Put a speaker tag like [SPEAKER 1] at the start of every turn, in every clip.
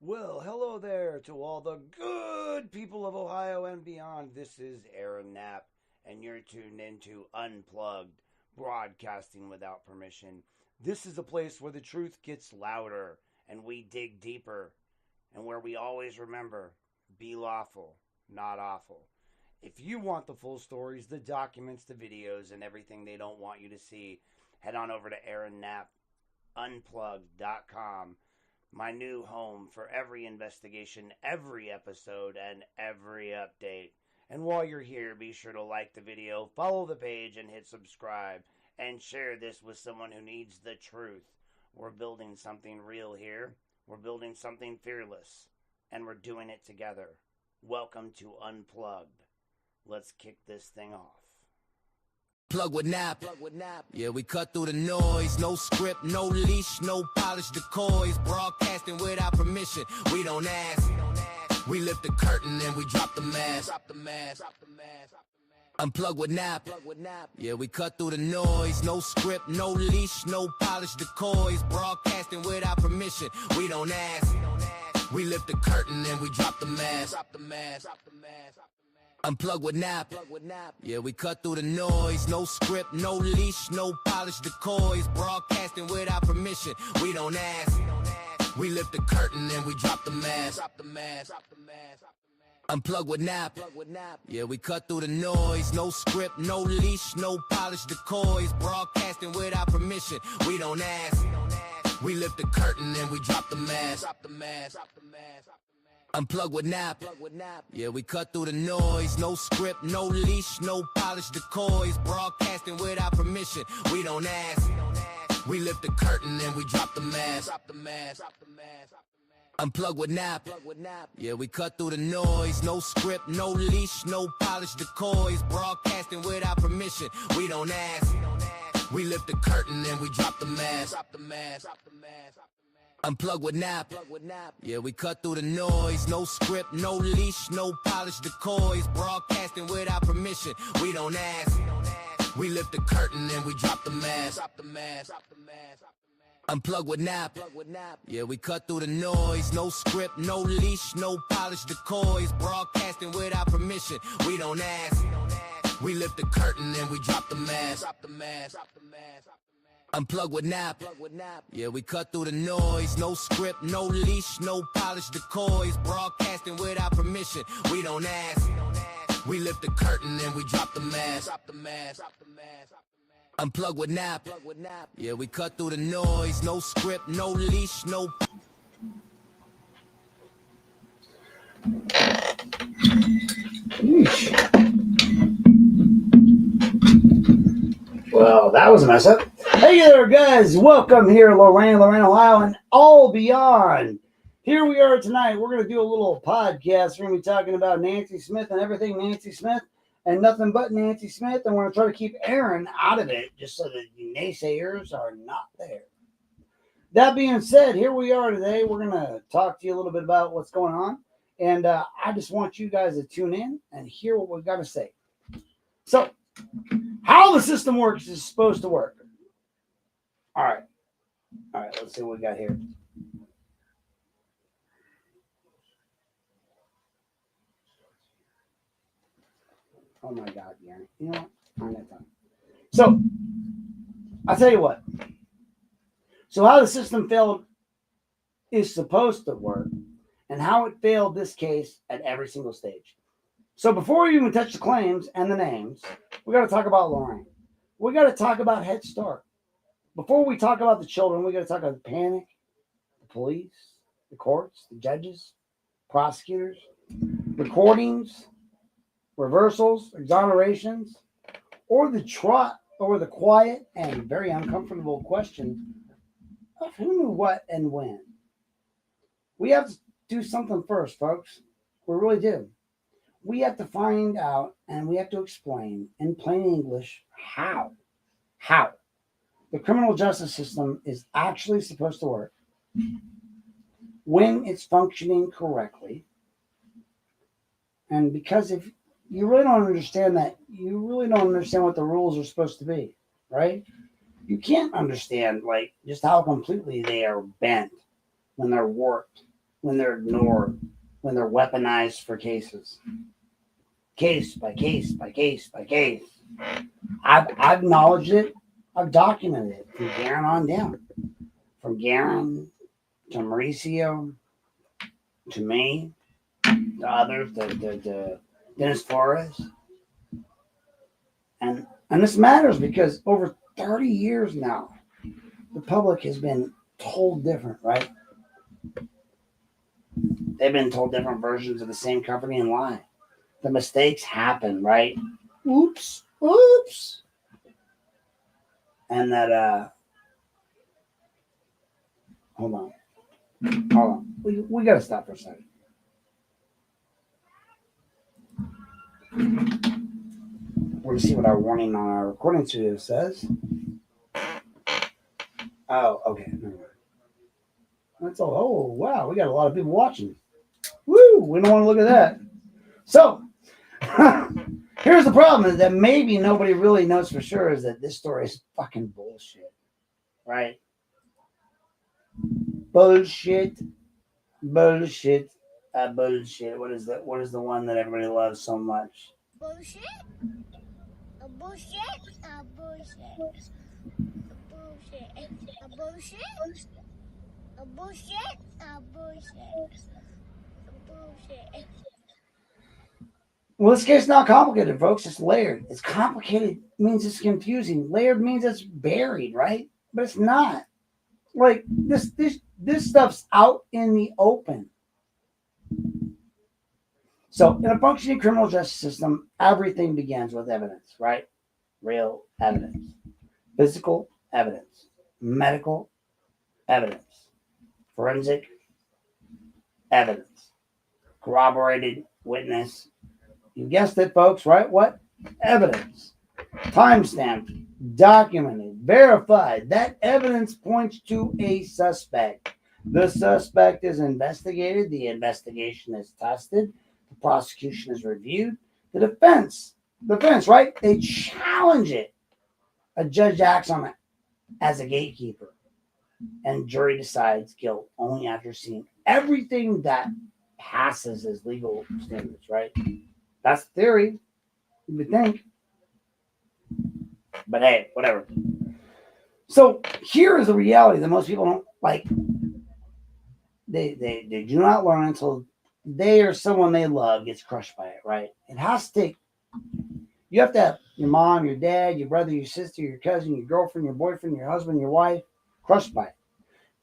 [SPEAKER 1] Well, hello there to all the good people of Ohio and beyond. This is Aaron Knapp, and you're tuned into Unplugged, broadcasting without permission. This is a place where the truth gets louder and we dig deeper, and where we always remember, be lawful, not awful. If you want the full stories, the documents, the videos, and everything they don't want you to see, head on over to AaronKnappUnplugged.com. My new home for every investigation, every episode, and every update. And while you're here, be sure to like the video, follow the page, and hit subscribe. And share this with someone who needs the truth. We're building something real here. We're building something fearless. And we're doing it together. Welcome to Unplugged. Let's kick this thing off.
[SPEAKER 2] Plug with Nap. Yeah, we cut through the noise. No script, no leash, no polished decoys. Broadcasting without permission. We don't ask. We lift the curtain and we drop the mask. Unplug with Nap. Yeah, we cut through the noise. No script, no leash, no polished decoys. Broadcasting without permission. We don't ask. We lift the curtain and we drop the mask. Unplug with Nap. Yeah, we cut through the noise. No script, no leash, no polished decoys. Broadcasting without permission. We don't ask. We lift the curtain and we drop the mask. Unplug with Nap. Yeah, we cut through the noise. No script, no leash, no polished decoys. Broadcasting without permission. We don't ask. We lift the curtain and we drop the mask. Unplug with Nap. Yeah, we cut through the noise. No script, no leash, no polished decoys. Broadcasting without permission. We don't ask. We lift the curtain and we drop the mask. Unplug with Nap. Yeah, we cut through the noise. No script, no leash, no polished decoys. Broadcasting without permission. We don't ask. We lift the curtain and we drop the mask. Unplug with Nap. Yeah, we cut through the noise. No script, no leash, no polished decoys. Broadcasting without permission. We don't ask. We lift the curtain and we drop the mask. Unplug with Nap. Yeah, we cut through the noise. No script, no leash, no polished decoys. Broadcasting without permission. We don't ask. We lift the curtain and we drop the mask. Unplug with Nap. Yeah, we cut through the noise. No script, no leash, no polished decoys. Broadcasting without permission. We don't ask. We lift the curtain and we drop the mask. Unplug with Nap. Yeah, we cut through the noise. No script, no leash, no.
[SPEAKER 1] Well, that was a mess up. Hey there, guys. Welcome here, Lorain, Ohio, and all beyond. Here we are tonight. We're going to do a little podcast. We're going to be talking about Nancy Smith and everything Nancy Smith and nothing but Nancy Smith. And we're going to try to keep Aaron out of it just so that the naysayers are not there. That being said, here we are today. We're going to talk to you a little bit about what's going on. And I just want you guys to tune in and hear what we've got to say. So, how the system works is supposed to work. All right, let's see what we got here. Oh my God, Gary. You know what? I'm not done. So, I'll tell you what. So, how the system failed is supposed to work, and how it failed this case at every single stage. So, before we even touch the claims and the names, we got to talk about Lorain. We got to talk about Head Start. Before we talk about the children, we got to talk about the panic, the police, the courts, the judges, prosecutors, recordings, reversals, exonerations, or the quiet and very uncomfortable question of who knew what and when. We have to do something first, folks. We really do. We have to find out and we have to explain in plain English how the criminal justice system is actually supposed to work, when it's functioning correctly. And because if you really don't understand that, you really don't understand what the rules are supposed to be, right? You can't understand like just how completely they are bent when they're warped, when they're ignored, when they're weaponized for cases. Case by case by case by case. I've acknowledged it. I've documented it from Garen on down. From Garen to Mauricio to me to others to Dennis Flores. And this matters because over 30 years now, the public has been told different, right? They've been told different versions of the same company and lie. The mistakes happen, right? Oops. And that, hold on. We got to stop for a second. We're going to see what our warning on our recording studio says. Oh, okay. Never mind. That's all. Oh, wow. We got a lot of people watching. Woo! We don't want to look at that. So, here's the problem is that maybe nobody really knows for sure is that this story is fucking bullshit. Right? Bullshit. Bullshit. Bullshit. What is that? What is the one that everybody loves so much?
[SPEAKER 3] Bullshit. A bullshit. A bullshit. A bullshit. A bullshit. A bullshit. A bullshit. A bullshit.
[SPEAKER 1] Well, this case is not complicated, folks. It's layered. It's complicated means it's confusing. Layered means it's buried, right? But it's not. Like this stuff's out in the open. So, in a functioning criminal justice system, everything begins with evidence, right? Real evidence, physical evidence, medical evidence, forensic evidence, corroborated witness. You guessed it, folks, right? What? Evidence. Timestamped, documented, verified. That evidence points to a suspect. The suspect is investigated. The investigation is tested. The prosecution is reviewed. The defense, right? They challenge it. A judge acts on it as a gatekeeper. And jury decides guilt only after seeing everything that passes as legal standards, right? That's the theory, you would think. But hey, whatever. So here is the reality that most people don't like. They do not learn until they or someone they love gets crushed by it, right? It has to take, you have to have your mom, your dad, your brother, your sister, your cousin, your girlfriend, your boyfriend, your husband, your wife, crushed by it.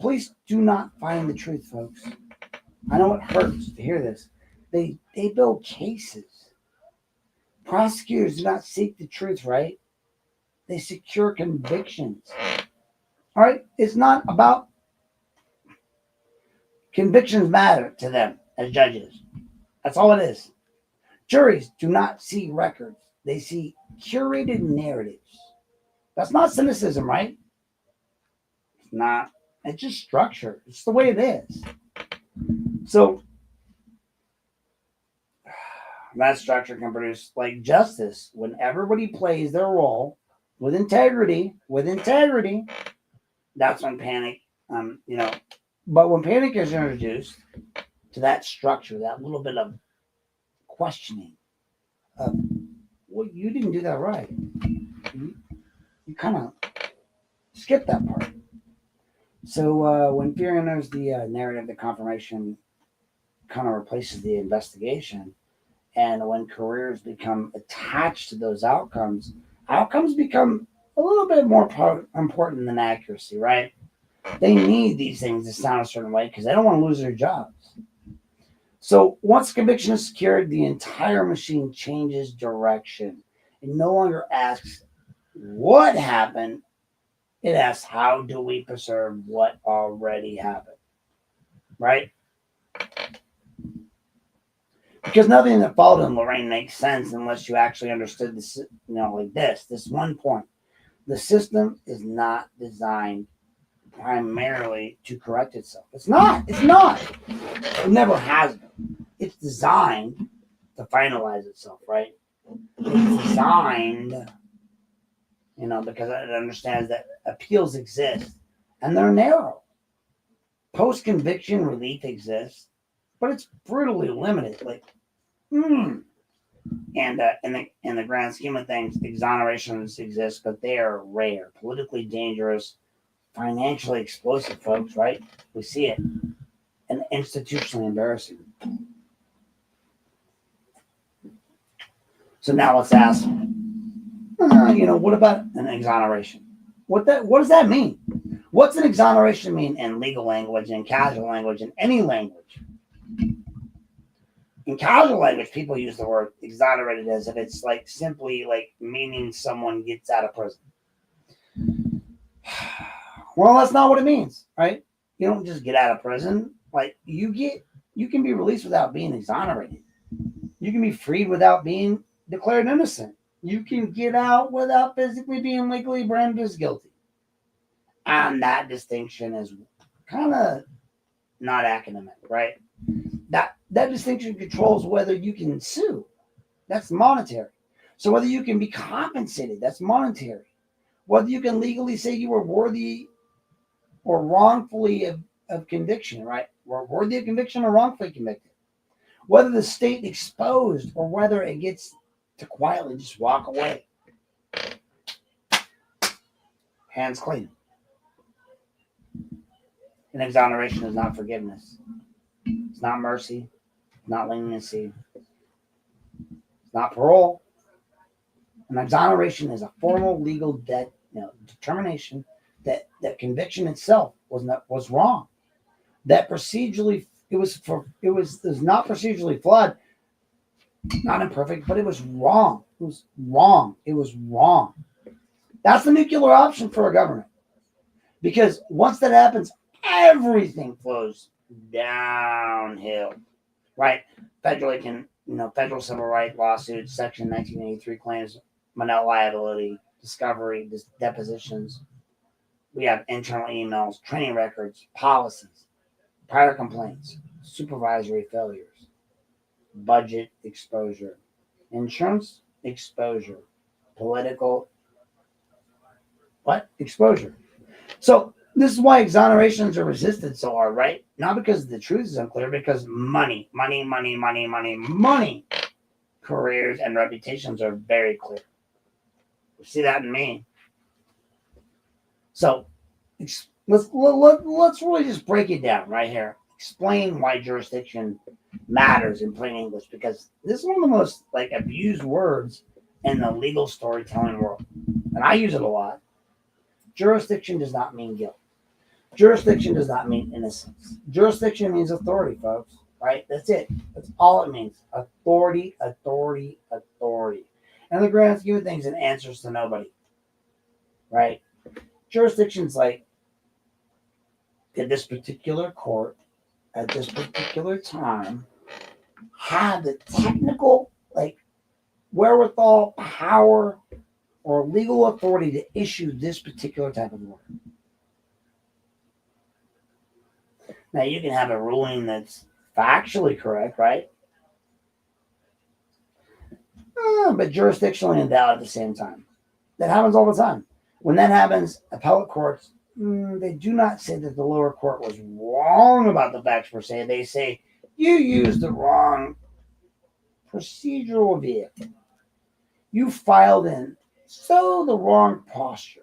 [SPEAKER 1] Police do not find the truth, folks. I know it hurts to hear this. They build cases. Prosecutors do not seek the truth, right? They secure convictions. All right? It's not about convictions matter to them as judges. That's all it is. Juries do not see records. They see curated narratives. That's not cynicism, right? It's not. It's just structure. It's the way it is. So that structure can produce like justice when everybody plays their role with integrity. That's when panic, but when panic is introduced to that structure, that little bit of questioning of, well, you didn't do that right. You kind of skip that part. So when fear enters the narrative, the confirmation kind of replaces the investigation. And when careers become attached to those outcomes become a little bit more important than accuracy, right? They need these things to sound a certain way because they don't want to lose their jobs. So once conviction is secured, the entire machine changes direction. It no longer asks what happened. It asks, how do we preserve what already happened? Right? Because nothing that followed in Lorain makes sense unless you actually understood this, like this one point. The system is not designed primarily to correct itself. It's not. It never has been. It's designed to finalize itself, right? It's designed, because it understands that appeals exist and they're narrow. Post-conviction relief exists but it's brutally limited. Like, and in the grand scheme of things, exonerations exist, but they are rare, politically dangerous, financially explosive, folks. Right? We see it, and institutionally embarrassing. So now let's ask, what about an exoneration? What does that mean? What's an exoneration mean in legal language, in casual language, in any language? In casual language, people use the word exonerated as if it's like simply like meaning someone gets out of prison. Well, that's not what it means, right? You don't just get out of prison. Like you can be released without being exonerated. You can be freed without being declared innocent. You can get out without physically being legally branded as guilty. And that distinction is kind of not academic, right? That distinction controls whether you can sue. That's monetary. So whether you can be compensated, that's monetary. Whether you can legally say you were worthy or wrongfully of conviction, right? Or worthy of conviction or wrongfully convicted. Whether the state exposed or whether it gets to quietly just walk away. Hands clean. An exoneration is not forgiveness. It's not mercy. It's not leniency. It's not parole. An exoneration is a formal legal determination that conviction itself was wrong. That procedurally it was not procedurally flawed, not imperfect, but it was wrong. It was wrong. It was wrong. That's the nuclear option for a government. Because once that happens, everything flows downhill. Right? Federal civil rights lawsuits, Section 1983 claims, Monell liability, discovery, depositions. We have internal emails, training records, policies, prior complaints, supervisory failures, budget exposure, insurance exposure, political exposure. So this is why exonerations are resisted so hard, right? Not because the truth is unclear, because money, careers and reputations are very clear. We see that in Maine. So let's really just break it down right here. Explain why jurisdiction matters in plain English, because this is one of the most abused words in the legal storytelling world, and I use it a lot. Jurisdiction does not mean guilt. Jurisdiction does not mean innocence. Jurisdiction means authority, folks. Right? That's it. That's all it means. Authority, authority, authority. And the grand scheme of things, it answers to nobody. Right? Jurisdiction's like, did this particular court at this particular time have the technical wherewithal, power, or legal authority to issue this particular type of order? Now you can have a ruling that's factually correct, right? But jurisdictionally invalid at the same time. That happens all the time. When that happens, appellate courts, they do not say that the lower court was wrong about the facts per se. They say, you used the wrong procedural vehicle. You filed in the wrong posture.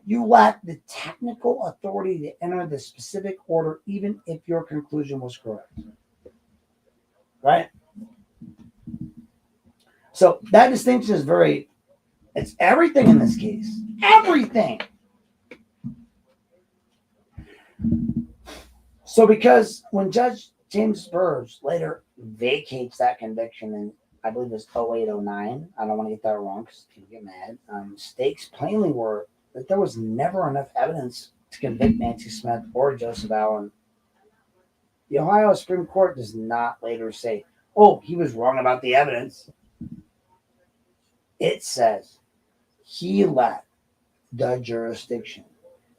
[SPEAKER 1] You lack the technical authority to enter the specific order, even if your conclusion was correct. Right? So that distinction is it's everything in this case. Everything. So because when Judge James Burge later vacates that conviction in, I believe it was 0809, I don't want to get that wrong because people get mad, stakes plainly were that there was never enough evidence to convict Nancy Smith or Joseph Allen. The Ohio Supreme Court does not later say, oh, he was wrong about the evidence. It says he lacked the jurisdiction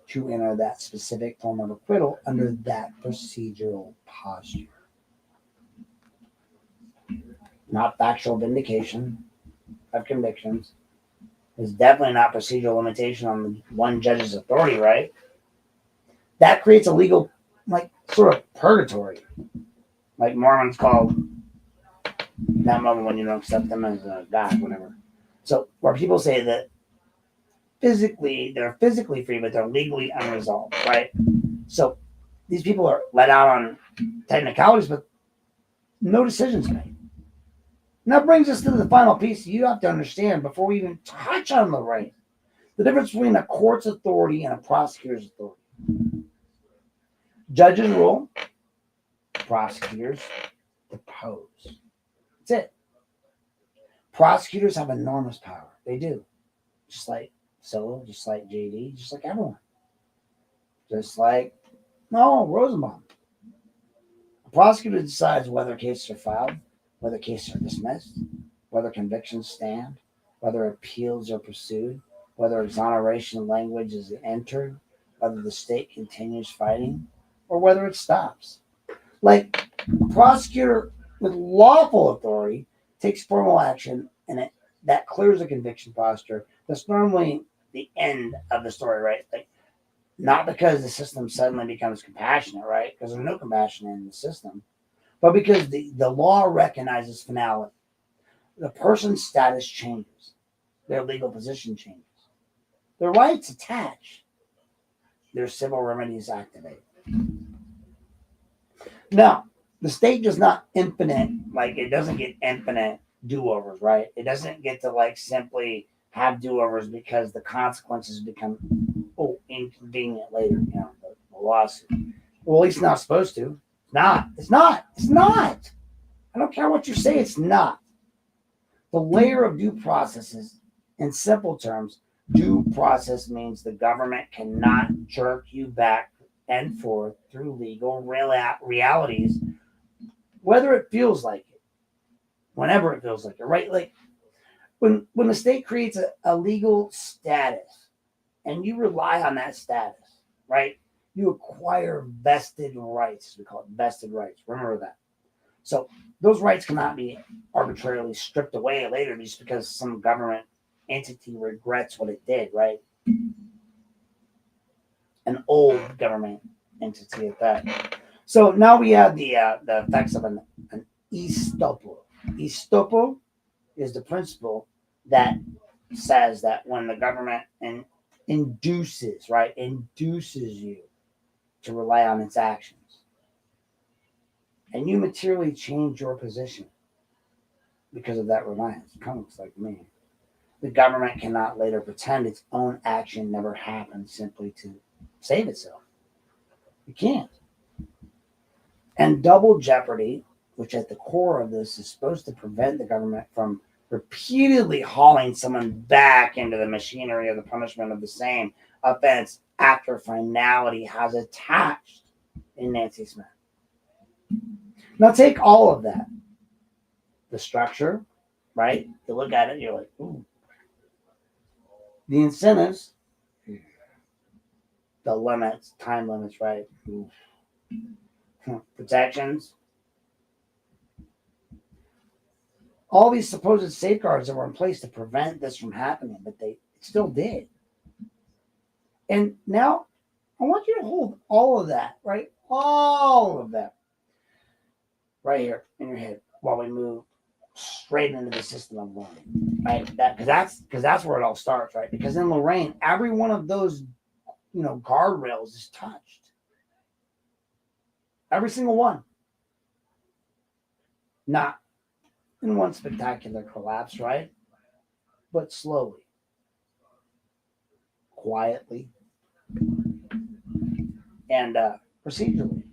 [SPEAKER 1] to enter that specific form of acquittal under that procedural posture. Not factual vindication of convictions. It's definitely not procedural limitation on the one judge's authority, right? That creates a legal, sort of purgatory. Like Mormons call that moment when you don't accept them as a God, whatever. So where people say that they're physically free, but they're legally unresolved, right? So these people are let out on technicalities, but no decisions made. And that brings us to the final piece you have to understand before we even touch on the right. The difference between a court's authority and a prosecutor's authority. Judges rule, prosecutors depose. That's it. Prosecutors have enormous power. They do. Just like Solo, just like JD, just like everyone. Just like Rosenbaum. A prosecutor decides whether cases are filed, whether cases are dismissed, whether convictions stand, whether appeals are pursued, whether exoneration language is entered, whether the state continues fighting, or whether it stops. Like a prosecutor with lawful authority takes formal action and that clears a conviction posture. That's normally the end of the story, right? Like not because the system suddenly becomes compassionate, right? Because there's no compassion in the system, but because the law recognizes finality. The person's status changes, their legal position changes, their rights attach, their civil remedies activate. Now, the state does not it doesn't get infinite do-overs, right? It doesn't get to simply have do-overs because the consequences become inconvenient later, the lawsuit. Well, at least not supposed to. It's not. I don't care what you say, it's not. The layer of due process is, in simple terms, due process means the government cannot jerk you back and forth through legal realities, whether it feels like it, whenever it feels like it, right? Like when the state creates a legal status and you rely on that status, right? You acquire vested rights, we call it vested rights. Remember that. So those rights cannot be arbitrarily stripped away later just because some government entity regrets what it did, right? An old government entity at that. So now we have the effects of an estoppel. Estoppel is the principle that says that when the government induces you to rely on its actions, and you materially change your position because of that reliance, kind of looks like me. The government cannot later pretend its own action never happened simply to save itself. It can't. And double jeopardy, which at the core of this is supposed to prevent the government from repeatedly hauling someone back into the machinery of the punishment of the same offense after finality has attached in Nancy Smith. Now take all of that. The structure, right? You look at it, you're like, ooh. The incentives, the limits, time limits, right? Ooh. Protections. All these supposed safeguards that were in place to prevent this from happening, but they still did. And now I want you to hold all of that, right? All of that right here in your head while we move straight into the system of learning, right? Because that's where it all starts, right? Because in Lorain, every one of those guardrails is touched. Every single one. Not in one spectacular collapse, right? But slowly, quietly, and procedurally.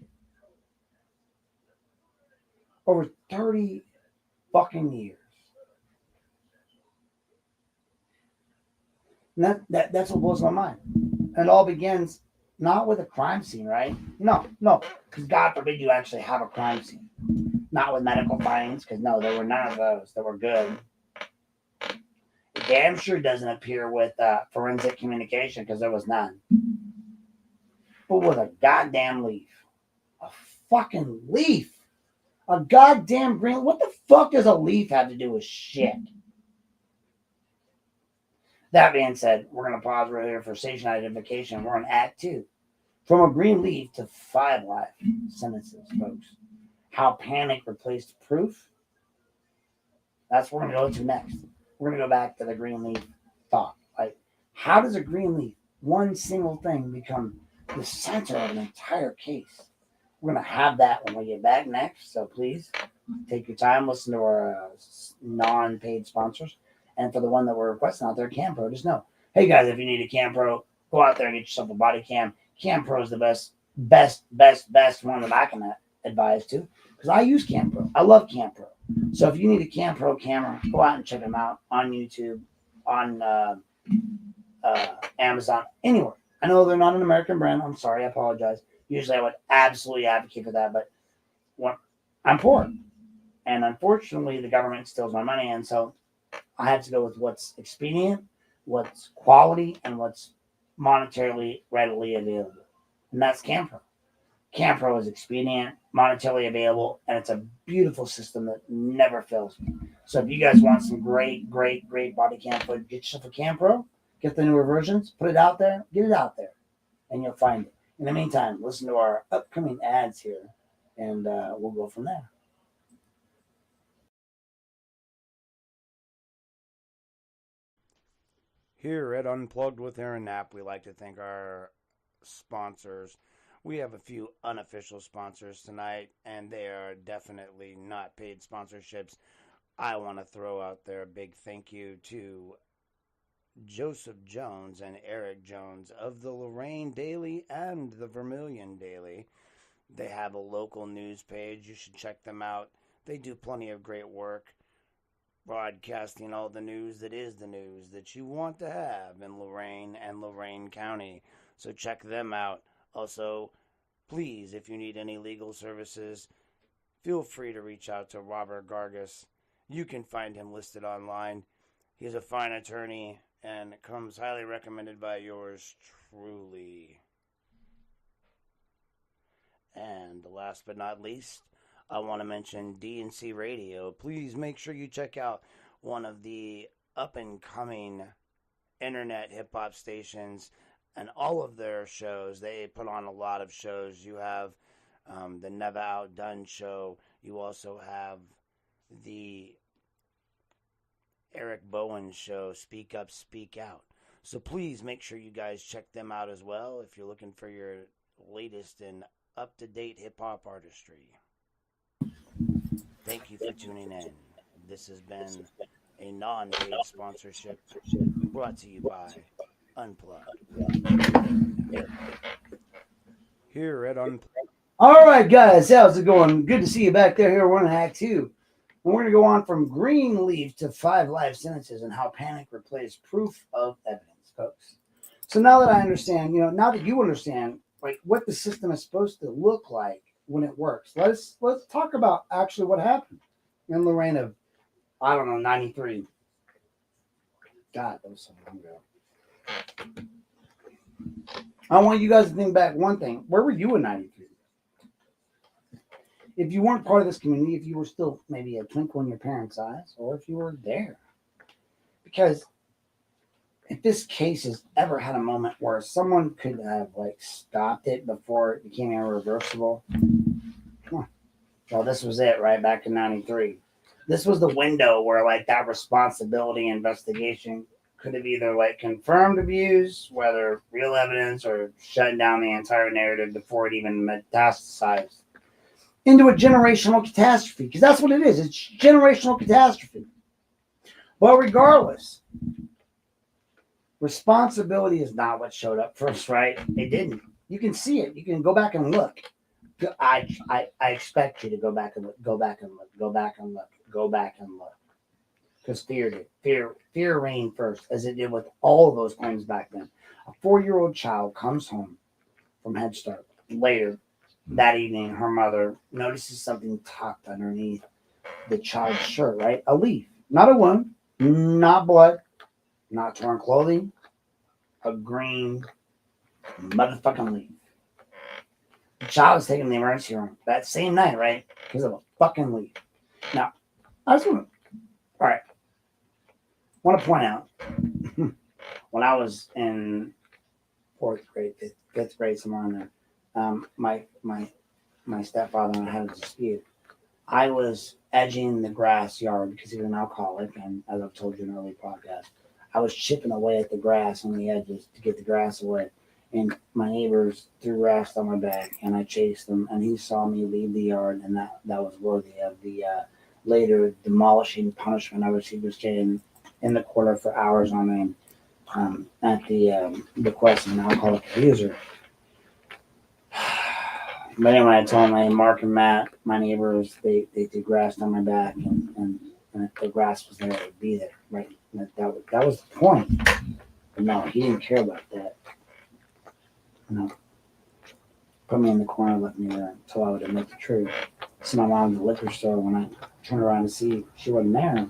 [SPEAKER 1] Over 30 fucking years. And that's what blows my mind. And it all begins not with a crime scene, right? No, because God forbid you actually have a crime scene. Not with medical findings, because no, there were none of those that were good. It damn sure doesn't appear with forensic communication, because there was none. But with a goddamn leaf. A fucking leaf. A goddamn green. What the fuck does a leaf have to do with shit? That being said, we're going to pause right here for station identification. We're on Act 2. From a green leaf to 5 life sentences, folks. how panic replaced proof. That's what we're going to go to next. We're going to go back to the green leaf thought. Like, how does a green leaf, one single thing, become the center of an entire case? We're going to have that when we get back next. So please take your time, listen to our non-paid sponsors. And for the one that we're requesting out there, CamPro, just know, hey guys, if you need a CamPro, go out there and get yourself a body cam. CamPro is the best one that I can advise to, because I use CamPro. I love CamPro. So if you need a CamPro camera, go out and check them out on YouTube, on Amazon, anywhere. I know they're not an American brand. I'm sorry. I apologize. Usually I would absolutely advocate for that, but I'm poor. And unfortunately, the government steals my money. And so I have to go with what's expedient, what's quality, and what's monetarily readily available. And that's CamPro. CamPro is expedient, monetarily available, and it's a beautiful system that never fails me. So if you guys want some great body cam footage, get yourself a CamPro, get the newer versions, put it out there, get it out there, and you'll find it. In the meantime, listen to our upcoming ads here, and we'll go from there. Here at Unplugged with Aaron Knapp, we like to thank our sponsors. We have a few unofficial sponsors tonight, and they are definitely not paid sponsorships. I want to throw out there a big thank you to Joseph Jones and Eric Jones of the Lorain Daily and the Vermilion Daily. They have a local news page. You should check them out. They do plenty of great work broadcasting all the news that is the news that you want to have in Lorain and Lorain County. So check them out. Also, please, if you need any legal services, feel free to reach out to Robert Gargas. You can find him listed online. He's a fine attorney and comes highly recommended by yours truly. And last but not least, I want to mention D&C Radio. Please make sure you check out one of the up-and-coming internet hip-hop stations and all of their shows. They put on a lot of shows. You have the Never Outdone show. You also have the Eric Bowen show, Speak Up, Speak Out. So please make sure you guys check them out as well if you're looking for your latest and up-to-date hip-hop artistry. Thank you for tuning in. This has been a non-paid sponsorship brought to you by Unplugged. Here at Unplugged. All right, guys, how's it going? Good to see you back there. Here we're in Act 2. And we're going to go on from green leaf to 5 life sentences and how panic replaced proof of evidence, folks. So now that I understand, now that you understand, like what the system is supposed to look like when it works, let's talk about actually what happened in Lorain of, 93. God, that was so long ago. I want you guys to think back one thing. Where were you in 93? If you weren't part of this community, if you were still maybe a twinkle in your parents' eyes, or if you were there. Because if this case has ever had a moment where someone could have stopped it before it became irreversible, well, this was it right back in 93. This was the window where that responsibility investigation could have either confirmed abuse, whether real evidence, or shut down the entire narrative before it even metastasized into a generational catastrophe. Because that's what it is. It's generational catastrophe. But regardless, responsibility is not what showed up first, right? It didn't. You can see it. You can go back and look. I expect you to go back and look. Because fear did. Fear reigned first, as it did with all of those claims back then. A 4-year-old child comes home from Head Start. Later that evening, her mother notices something tucked underneath the child's shirt, right? A leaf. Not a wound, not blood, not torn clothing. A green motherfucking leaf. The child is taken to the emergency room that same night, right? Because of a fucking leaf. Now, I just want to point out, when I was in 4th grade, 5th grade, somewhere in there, my stepfather and I had a dispute. I was edging the grass yard because he was an alcoholic, and as I've told you in an early podcast, I was chipping away at the grass on the edges to get the grass away. And my neighbors threw grass on my back, and I chased them, and he saw me leave the yard, and that was worthy of the later demolishing punishment I received, was staying in the corner for hours on end at the request of an alcoholic abuser. But anyway, I told him, hey, Mark and Matt, my neighbors, they threw grass on my back, and if the grass was there, it would be there, right? That was the point. But no, he didn't care about that. No. Put me in the corner, left me there until I would admit the truth. See my mom in the liquor store when I turned around to see she wasn't there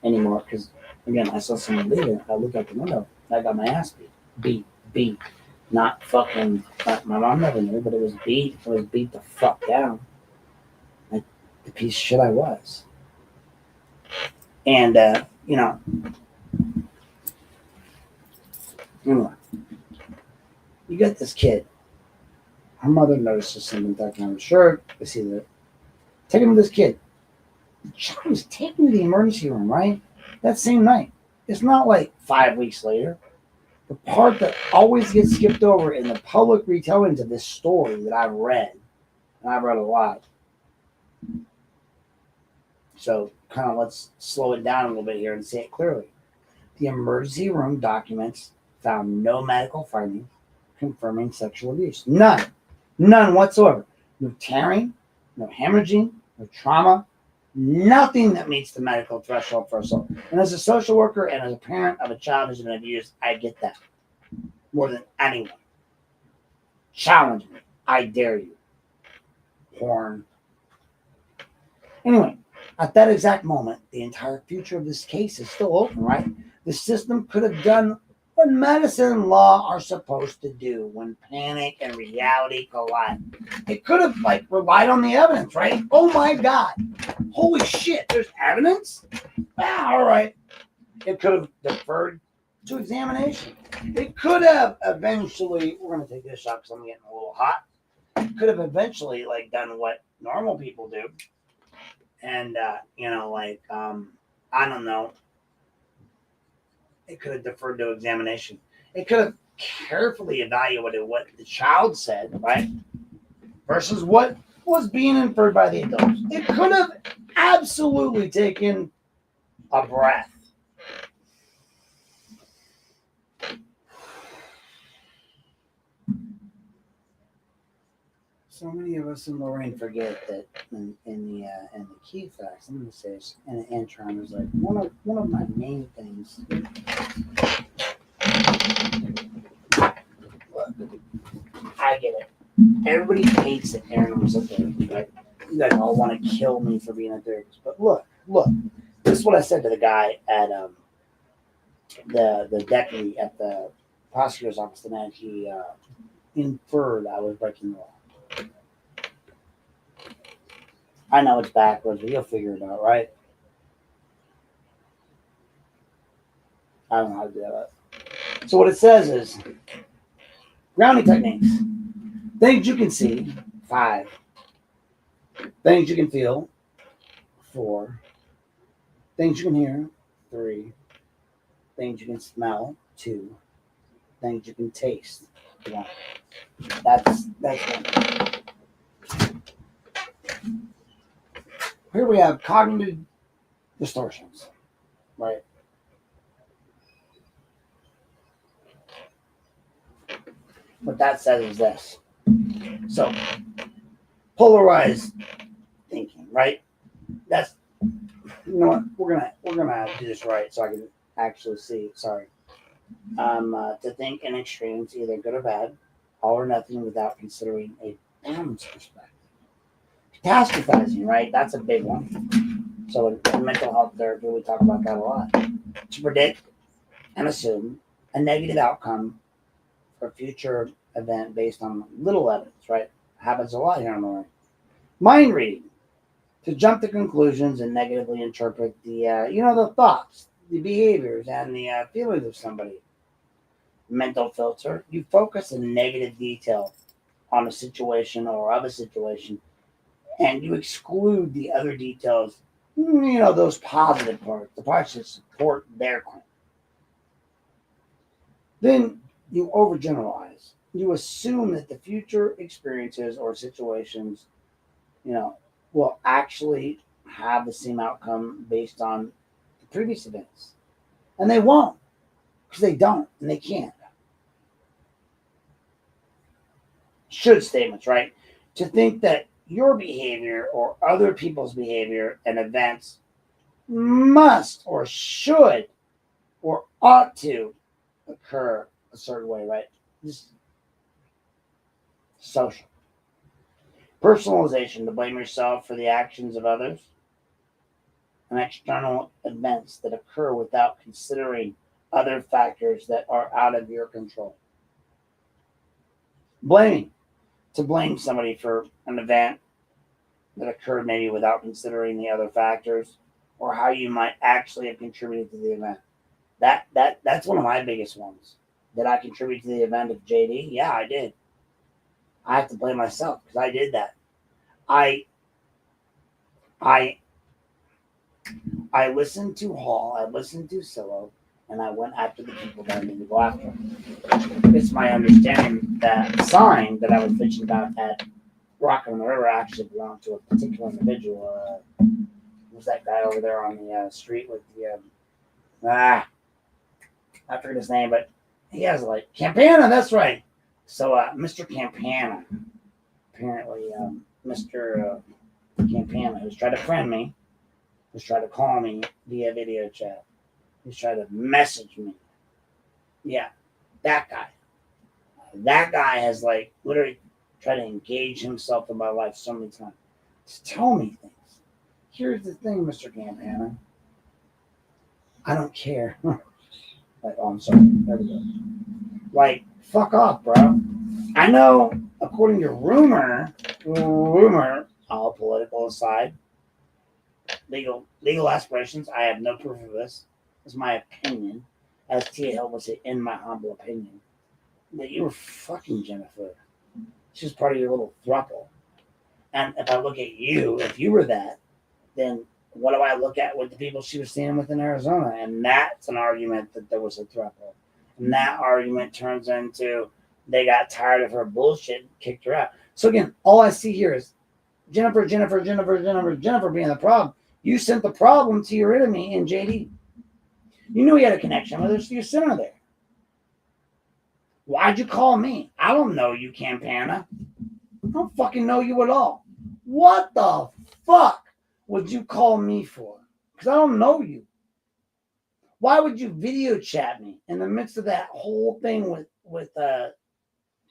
[SPEAKER 1] anymore, because, again, I saw someone leaving. I looked out the window. I got my ass beat. Not fucking, my mom never knew, but it was beat. It was beat the fuck down. Like the piece of shit I was. And, anyway, you got this kid. Her mother notices something tucking on her shirt. They see that. Take him to this kid. The child was taken to the emergency room, right? That same night. It's not like 5 weeks later. The part that always gets skipped over in the public retellings of this story that I've read, and I've read a lot. So kind of let's slow it down a little bit here and say it clearly. The emergency room documents found no medical findings confirming sexual abuse. None whatsoever. No tearing, no hemorrhaging, no trauma, nothing that meets the medical threshold for assault. And as a social worker and as a parent of a child who's been abused, I get that more than anyone. Challenge me. I dare you. Porn. Anyway, at that exact moment, the entire future of this case is still open, right? The system could have done what medicine and law are supposed to do when panic and reality collide. It could have relied on the evidence, right? Oh my God. Holy shit, there's evidence? All right. It could have deferred to examination. It could have eventually, we're going to take this shot because I'm getting a little hot. It could have eventually done what normal people do. And, I don't know. It could have deferred to examination. It could have carefully evaluated what the child said, right? Versus what was being inferred by the adults. It could have absolutely taken a breath. So many of us in Lorain forget that in the key facts, I'm going to say this, and the intern was like one of my main things. Look, I get it. Everybody hates that Aaron was a therapist, right? You guys all want to kill me for being a therapist, but look. This is what I said to the guy at the deputy at the prosecutor's office the night he inferred I was breaking the law. I know it's backwards, but you'll figure it out, right? I don't know how to do that. So what it says is grounding techniques. Things you can see, 5. Things you can feel, 4. Things you can hear, 3. Things you can smell, 2. Things you can taste, 1. That's one. Here we have cognitive distortions, right? What that says is this. So, polarized thinking, right? That's, you know what? We're gonna do this right so I can actually see. Sorry. To think in extremes, either good or bad, all or nothing, without considering a balanced perspective. Catastrophizing, right? That's a big one. So in mental health therapy, we talk about that a lot. To predict and assume a negative outcome for a future event based on little evidence, right? Happens a lot here in the world. Mind reading. To jump to conclusions and negatively interpret the, the thoughts, the behaviors, and the feelings of somebody. Mental filter. You focus in negative detail on a situation or of a situation and you exclude the other details, those positive parts, the parts that support their claim, then you overgeneralize. You assume that the future experiences or situations, will actually have the same outcome based on the previous events. And they won't, because they don't and they can't. Should statements, right? To think that your behavior or other people's behavior and events must or should or ought to occur a certain way, right? Just social. Personalization, to blame yourself for the actions of others and external events that occur without considering other factors that are out of your control. Blaming, to blame somebody for an event that occurred maybe without considering the other factors or how you might actually have contributed to the event. That's one of my biggest ones. Did I contribute to the event of JD? Yeah, I did. I have to blame myself because I did that. I listened to Hall, I listened to Silo, and I went after the people that I need to go after. It's my understanding that sign that I was bitching about at Rock on the River actually belonged to a particular individual. Who's that guy over there on the street with the I forget his name, but he has like Campana. That's right. So Mr. Campana, apparently Mr. Campana, who's tried to friend me, who's tried to call me via video chat, who's tried to message me. Yeah, that guy. That guy has like literally tried to engage himself in my life so many times to tell me things. Here's the thing, Mr. Campana. I don't care. Like, oh, I'm sorry. There we go. Like, fuck off, bro. I know, according to rumor, all political aside, legal aspirations. I have no proof of this. It's my opinion, as Tia Hill would say, in my humble opinion, that you were fucking Jennifer. She's part of your little throuple. And if I look at you, if you were that, then what do I look at with the people she was staying with in Arizona? And that's an argument that there was a throuple. And that argument turns into they got tired of her bullshit and kicked her out. So again, all I see here is Jennifer being the problem. You sent the problem to your enemy in JD. You knew he had a connection with her, so you sent her there. Why'd you call me? I don't know you, Campana. I don't fucking know you at all. What the fuck would you call me for? Because I don't know you. Why would you video chat me in the midst of that whole thing with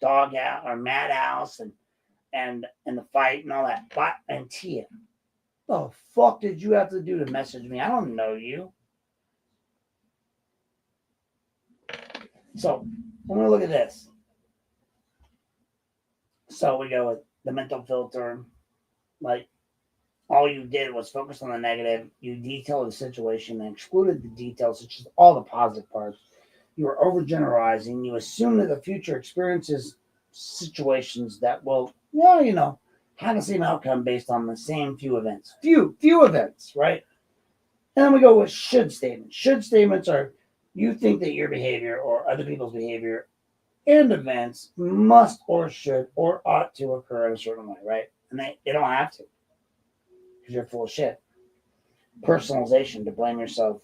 [SPEAKER 1] Dog Out or Madhouse and the fight and all that? And Tia. What the fuck did you have to do to message me? I don't know you. So I'm going to look at this. So we go with the mental filter. Like, all you did was focus on the negative. You detailed the situation and excluded the details, such as all the positive parts. You were overgeneralizing. You assume that the future experiences situations that will, have the same outcome based on the same few events. Few events, right? And then we go with should statements. Should statements are you think that your behavior or other people's behavior and events must or should or ought to occur in a certain way, right? And they don't have to, because you're full of shit. Personalization, to blame yourself,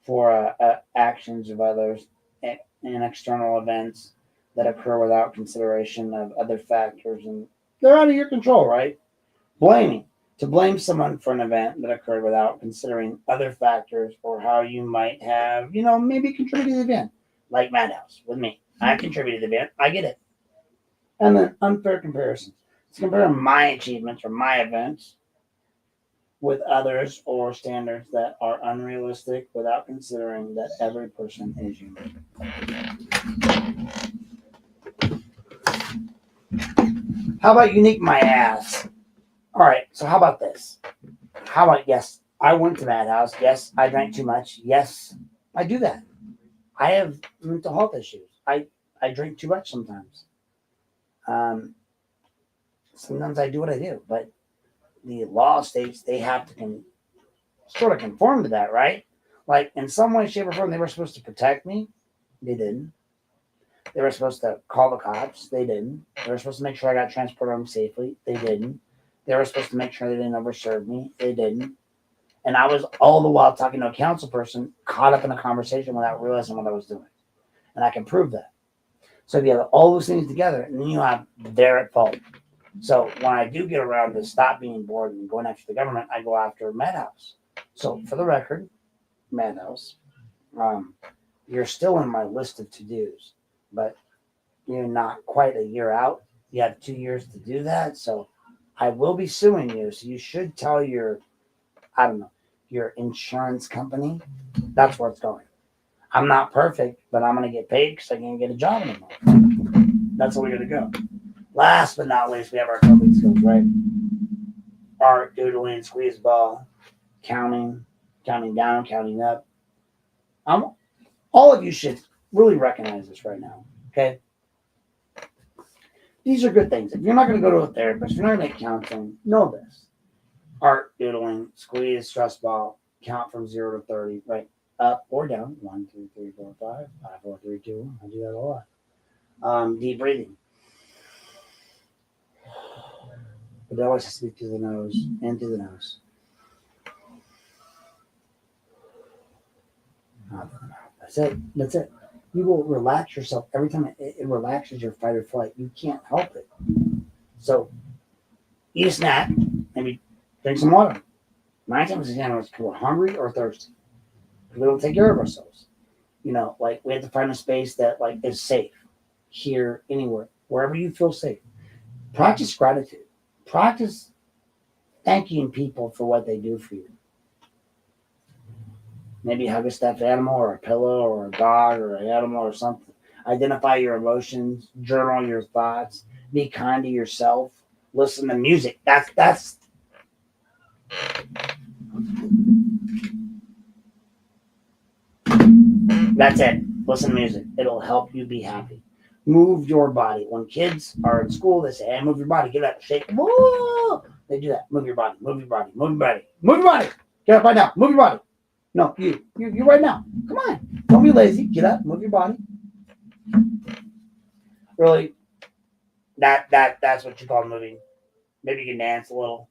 [SPEAKER 1] for actions of others and external events that occur without consideration of other factors, and they're out of your control, right? Blaming, to blame someone for an event that occurred without considering other factors or how you might have, maybe contributed to the event. Like Madhouse with me. I contributed to the event. I get it. And then unfair comparisons. To compare my achievements or my events with others or standards that are unrealistic without considering that every person is unique. How about unique my ass? All right, so how about this? How about, yes, I went to Madhouse. Yes, I drank too much. Yes, I do that. I have mental health issues. I drink too much sometimes. sometimes I do what I do, but the law states they have to sort of conform to that, right? Like in some way, shape, or form, they were supposed to protect me. They didn't. They were supposed to call the cops. They didn't. They were supposed to make sure I got transported home safely. They didn't. They were supposed to make sure they didn't overserve me. They didn't. And I was all the while talking to a council person, caught up in a conversation without realizing what I was doing. And I can prove that. So if you have all those things together, and then you have they're at fault. So when I do get around to stop being bored and going after the government, I go after Madhouse. So for the record, Madhouse, you're still in my list of to-dos, but you're not quite a year out. You have 2 years to do that. So I will be suing you. So you should tell your, I don't know, your insurance company. That's where it's going. I'm not perfect, but I'm going to get paid because I can't get a job anymore. That's where we're going to go. Last but not least, we have our coping skills, right? Art, doodling, squeeze ball, counting down, counting up. All of you should really recognize this right now, okay? These are good things. If you're not going to go to a therapist, if you're not going to get counseling, know this. Art, doodling, squeeze, stress ball, count from 0 to 30, right? Up or down. 1, 2, 3, 4, 5, 5, 4, 3, 2, 1. I do that a lot. Deep breathing. But it always has to be through the nose and through the nose. That's it. That's it. You will relax yourself every time it relaxes your fight or flight. You can't help it. So eat a snack, maybe drink some water. 9 times out of 10, we're hungry or thirsty. We don't take care of ourselves. You know, like we have to find a space that like is safe. Here, anywhere, wherever you feel safe. Practice gratitude. Practice thanking people for what they do for you. Maybe hug a stuffed animal or a pillow or a dog or an animal or something. Identify your emotions. Journal your thoughts. Be kind to yourself. Listen to music. That's it. Listen to music. It'll help you be happy. Move your body. When kids are in school, they say, hey, move your body. Get up. Shake. Whoa! They do that. Move your body. Move your body. Move your body. Move your body. Get up right now. Move your body. No, you right now. Come on. Don't be lazy. Get up. Move your body. Really, that's what you call moving. Maybe you can dance a little.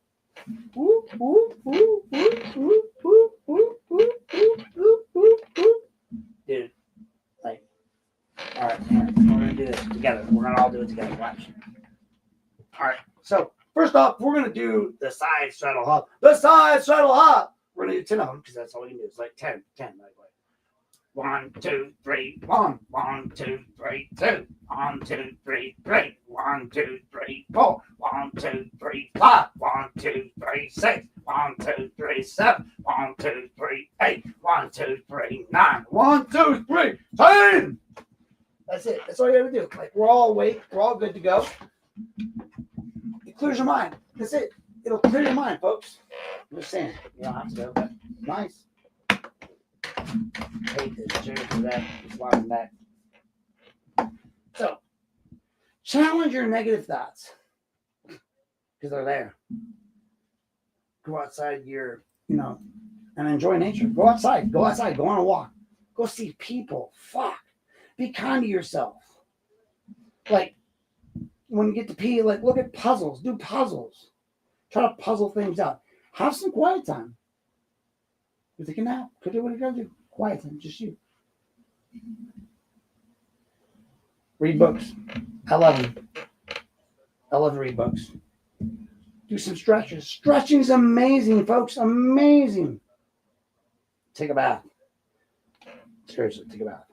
[SPEAKER 1] Dude, like, all right, we're gonna do this together. We're gonna all do it together. Watch. All right. So first off, we're gonna do the side straddle hop. The side straddle hop. We're gonna do 10 of them because that's all we can do. It's like 10, like 1, 2, 3, 1, 1, 2, 3, 2, 1, 2, 3, 3, 1, 2, 3, 4, 1, 2, 3, 5, 1, 2, 3, 6, 1, 2, 3, 7, 1, 2, 3, 8, 1, 2, 3, 9, 1, 2, 3, 10. That's it. That's all you gotta do. Like we're all awake. We're all good to go. It clears your mind. That's it. It'll clear your mind, folks. I'm just saying. You don't have to go, but nice. Hate this chair for that. Just lying back. So, challenge your negative thoughts because they're there. Go outside and enjoy nature. Go outside. Go outside. Go on a walk. Go see people. Fuck. Be kind to yourself. Like, when you get to pee, like, look at puzzles. Do puzzles. Try to puzzle things out. Have some quiet time. You take a nap. Could do what you gotta do. Quiet time. Just you. Read books. I love them. I love to read books. Do some stretches. Stretching is amazing, folks. Amazing. Take a bath. Seriously, take a bath.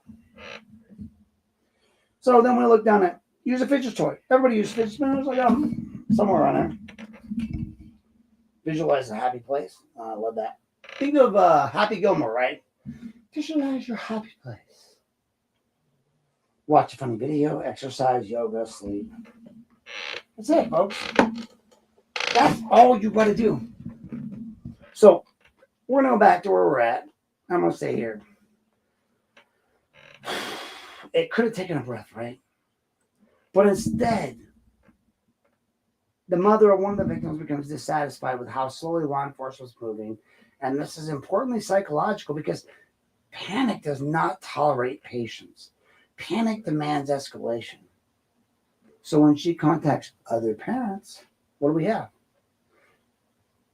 [SPEAKER 1] So then we look down at use a fidget toy. Everybody uses fidget spinners. I got them somewhere around there. Visualize a happy place. I love that. Think of Happy Gilmore, right? Visualize your happy place. Watch a funny video, exercise, yoga, sleep. That's it, folks. That's all you got to do. So we're going to go back to where we're at. I'm going to stay here. It could have taken a breath, right? But instead, The mother of one of the victims becomes dissatisfied with how slowly law enforcement was moving. And this is importantly psychological because panic does not tolerate patience. Panic demands escalation. So when she contacts other parents, what do we have?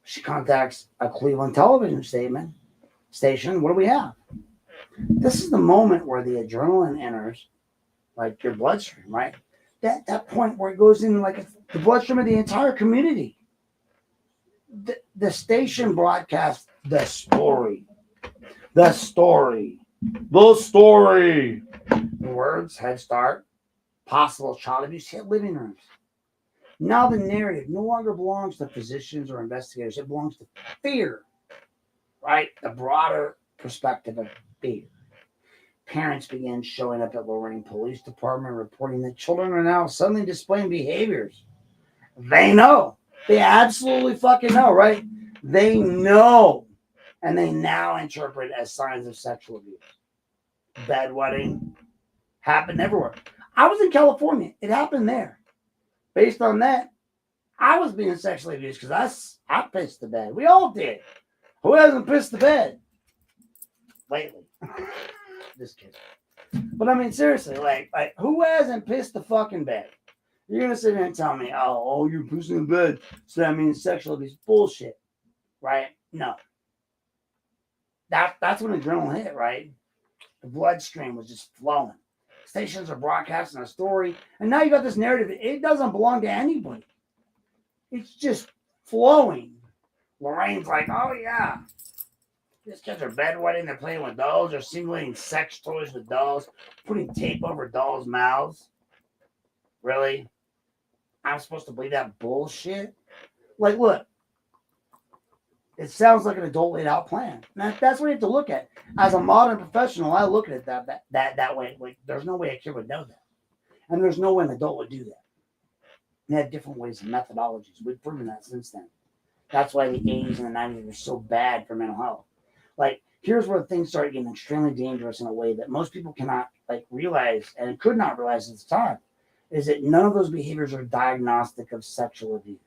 [SPEAKER 1] She contacts a Cleveland television station. What do we have? This is the moment where the adrenaline enters, like your bloodstream, right? That point where it goes in like the bloodstream of the entire community. The station broadcasts the story. The story. The story. The words, Head Start, possible child abuse hit living rooms. Now the narrative no longer belongs to physicians or investigators. It belongs to fear, right? The broader perspective of fear. Parents began showing up at Lorain Police Department reporting that children are now suddenly displaying behaviors. They know. They absolutely fucking know, right? They know. And they now interpret as signs of sexual abuse. Bedwetting happened everywhere. I was in California. It happened there. Based on that, I was being sexually abused because I pissed the bed. We all did. Who hasn't pissed the bed lately? Just kidding. But I mean, seriously, like who hasn't pissed the fucking bed? You're gonna sit here and tell me, oh, you're pissing the bed, so that means sexual abuse. Bullshit, right? No. That's when adrenaline hit, right? The bloodstream was just flowing. Stations are broadcasting a story, and now you got this narrative. It doesn't belong to anybody. It's just flowing. Lorraine's like, oh yeah, these kids are bedwetting. They're playing with dolls. They're simulating sex toys with dolls, putting tape over dolls' mouths. Really? I'm supposed to believe that bullshit? Like, look, it sounds like an adult laid out plan. That's what you have to look at. As a modern professional, I look at it that way. Like, there's no way a kid would know that. And there's no way an adult would do that. They have different ways and methodologies. We've proven that since then. That's why the 80s and the 90s were so bad for mental health. Like, here's where things start getting extremely dangerous in a way that most people cannot realize and could not realize at the time, is that none of those behaviors are diagnostic of sexual abuse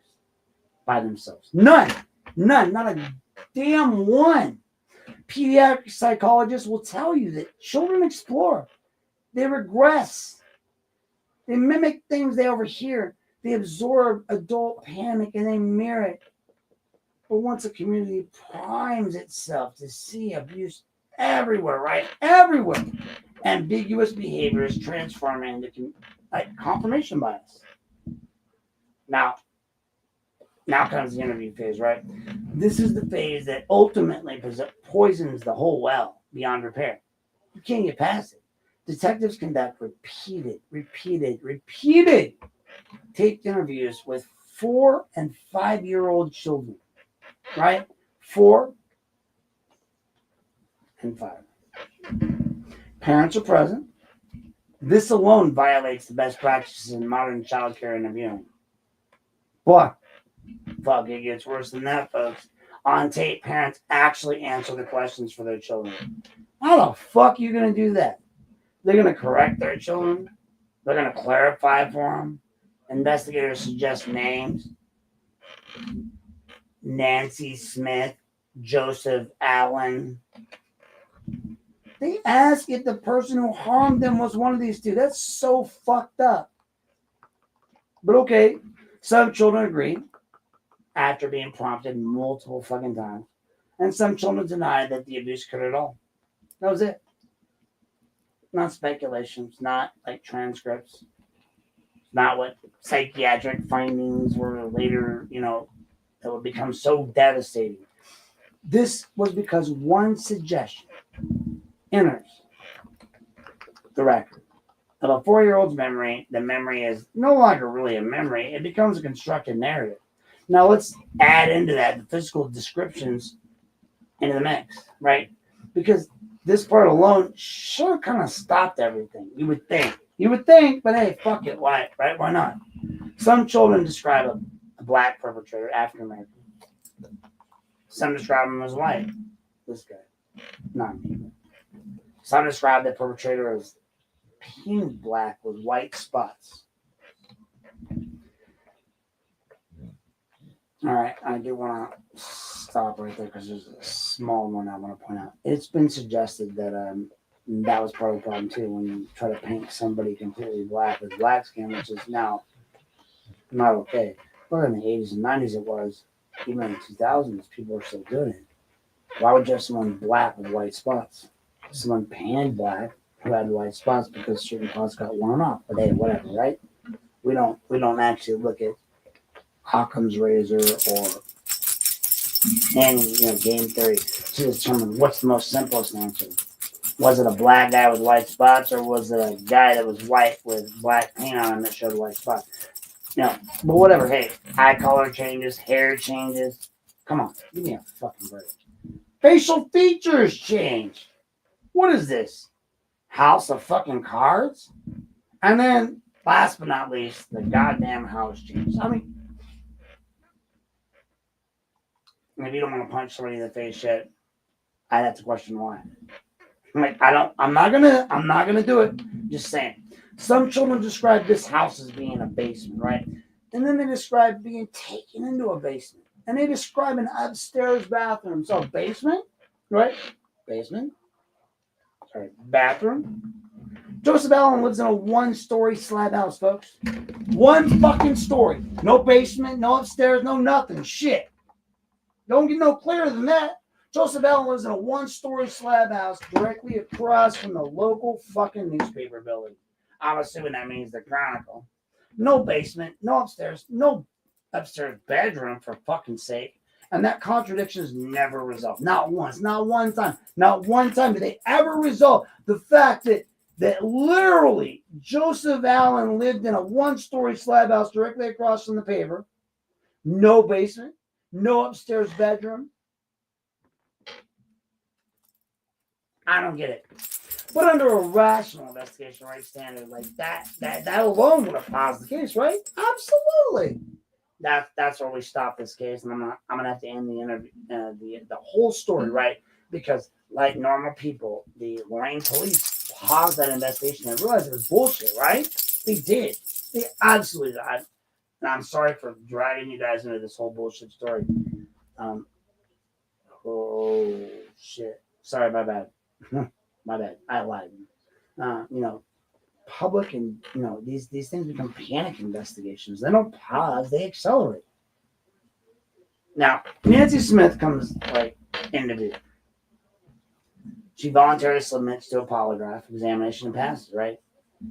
[SPEAKER 1] by themselves. None, not a damn one. Pediatric psychologists will tell you that children explore, they regress, they mimic things they overhear, they absorb adult panic and they mirror it. But once a community primes itself to see abuse everywhere, right? Everywhere, ambiguous behaviors transform into confirmation bias. Now comes the interview phase, right? This is the phase that ultimately poisons the whole well beyond repair. You can't get past it. Detectives conduct repeated taped interviews with 4 and 5-year-old children, right? 4 and 5. Parents are present. This alone violates the best practices in modern child care interviewing. But fuck, it gets worse than that, folks. On tape, parents actually answer the questions for their children. How the fuck are you going to do that? They're going to correct their children. They're going to clarify for them. Investigators suggest names. Nancy Smith, Joseph Allen. They ask if the person who harmed them was one of these two. That's so fucked up. But okay, some children agree after being prompted multiple fucking times. And some children deny that the abuse occurred at all. That was it. Not speculations, not transcripts, not what psychiatric findings were later, that would become so devastating. This was because one suggestion enters the record of a 4-year-old's memory. The memory is no longer really a memory. It becomes a constructed narrative. Now let's add into that the physical descriptions into the mix, right? Because this part alone sure kind of stopped everything. You would think, but hey, fuck it. Why, right? Why not? Some children describe a black perpetrator, African American. Some describe him as white. This guy, not me. Some describe the perpetrator as pink black with white spots. All right, I do want to stop right there because there's a small one I want to point out. It's been suggested that that was part of the problem too when you try to paint somebody completely black with black skin, which is now not okay. But in the 80s and 90s it was. Even in the 2000s, people were still doing it. Why would you have someone black with white spots? Someone painted black who had white spots because certain spots got worn off. But hey, whatever, right? We don't actually look at Occam's razor or any game theory to determine what's the most simplest answer. Was it a black guy with white spots, or was it a guy that was white with black paint on him that showed white spots? But whatever. Hey, eye color changes, hair changes. Come on, give me a fucking break. Facial features change. What is this? House of fucking cards? And then, last but not least, the goddamn house changed. I mean, if you don't want to punch somebody in the face yet, I'd have to question why. I'm not gonna do it. Just saying. Some children describe this house as being a basement, right? And then they describe being taken into a basement. And they describe an upstairs bathroom. So basement, right? Basement. Sorry, bathroom. Joseph Allen lives in a one-story slab house, folks. One fucking story. No basement, no upstairs, no nothing. Shit. Don't get no clearer than that. Joseph Allen lives in a one-story slab house directly across from the local fucking newspaper building. I'm assuming that means the Chronicle. No basement, no upstairs, no upstairs bedroom, for fucking sake. And that contradiction is never resolved. Not once, not one time. Not one time did they ever resolve the fact that literally Joseph Allen lived in a one-story slab house directly across from the paper. No basement, no upstairs bedroom. I don't get it. But under a rational investigation right standard like that alone would have paused the case, right? Absolutely. That's where we stop this case, and I'm gonna have to end the interview, the whole story, right? Because like normal people, the Lorain police paused that investigation and realized it was bullshit, right? They did. They absolutely did. And I'm sorry for dragging you guys into this whole bullshit story. Oh shit. Sorry, my bad. My bad. I lied. Public and these things become panic investigations. They don't pause, they accelerate. Now, Nancy Smith comes into view. She voluntarily submits to a polygraph examination and passes, right?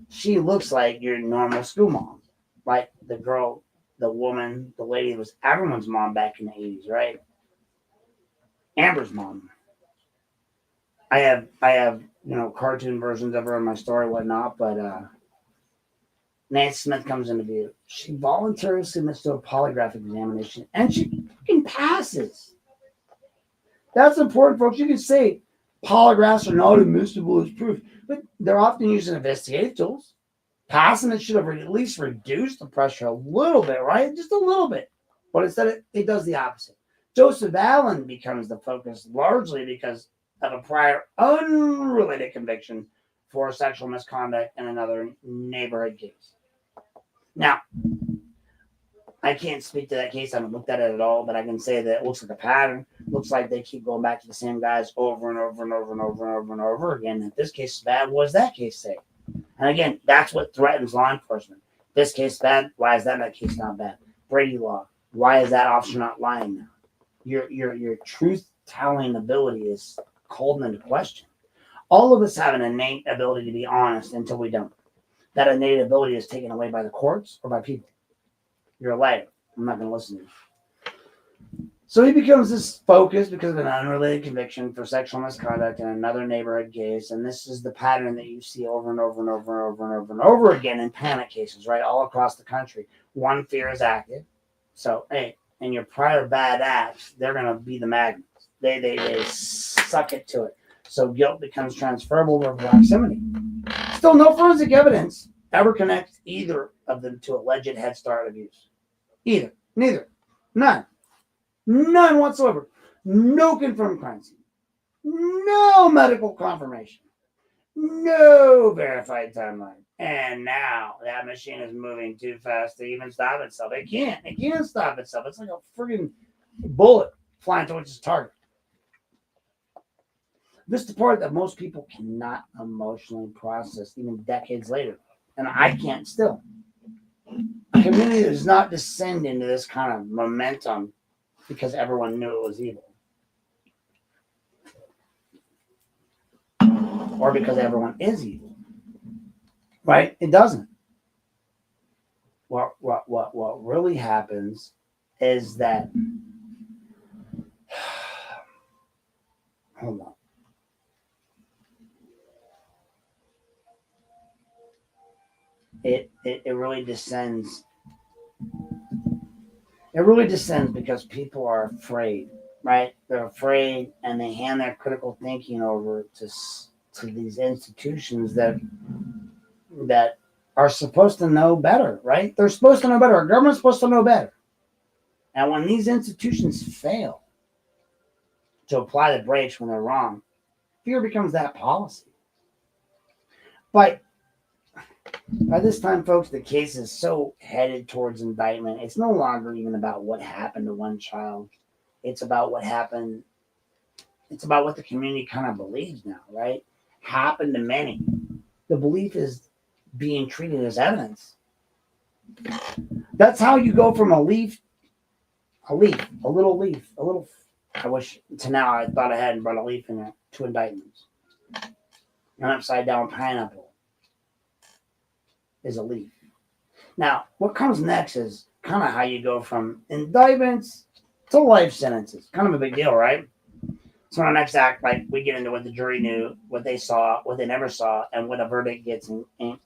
[SPEAKER 1] She looks like your normal school mom. Like the girl, the woman, the lady was everyone's mom back in the 80s, right? Amber's mom. I have cartoon versions of her in my story, whatnot, but Nancy Smith comes into view. She voluntarily submits to a polygraph examination, and she fucking passes. That's important, folks. You can say polygraphs are not admissible as proof, but they're often used in investigative tools. Passing it should have at least reduced the pressure a little bit, right? Just a little bit. But instead, it does the opposite. Joseph Allen becomes the focus largely because of a prior unrelated conviction for sexual misconduct in another neighborhood case. Now, I can't speak to that case. I haven't looked at it at all, but I can say that it looks like a pattern. Looks like they keep going back to the same guys over and over and over and over and over and over again. If this case is bad, what does that case say? And again, that's what threatens law enforcement. This case is bad. Why is that case not bad? Brady law. Why is that officer not lying now? Your truth-telling ability is called into question. All of us have an innate ability to be honest until we don't. That innate ability is taken away by the courts or by people. You're a liar. I'm not going to listen to you. So he becomes this focus because of an unrelated conviction for sexual misconduct in another neighborhood case. And this is the pattern that you see over and over and over and over and over and over again in panic cases, right? All across the country. One, fear is active. So, hey, in your prior bad acts, they're going to be the magnets. They suck it to it. So guilt becomes transferable over proximity. Still, no forensic evidence ever connects either of them to alleged Head Start abuse. Either. Neither. None. None whatsoever. No confirmed crime scene. No medical confirmation. No verified timeline. And now that machine is moving too fast to even stop itself. It can't. It can't stop itself. It's like a friggin' bullet flying towards its target. This is the part that most people cannot emotionally process even decades later. And I can't still. A community does not descend into this kind of momentum because everyone knew it was evil. Or because everyone is evil. Right? It doesn't. What really happens is that hold on. It really descends. It really descends because people are afraid, right? They're afraid, and they hand their critical thinking over to these institutions that are supposed to know better, right? They're supposed to know better. Our government's supposed to know better. And when these institutions fail to apply the brakes when they're wrong, fear becomes that policy. But by this time, folks, the case is so headed towards indictment. It's no longer even about what happened to one child. It's about what happened. It's about what the community kind of believes now, right? Happened to many. The belief is being treated as evidence. That's how you go from a little. I wish to now I thought I hadn't brought a leaf in there to indictments. An upside down pineapple is a leaf. Now, what comes next is kind of how you go from indictments to life sentences. Kind of a big deal, right? So in the next act, like we get into what the jury knew, what they saw, what they never saw, and what a verdict gets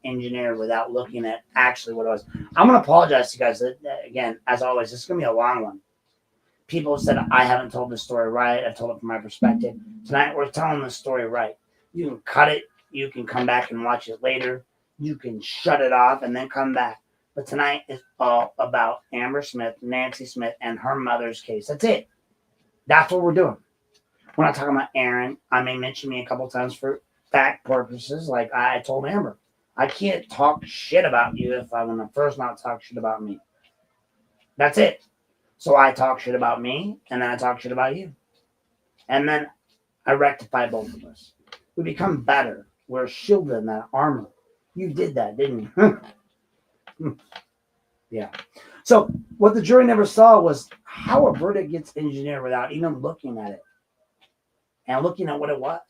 [SPEAKER 1] engineered without looking at actually what it was. I'm going to apologize to you guys. Again, as always, this is going to be a long one. People said I haven't told the story right. I've told it from my perspective. Tonight, we're telling the story right. You can cut it. You can come back and watch it later. You can shut it off and then come back. But tonight is all about Amber Smith, Nancy Smith, and her mother's case. That's it. That's what we're doing. We're not talking about Aaron. I may mention me a couple times for fact purposes, like I told Amber. I can't talk shit about you if I want to first not talk shit about me. That's it. So I talk shit about me, and then I talk shit about you. And then I rectify both of us. We become better. We're shielded in that armor. You did that, didn't you? Yeah. So what the jury never saw was how a verdict gets engineered without even looking at it and looking at what it was.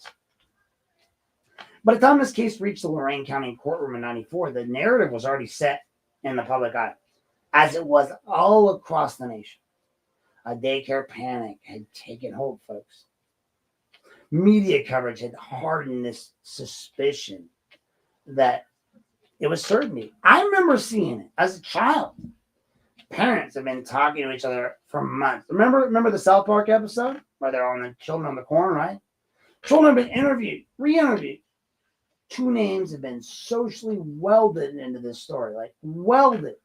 [SPEAKER 1] By the time this case reached the Lorain County courtroom in 94, the narrative was already set in the public eye, as it was all across the nation. A daycare panic had taken hold, folks. Media coverage had hardened this suspicion that it was certainty. I remember seeing it as a child. Parents have been talking to each other for months. Remember the South Park episode where they're on the children on the corner, right? Children have been interviewed, re-interviewed. Two names have been socially welded into this story, like welded,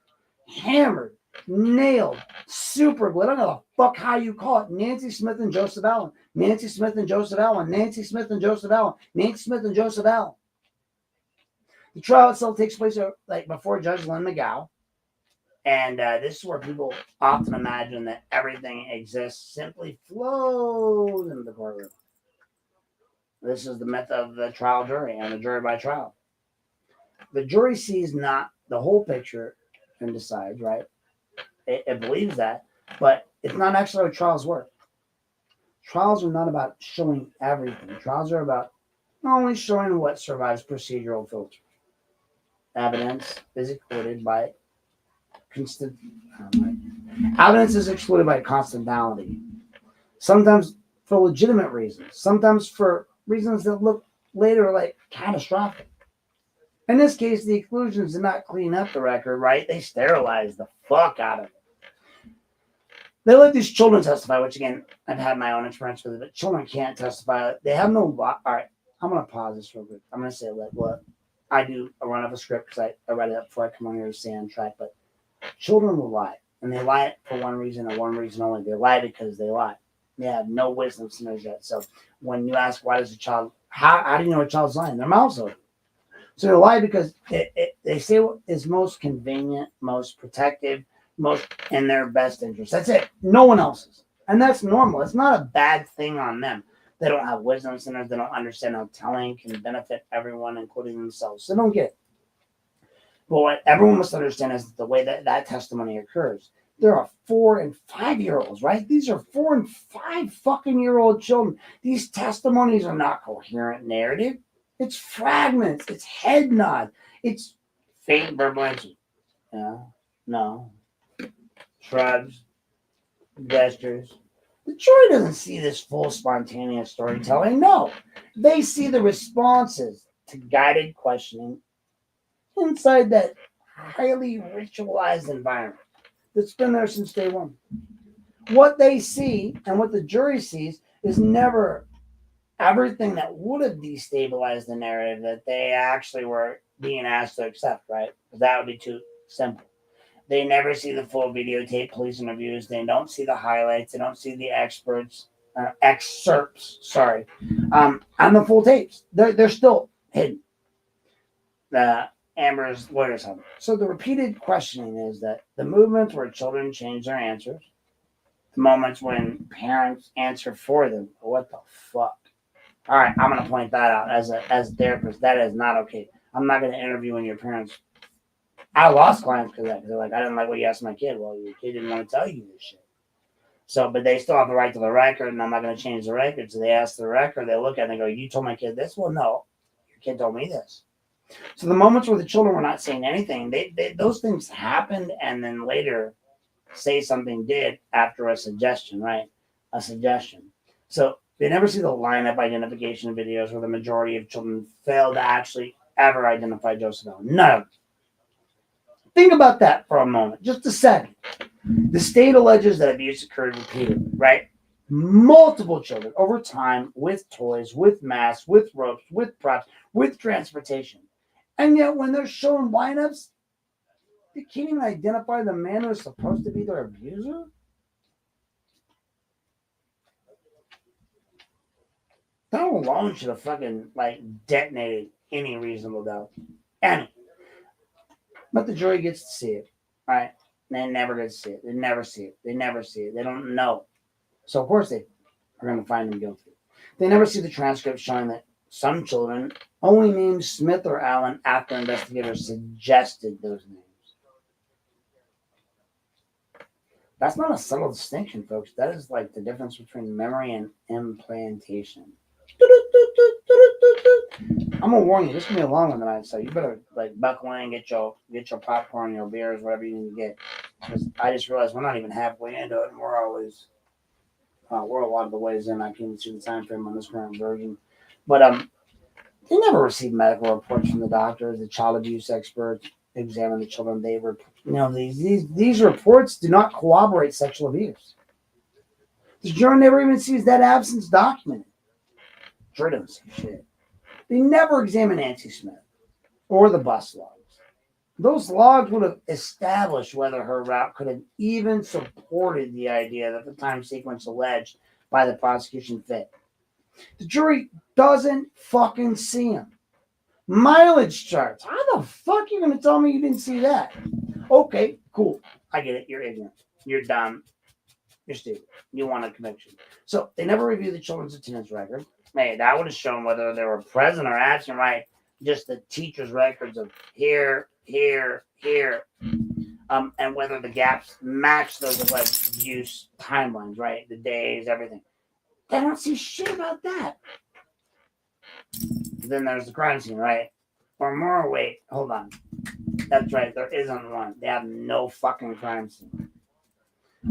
[SPEAKER 1] hammered, nailed, super glued. I don't know the fuck how you call it. Nancy Smith and Joseph Allen. Nancy Smith and Joseph Allen. Nancy Smith and Joseph Allen. Nancy Smith and Joseph Allen. The trial itself takes place like before Judge Lynn McGow. And this is where people often imagine that everything exists simply flows into the courtroom. This is the myth of the trial jury and the jury by trial. The jury sees not the whole picture and decides, right? It believes that, but it's not actually how trials work. Trials are not about showing everything. Trials are about only showing what survives procedural filter. Evidence is excluded by evidence is excluded by constitutionality. Sometimes for legitimate reasons. Sometimes for reasons that look later like catastrophic. In this case, the exclusions did not clean up the record, right? They sterilized the fuck out of it. They let these children testify, which again, I've had my own experience with it, but children can't testify. They have no. All right, I'm going to pause this real quick. I'm going to say like what I do. I run up a script because I write it up before I come on here to stay on track. But children will lie, and they lie for one reason and one reason only. They lie because they lie. They have no wisdom centers yet. So when you ask why does a child How do you know a child's lying? Their mouth's open. So they lie because they say what is most convenient, most protective, most in their best interest. That's it. No one else's. And that's normal. It's not a bad thing on them. They don't have wisdom centers. They don't understand how telling can benefit everyone, including themselves. So they don't get it. But what everyone must understand is the way that testimony occurs. There are 4 and 5 year olds, right? These are 4 and 5 fucking year old children. These testimonies are not coherent narrative. It's fragments. It's head nod. It's faint verbalization. Yeah, no. Shrugs, gestures. The jury doesn't see this full spontaneous storytelling. No. They see the responses to guided questioning inside that highly ritualized environment that's been there since day one. What they see and what the jury sees is never everything that would have destabilized the narrative that they actually were being asked to accept, right? Because that would be too simple. They never see the full videotape police interviews. They don't see the highlights. They don't see the excerpts, and the full tapes. They're still hidden. Amber's lawyers have. So the repeated questioning is that the movements where children change their answers, the moments when parents answer for them. What the fuck? All right, I'm gonna point that out as a therapist. That is not okay. I'm not gonna interview when your parents. I lost clients because they're like, I didn't like what you asked my kid. Well, your kid didn't want to tell you this shit. So, but they still have the right to the record, and I'm not going to change the record. So they ask the record, they look at it and they go, you told my kid this? Well, no, your kid told me this. So the moments where the children were not saying anything, those things happened, and then later say something did after a suggestion, right? A suggestion. So they never see the lineup identification videos where the majority of children fail to actually ever identify Joseph Allen. None of them. Think about that for a moment, just a second. The state alleges that abuse occurred repeatedly, right? Multiple children over time with toys, with masks, with ropes, with props, with transportation. And yet when they're showing lineups, they can't even identify the man who's supposed to be their abuser? That alone should have fucking detonated any reasonable doubt. Any. But the jury gets to see it, right? They never get to see it. They never see it. They never see it. They don't know. So, of course, they are going to find him guilty. They never see the transcript showing that some children only named Smith or Allen after investigators suggested those names. That's not a subtle distinction, folks. That is like the difference between memory and implantation. I'm gonna warn you, this is gonna be a long one tonight, so you better buckle in, get your popcorn, your beers, whatever you need to get. Because I just realized we're not even halfway into it, and we're a lot of the ways in. I can't even see the time frame on this current version, but they never received medical reports from the doctors. The child abuse experts examine the children. They were, these reports do not corroborate sexual abuse. The jury never even sees that absence documented. Jury doesn't see shit. They never examine Nancy Smith or the bus logs. Those logs would have established whether her route could have even supported the idea that the time sequence alleged by the prosecution fit. The jury doesn't fucking see them. Mileage charts. How the fuck are you going to tell me you didn't see that? Okay, cool. I get it. You're ignorant. You're dumb. You're stupid. You want a conviction. So they never review the children's attendance record. Hey, that would have shown whether they were present or absent, right? Just the teacher's records of here, and whether the gaps match those alleged abuse timelines, right? The days, everything. They don't see shit about that. Then there's the crime scene, right? Or more, wait, hold on. That's right, there isn't one. They have no fucking crime scene.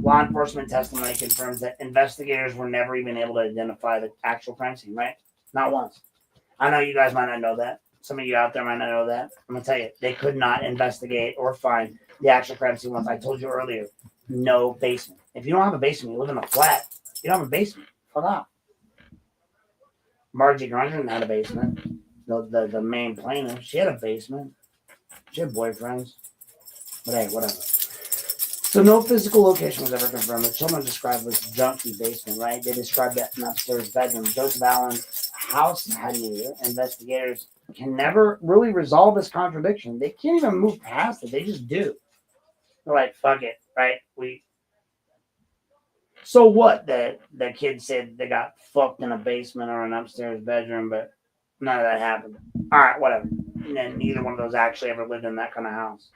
[SPEAKER 1] Law enforcement testimony confirms that investigators were never even able to identify the actual crime scene, right? Not once. I know you guys might not know that. Some of you out there might not know that. I'm going to tell you, they could not investigate or find the actual crime scene once. I told you earlier, no basement. If you don't have a basement, you live in a flat, you don't have a basement. Fuck off. Margie Grunger had a basement. The main plaintiff, she had a basement. She had boyfriends. But hey, whatever. So no physical location was ever confirmed. The children described this junky basement, right? They described that an upstairs bedroom. Joseph Allen house had either. Investigators can never really resolve this contradiction. They can't even move past it. They just do. They're like, fuck it, right? So what? The kid said they got fucked in a basement or an upstairs bedroom, but none of that happened. All right, whatever. And then neither one of those actually ever lived in that kind of house.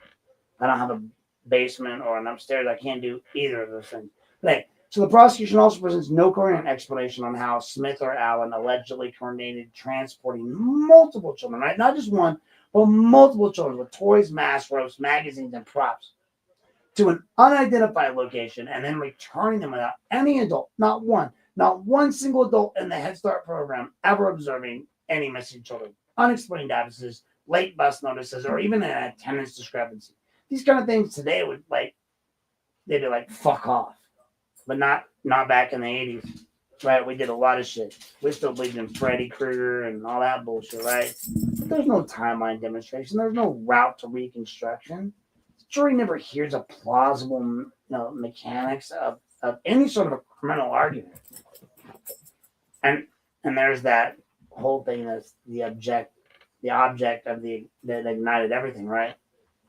[SPEAKER 1] I don't have a basement or an upstairs. I can't do either of those things. Like, so the prosecution also presents no coherent explanation on how Smith or Allen allegedly coordinated transporting multiple children, right? Not just one, but multiple children with toys, masks, ropes, magazines, and props to an unidentified location and then returning them without any adult, not one single adult in the Head Start program ever observing any missing children, unexplained absences, late bus notices, or even an attendance discrepancy. These kind of things today would they'd be like, fuck off. But not back in the 80s. Right? We did a lot of shit. We still believed in Freddy Krueger and all that bullshit, right? But there's no timeline demonstration. There's no route to reconstruction. The jury never hears a plausible mechanics of any sort of a criminal argument. And there's that whole thing that's the object of that ignited everything, right?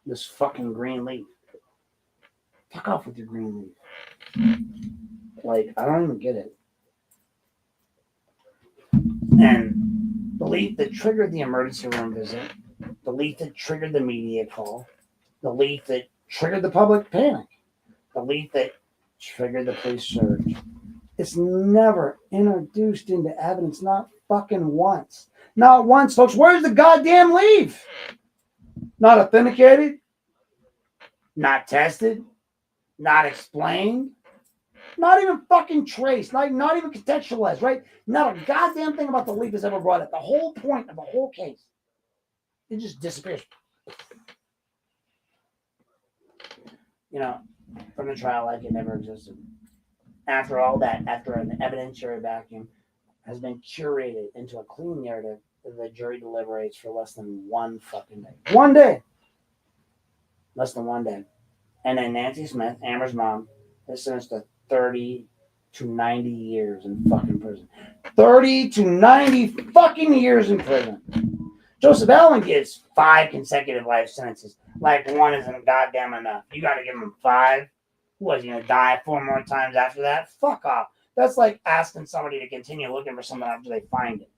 [SPEAKER 1] This fucking green leaf. Fuck off with your green leaf. Like, I don't even get it. And the leaf that triggered the emergency room visit, the leaf that triggered the media call, the leaf that triggered the public panic, the leaf that triggered the police surge. It's never introduced into evidence, not fucking once. Not once, folks. Where's the goddamn leaf? Not authenticated, not tested, not explained, not even fucking traced, not even contextualized, right? Not a goddamn thing about the leaf is ever brought up. The whole point of the whole case, it just disappears. From the trial like it never existed. After all that, after an evidentiary vacuum has been curated into a clean narrative, the jury deliberates for less than one fucking day. 1 day. Less than 1 day. And then Nancy Smith, Amber's mom, is sentenced to 30 to 90 years in fucking prison. 30 to 90 fucking years in prison. Joseph Allen gets 5 consecutive life sentences. Like one isn't goddamn enough. You got to give him 5. Was he going to die 4 more times after that? Fuck off. That's like asking somebody to continue looking for something after they find it.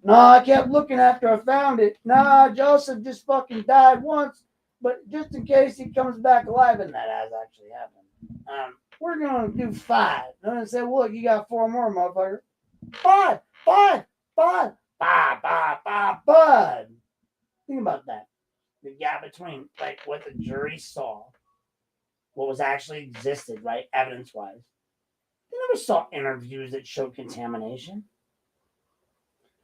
[SPEAKER 1] No, I kept looking after I found it. Nah, Joseph just fucking died once. But just in case he comes back alive, and that has actually happened, we're going to do 5. And I said, well, look, you got 4 more, motherfucker. 5. Think about that. The gap between like what the jury saw, what was actually existed, right, evidence-wise. They never saw interviews that showed contamination.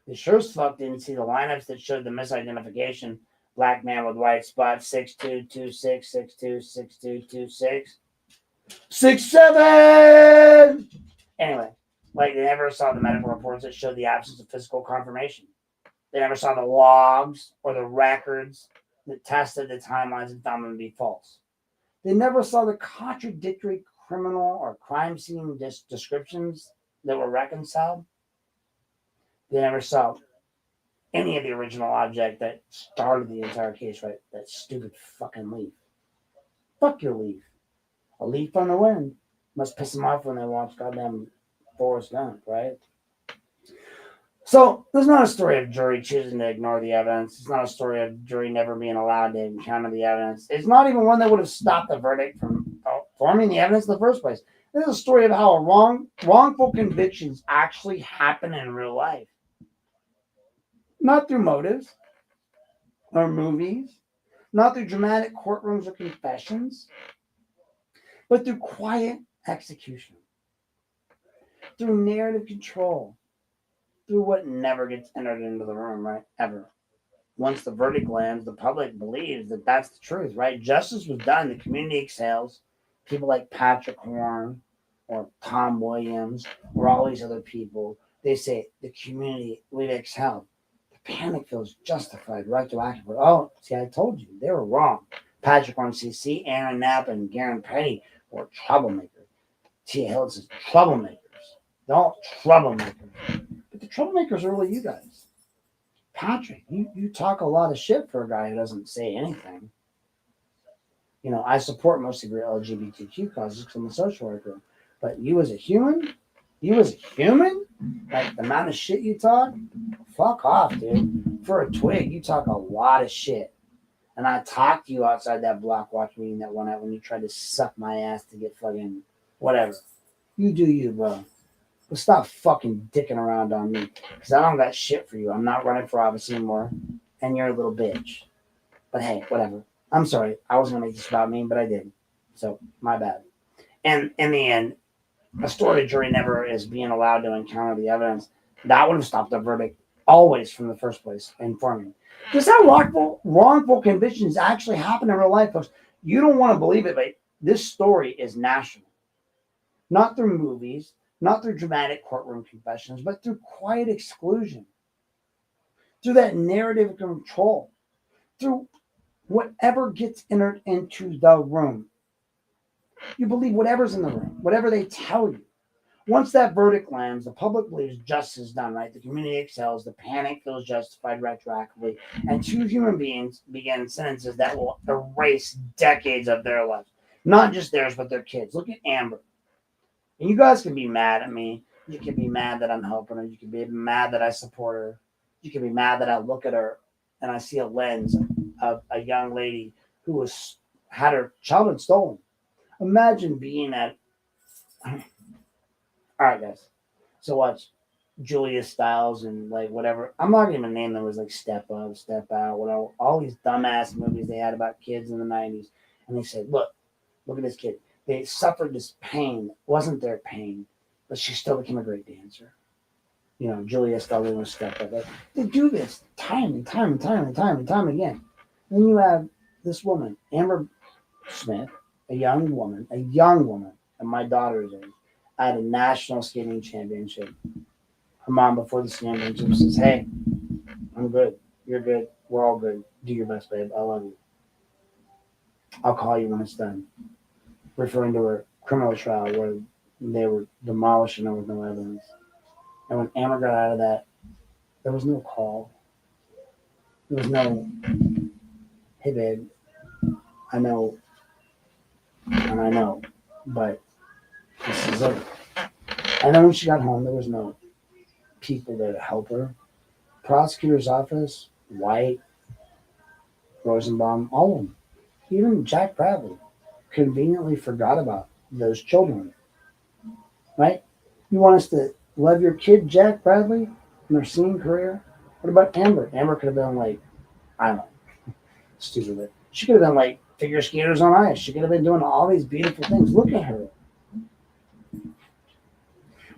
[SPEAKER 1] They sure as fuck didn't see the lineups that showed the misidentification. Black man with white spots, 6226, 626226, 67. Anyway, like they never saw the medical reports that showed the absence of physical confirmation. They never saw the logs or the records that tested the timelines and found them to be false. They never saw the contradictory criminal or crime scene descriptions that were reconciled. They never saw any of the original object that started the entire case, right? That stupid fucking leaf. Fuck your leaf. A leaf on the wind. Must piss them off when they watch goddamn Forrest Gump, right? So, there's not a story of jury choosing to ignore the evidence. It's not a story of jury never being allowed to encounter the evidence. It's not even one that would have stopped the verdict from forming the evidence in the first place. This is a story of how wrongful convictions actually happen in real life. Not through motives or movies, not through dramatic courtrooms or confessions, but through quiet execution, through narrative control, through what never gets entered into the room, right? Ever. Once the verdict lands, the public believes that that's the truth, right? Justice was done. The community exhales. People like Patrick Horn or Tom Williams or all these other people, they say, the community, we've exhaled. The panic feels justified retroactively. Oh, see, I told you. They were wrong. Patrick Horn, CC, Aaron Knapp, and Garen Petty were troublemakers. T. Hill says troublemakers. They're all troublemakers. But the troublemakers are really you guys. Patrick, you talk a lot of shit for a guy who doesn't say anything. You know, I support most of your LGBTQ causes because I'm a social worker. But you as a human, like the amount of shit you talk, fuck off, dude. For a twig, you talk a lot of shit. And I talked to you outside that block watch meeting that one night when you tried to suck my ass to get fucking whatever. You do you, bro. But stop fucking dicking around on me. Because I don't got shit for you. I'm not running for office anymore. And you're a little bitch. But hey, whatever. I'm sorry. I wasn't going to make this about me, but I did. So, my bad. And in the end, a story jury never is being allowed to encounter the evidence. That would have stopped the verdict always from the first place, informing. This is how wrongful convictions actually happen in real life, folks. You don't want to believe it, but this story is national. Not through movies, not through dramatic courtroom confessions, but through quiet exclusion, through that narrative of control, through whatever gets entered into the room. You believe whatever's in the room, whatever they tell you. Once that verdict lands, the public believes justice is done, right? The community excels, the panic feels justified retroactively, and two human beings begin sentences that will erase decades of their lives. Not just theirs, but their kids. Look at Amber. And you guys can be mad at me. You can be mad that I'm helping her. You can be mad that I support her. You can be mad that I look at her and I see a lens of a young lady who had her childhood stolen. Imagine being at. All right, guys. So watch Julia Stiles and like whatever. I'm not gonna name them as like Step Up, Step Out, whatever. All these dumbass movies they had about kids in the '90s, and they said, "Look at this kid. They suffered this pain. It wasn't their pain, but she still became a great dancer." You know, Julia Stiles was Step Up. They do this time and time and time and time and time again. Then you have this woman, Amber Smith, a young woman, and my daughter's age, at a national skating championship. Her mom, before the championship, says, "Hey, I'm good. You're good. We're all good. Do your best, babe. I love you. I'll call you when it's done." Referring to her criminal trial where they were demolishing her with no evidence. And when Amber got out of that, there was no call. There was no, "Hey, babe, I know, and I know, but this is it." And then when she got home, there was no people there to help her. Prosecutor's office, White, Rosenbaum, all of them. Even Jack Bradley conveniently forgot about those children. Right? You want us to love your kid, Jack Bradley, in their singing career? What about Amber? Amber could have been like, I don't know, stupid. She could have been like figure skaters on ice. She could have been doing all these beautiful things. Look at her.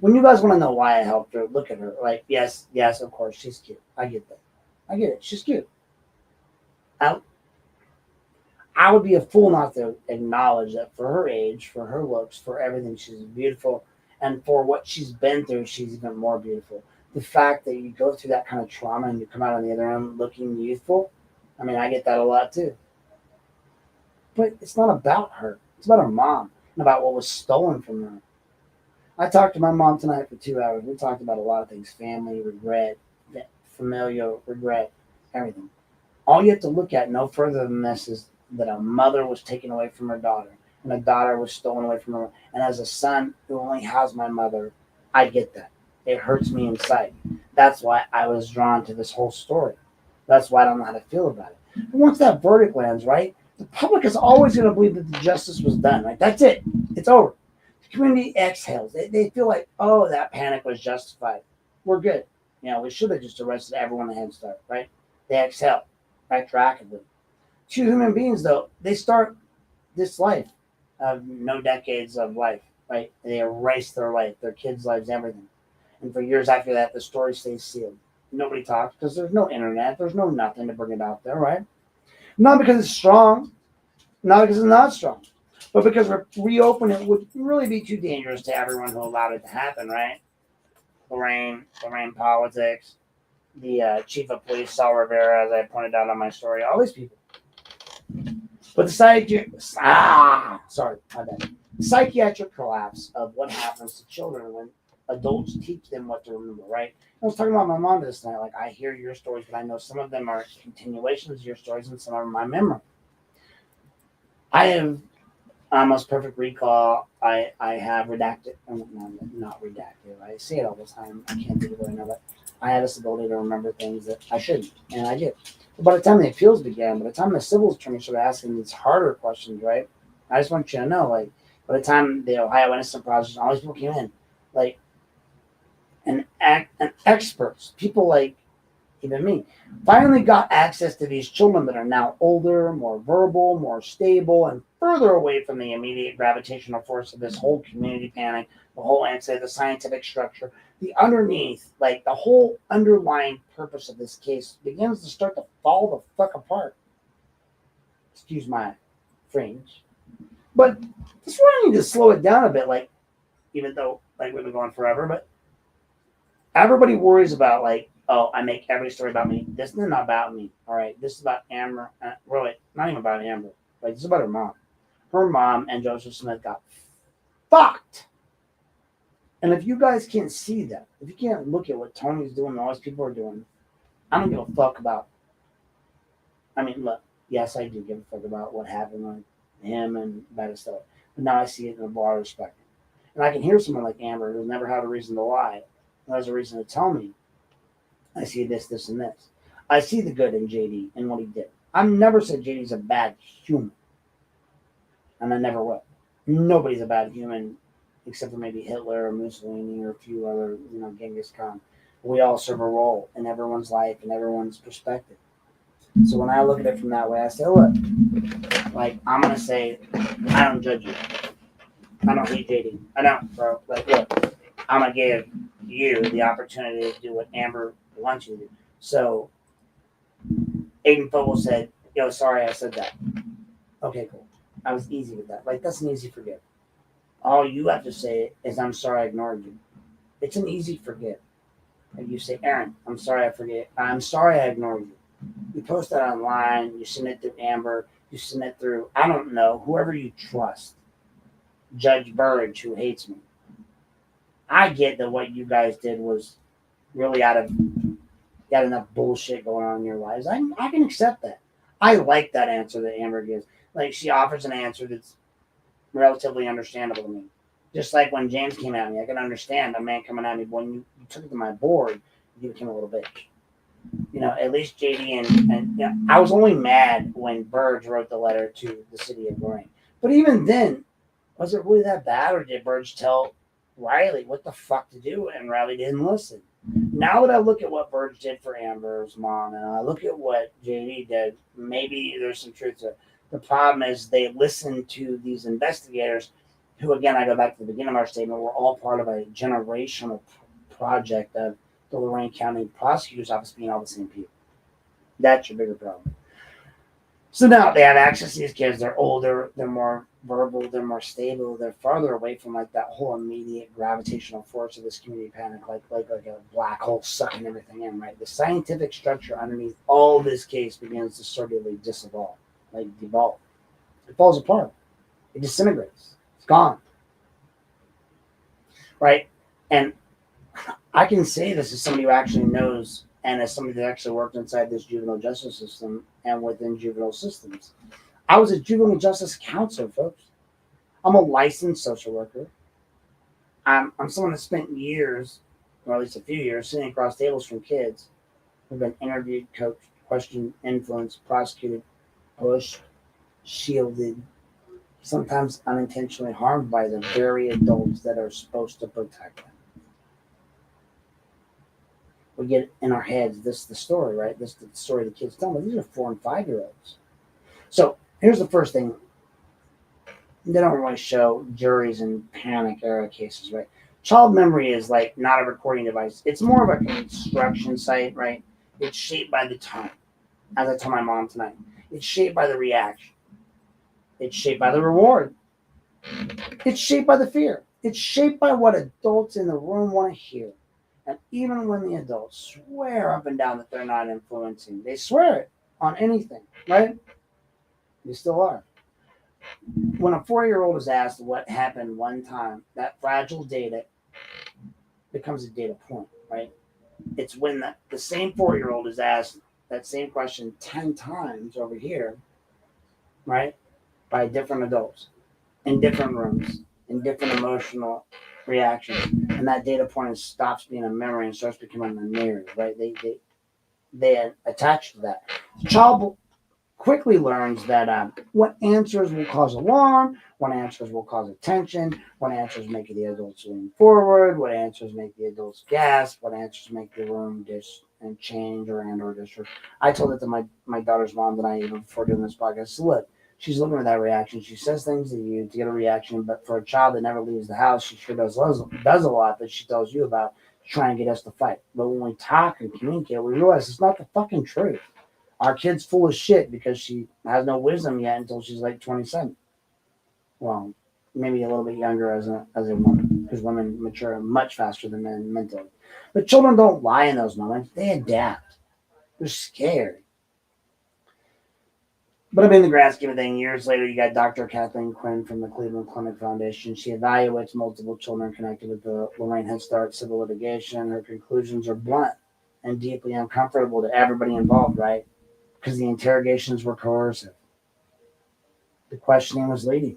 [SPEAKER 1] When you guys want to know why I helped her, look at her. Like, yes, of course, she's cute. I get that. I get it. She's cute. I would be a fool not to acknowledge that for her age, for her looks, for everything, she's beautiful. And for what she's been through, she's even more beautiful. The fact that you go through that kind of trauma and you come out on the other end looking youthful, I mean, I get that a lot too. But it's not about her. It's about her mom and about what was stolen from her. I talked to my mom tonight for 2 hours. We talked about a lot of things: family, regret, familial regret, everything. All you have to look at no further than this is that a mother was taken away from her daughter and a daughter was stolen away from her. And as a son who only has my mother, I get that. It hurts me inside. That's why I was drawn to this whole story. That's why I don't know how to feel about it. But once that verdict lands, right, the public is always going to believe that the justice was done, right? That's it. It's over. The community exhales. They feel like, oh, that panic was justified. We're good. You know, we should have just arrested everyone at Head Start, right? They exhale retroactively. Two human beings, though, they start this life of no decades of life, right? They erase their life, their kids' lives, everything. And for years after that, the story stays sealed. Nobody talks because there's no internet. There's no nothing to bring it out there, right? Not because it's strong, not because it's not strong, but because reopening it would really be too dangerous to everyone who allowed it to happen, right? Lorain politics, the chief of police, Sal Rivera, as I pointed out on my story, all these people. But the psychiatric collapse of what happens to children when adults teach them what to remember, right? I was talking about my mom this night. Like, I hear your stories, but I know some of them are continuations of your stories and some of them are my memory. I have almost perfect recall. I have redacted, no, not redacted. I say it all the time. I can't think of it right now, but I have this ability to remember things that I shouldn't, and I did. But by the time the appeals began, by the time the civil attorney started asking these harder questions, right? I just want you to know, like, by the time the Ohio innocent process, all these people came in, like, and experts, people like even me, finally got access to these children that are now older, more verbal, more stable, and further away from the immediate gravitational force of this whole community panic, the whole answer, the scientific structure, the underneath, like the whole underlying purpose of this case begins to start to fall the fuck apart. Excuse my French. But this is where I need to slow it down a bit, like, even though like we've been going forever, but everybody worries about, like, oh, I make every story about me. This is not about me. All right, this is about Amber. Really, not even about Amber. Like, this is about her mom. Her mom and Joseph Smith got fucked. And if you guys can't see that, if you can't look at what Tony's doing and all these people are doing, I don't give a fuck about. I mean, look, yes, I do give a fuck about what happened with him and that stuff. But now I see it in a broader spectrum. And I can hear someone like Amber who's never had a reason to lie, who has a reason to tell me, I see this, this, and this. I see the good in JD and what he did. I've never said JD's a bad human. And I never will. Nobody's a bad human except for maybe Hitler or Mussolini or a few other, Genghis Khan. We all serve a role in everyone's life and everyone's perspective. So when I look at it from that way, I say, look, like, I'm going to say, I don't judge you. I don't hate JD. I don't, bro. Like, look, I'm going to give you the opportunity to do what Amber wants you to do. So Aiden Fogel said, yo, sorry I said that. Okay, cool. I was easy with that. Like, that's an easy forgive. All you have to say is, I'm sorry I ignored you. It's an easy forgive. Like, you say, Aaron, I'm sorry I forget. I'm sorry I ignored you. You post that online. You send it through Amber. You send it through, I don't know, whoever you trust. Judge Burrage, who hates me. I get that what you guys did was really got enough bullshit going on in your lives. I can accept that. I like that answer that Amber gives. Like, she offers an answer that's relatively understandable to me. Just like when James came at me, I can understand a man coming at me. When you took it to my board, you became a little bitch. At least JD and I was only mad when Burge wrote the letter to the city of Lorain. But even then, was it really that bad, or did Burge tell Riley what the fuck to do, and Riley didn't listen? Now that I look at what Burge did for Amber's mom, and I look at what JD did, maybe there's some truth to it. The problem is they listened to these investigators who, again, I go back to the beginning of our statement, were all part of a generational project of the Lorain County Prosecutor's Office being all the same people. That's your bigger problem. So now they have access to these kids. They're older. They're more verbal. They're more stable. They're farther away from, like, that whole immediate gravitational force of this community panic, like a black hole sucking everything in, right? The scientific structure underneath all this case begins to sort of devolve. It falls apart. It disintegrates. It's gone. Right? And I can say this as somebody who actually knows, and as somebody that actually worked inside this juvenile justice system and within juvenile systems. I was a juvenile justice counselor, folks. I'm a licensed social worker. I'm someone that spent years, or at least a few years, sitting across tables from kids who've been interviewed, coached, questioned, influenced, prosecuted, pushed, shielded, sometimes unintentionally harmed by the very adults that are supposed to protect them. We get in our heads, this is the story, right? This is the story the kids tell me. These are 4 and 5-year-olds. So here's the first thing. They don't really show juries in panic era cases, right? Child memory is like not a recording device. It's more of a construction site, right? It's shaped by the tone. As I told my mom tonight, it's shaped by the reaction. It's shaped by the reward. It's shaped by the fear. It's shaped by what adults in the room want to hear. And even when the adults swear up and down that they're not influencing, they swear it on anything, right? They still are. When a 4-year-old is asked what happened one time, that fragile data becomes a data point, right? It's when the same 4-year-old is asked that same question 10 times over here, right, by different adults in different rooms, in different emotional reactions. And that data point stops being a memory and starts becoming a narrative, right? They attach to that. The child quickly learns that what answers will cause alarm, what answers will cause attention, what answers make the adults lean forward, what answers make the adults gasp, what answers make the room and change or disrupt. I told it to my daughter's mom that I even before doing this podcast. So look, she's looking at that reaction. She says things to you to get a reaction, but for a child that never leaves the house, she sure does a lot that she tells you about to try and get us to fight. But when we talk and communicate, we realize it's not the fucking truth. Our kid's full of shit because she has no wisdom yet until she's like 27. Well, maybe a little bit younger as a woman, because women mature much faster than men mentally. But children don't lie in those moments. They adapt. They're scared. But I mean, the grand scheme of things, years later, you got Dr. Kathleen Quinn from the Cleveland Clinic Foundation. She evaluates multiple children connected with the Lorain Head Start civil litigation. Her conclusions are blunt and deeply uncomfortable to everybody involved, right? Because the interrogations were coercive. The questioning was leading.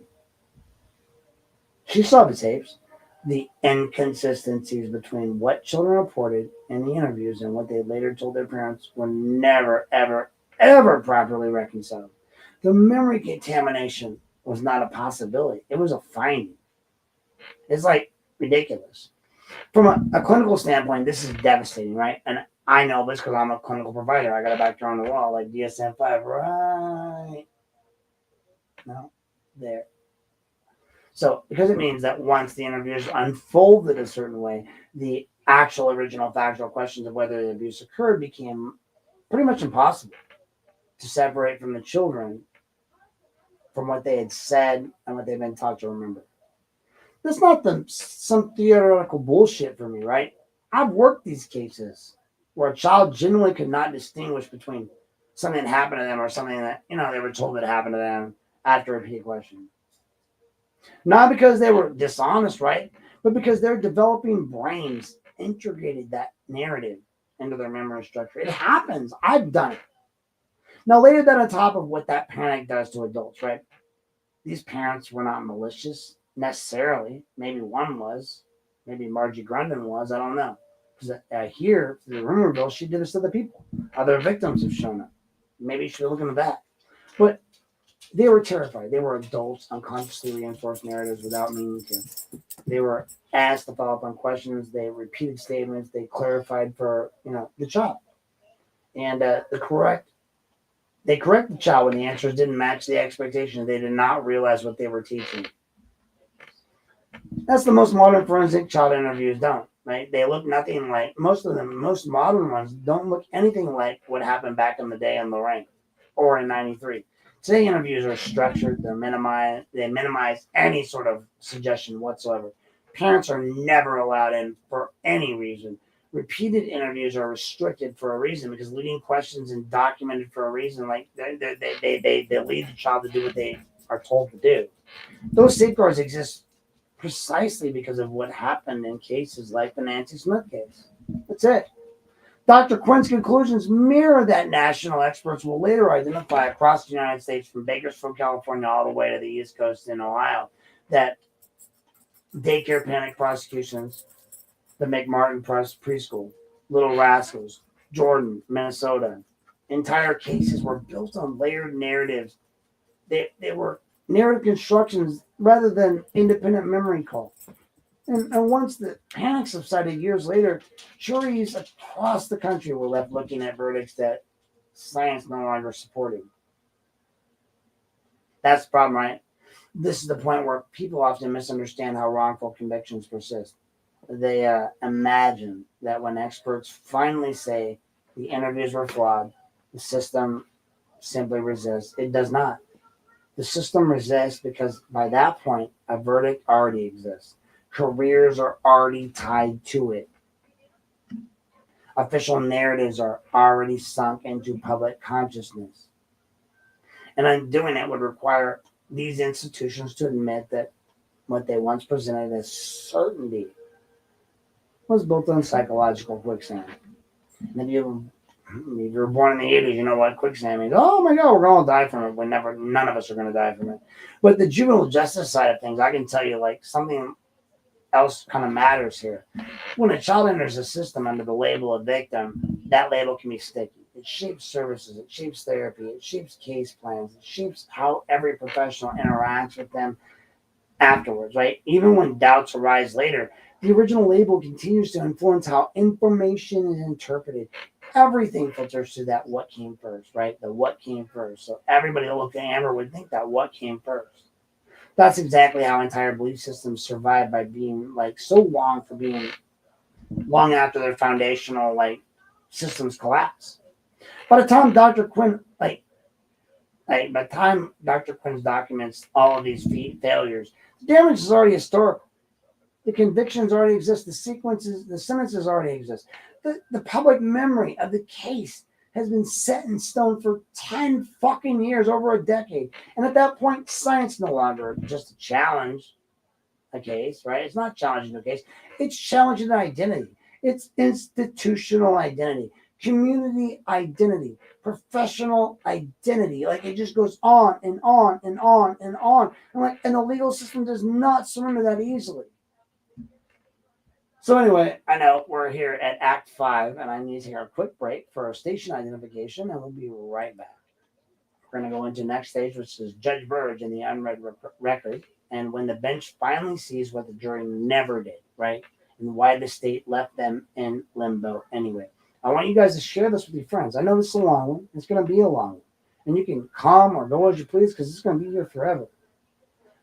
[SPEAKER 1] She saw the tapes. The inconsistencies between what children reported in the interviews and what they later told their parents were never, ever, ever properly reconciled. The memory contamination was not a possibility. It was a finding. It's like ridiculous. From a clinical standpoint, this is devastating, right? And I know this because I'm a clinical provider. I got a back on the wall, like DSM-5, right? No, there. So, because it means that once the interviews unfolded a certain way, the actual original factual questions of whether the abuse occurred became pretty much impossible to separate from the children from what they had said and what they've been taught to remember. That's not some theoretical bullshit for me, right? I've worked these cases where a child genuinely could not distinguish between something that happened to them or something that, they were told that happened to them after a repeated question. Not because they were dishonest, right? But because their developing brains integrated that narrative into their memory structure. It happens. I've done it. Now, later that on top of what that panic does to adults, right? These parents were not malicious necessarily. Maybe one was. Maybe Margie Grundon was. I don't know. Because here, the rumor mill, she did this to the people. Other victims have shown up. Maybe you should look into that. But they were terrified. They were adults, unconsciously reinforced narratives without meaning to. They were asked to follow up on questions. They repeated statements. They clarified for the child, and they correct the child when the answers didn't match the expectations. They did not realize what they were teaching. That's the most modern forensic child interviews don't. Right? They look nothing like most of them. Most modern ones don't look anything like what happened back in the day in Lorain or in '93. Today interviews are structured. They minimize any sort of suggestion whatsoever. Parents are never allowed in for any reason. Repeated interviews are restricted for a reason because leading questions and documented for a reason. Like they lead the child to do what they are told to do. Those safeguards exist precisely because of what happened in cases like the Nancy Smith case. That's it. Dr. Quinn's conclusions mirror that national experts will later identify across the United States, from Bakersfield, California, all the way to the East Coast in Ohio, that daycare panic prosecutions, the McMartin preschool, Little Rascals, Jordan, Minnesota, entire cases were built on layered narratives. They were narrative constructions rather than independent memory calls. And once the panic subsided years later, juries across the country were left looking at verdicts that science no longer supported. That's the problem, right? This is the point where people often misunderstand how wrongful convictions persist. They imagine that when experts finally say the interviews were flawed, the system simply resists. It does not. The system resists because by that point, a verdict already exists. Careers are already tied to it. Official narratives are already sunk into public consciousness. And undoing it would require these institutions to admit that what they once presented as certainty was built on psychological quicksand. And if you were born in the 80s, you know what quicksand means. Oh my God, we're going to die from it. None of us are going to die from it. But the juvenile justice side of things, I can tell you like something else kind of matters here. When a child enters the system under the label of victim, that label can be sticky. It shapes services, it shapes therapy, it shapes case plans, it shapes how every professional interacts with them afterwards, right? Even when doubts arise later, the original label continues to influence how information is interpreted. Everything filters to that what came first, right? The what came first. So everybody that looked at Amber would think that what came first. That's exactly how entire belief systems survive by being like so long for being long after their foundational like systems collapse. By the time Dr. Quinn by the time Dr. Quinn's documents all of these failures, the damage is already historical. The convictions already exist. The sentences already exist. The public memory of the case has been set in stone for 10 fucking years, over a decade. And at that point, science no longer just a challenge a case, right? It's not challenging a case. It's challenging identity. It's institutional identity, community identity, professional identity. Like it just goes on and on and on and on. And the legal system does not surrender that easily. So anyway, I know we're here at Act 5, and I need to take a quick break for a station identification, and we'll be right back. We're going to go into next stage, which is Judge Burge in the unread record, and when the bench finally sees what the jury never did, right, and why the state left them in limbo anyway. I want you guys to share this with your friends. I know this is a long one. It's going to be a long one. And you can come or go as you please because it's going to be here forever.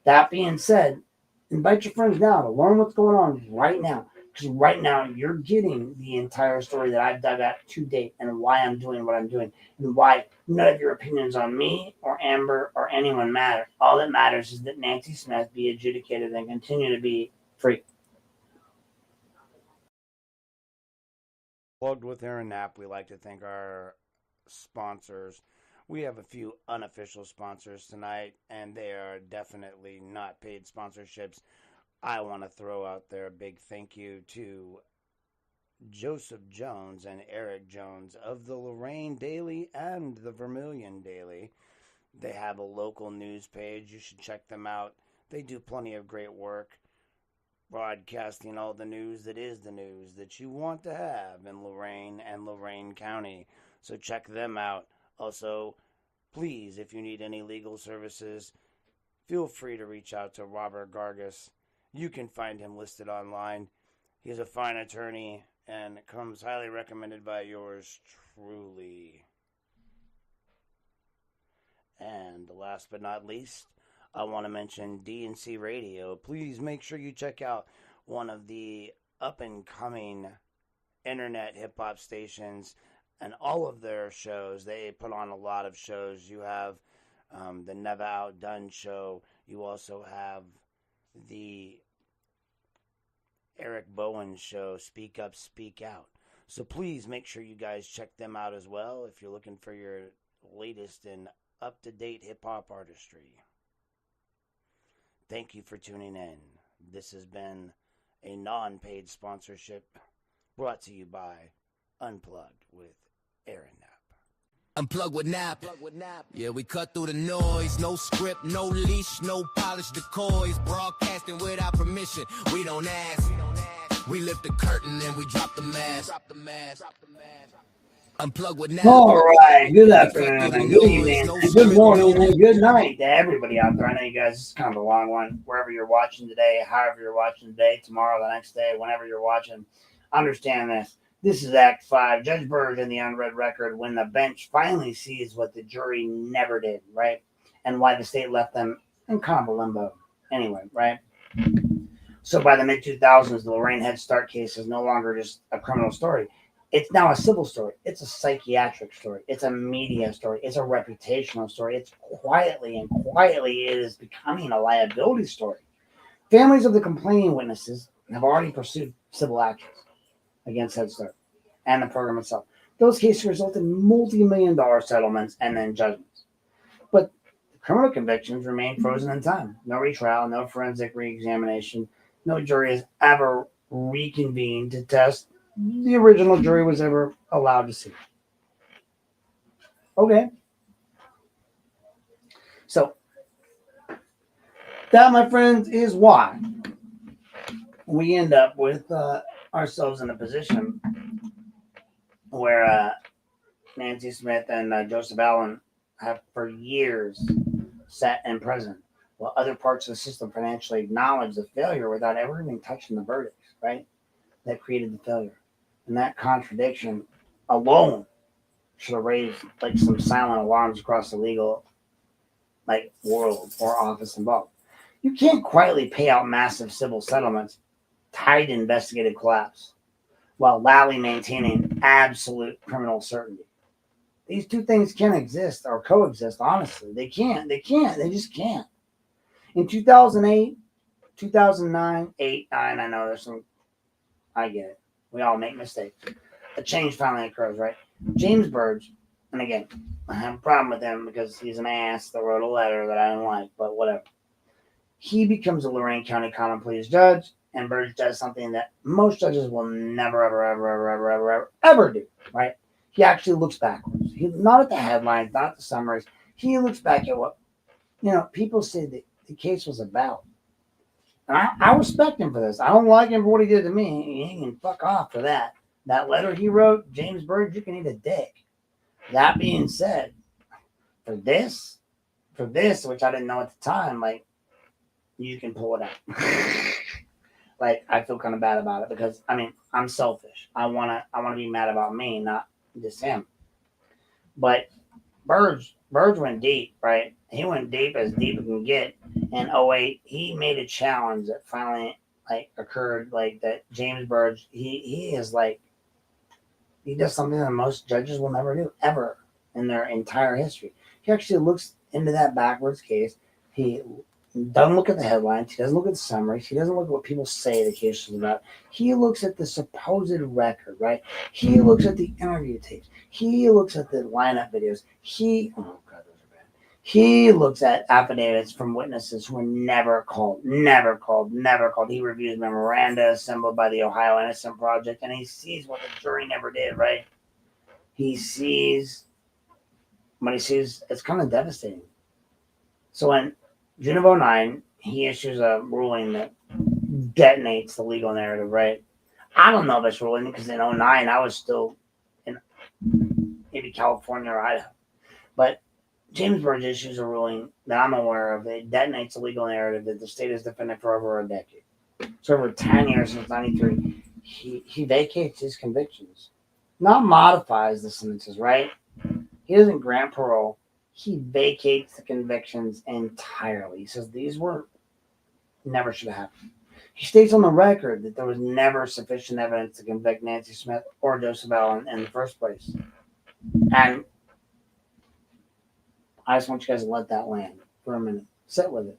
[SPEAKER 1] That being said, invite your friends now to learn what's going on right now. Because right now, you're getting the entire story that I've dug out to date and why I'm doing what I'm doing and why none of your opinions on me or Amber or anyone matter. All that matters is that Nancy Smith be adjudicated and continue to be free. Plugged with Aaron Knapp, we like to thank our sponsors. We have a few unofficial sponsors tonight, and they are definitely not paid sponsorships. I want to throw out there a big thank you to Joseph Jones and Eric Jones of the Lorain Daily and the Vermilion Daily. They have a local news page. You should check them out. They do plenty of great work broadcasting all the news that is the news that you want to have in Lorain and Lorain County. So check them out. Also, please, if you need any legal services, feel free to reach out to Robert Gargas. You can find him listed online. He's a fine attorney and comes highly recommended by yours truly. And last but not least, I want to mention DNC Radio. Please make sure you check out one of the up-and-coming internet hip-hop stations and all of their shows. They put on a lot of shows. You have the Never Outdone show. You also have the Eric Bowen show, Speak Up, Speak Out. So please make sure you guys check them out as well if you're looking for your latest and up-to-date hip-hop artistry. Thank you for tuning in. This has been a non-paid sponsorship brought to you by Unplugged with Aaron Knapp.
[SPEAKER 2] Unplug with Nap. Yeah, we cut through the noise. No script, no leash, no polished decoys. Broadcasting without permission. We don't ask. We lift the curtain and we drop the mask. Unplug with Nap.
[SPEAKER 1] All right. Good afternoon and good evening and good morning and good night to everybody out there. I know you guys, this is kind of a long one. Wherever you're watching today, however you're watching today, tomorrow, the next day, whenever you're watching, understand this. This is Act 5, Judge Burge in the unread record, when the bench finally sees what the jury never did, right? And why the state left them in kind of a limbo anyway, right? So by the mid-2000s, the Lorain Head Start case is no longer just a criminal story. It's now a civil story. It's a psychiatric story. It's a media story. It's a reputational story. It's quietly it is becoming a liability story. Families of the complaining witnesses have already pursued civil actions against Head Start and the program itself. Those cases result in multi-million-dollar settlements and then judgments. But the criminal convictions remain frozen in time. No retrial, no forensic re-examination. No jury has ever reconvened to test the original jury was ever allowed to see. Okay. So that, my friends, is why we end up with ourselves in a position where Nancy Smith and Joseph Allen have for years sat in prison, while other parts of the system financially acknowledge the failure without ever even touching the verdicts, right? That created the failure. And that contradiction alone should have raised like some silent alarms across the legal world or office involved. You can't quietly pay out massive civil settlements tied to investigative collapse while loudly maintaining absolute criminal certainty. These two things can't exist or coexist, honestly. They can't. They can't. They just can't. In 2008, 2009, 8, 9, I know there's some, I get it. We all make mistakes. A change finally occurs, right? James Burge, and again, I have a problem with him because he's an ass that wrote a letter that I didn't like, but whatever. He becomes a Lorain County Common Pleas judge, and Burge does something that most judges will never, ever do, right? He actually looks backwards. Not at the headlines, not at the summaries. He looks back at what, people say that the case was about. And I respect him for this. I don't like him for what he did to me. He can fuck off for that. That letter he wrote, James Burge, you can eat a dick. That being said, for this, which I didn't know at the time, you can pull it out. I feel kind of bad about it because I'm selfish. I wanna be mad about me, not just him. But Burge went deep, right? He went deep as deep as can get. In 08, he made a challenge that finally occurred, that James Burge, he is he does something that most judges will never do ever in their entire history. He actually looks into that backwards case. He doesn't look at the headlines. He doesn't look at the summaries. He doesn't look at what people say the case is about. He looks at the supposed record, right? He looks at the interview tapes. He looks at the lineup videos. Oh God, those are bad. He looks at affidavits from witnesses who were never called. He reviews memoranda assembled by the Ohio Innocent Project, and he sees what the jury never did, right? He sees what he sees. It's kind of devastating. So in June of 09, he issues a ruling that detonates the legal narrative, right? I don't know if it's ruling because in 09, I was still in maybe California or Idaho. But James Burge issues a ruling that I'm aware of. It detonates the legal narrative that the state has defended for over a decade. So over 10 years since 93, he vacates his convictions. Not modifies the sentences, right? He doesn't grant parole. He vacates the convictions entirely. He says these never should have happened. He states on the record that there was never sufficient evidence to convict Nancy Smith or Joseph Allen in the first place. And I just want you guys to let that land for a minute. Sit with it.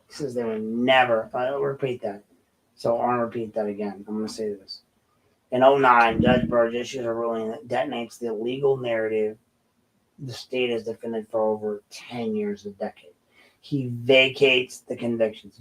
[SPEAKER 1] He says they were never, I'll repeat that. So I want to repeat that again. I'm going to say this. In 09, Judge Burge issues a ruling that detonates the legal narrative the state has defended for over 10 years, a decade. He vacates the convictions,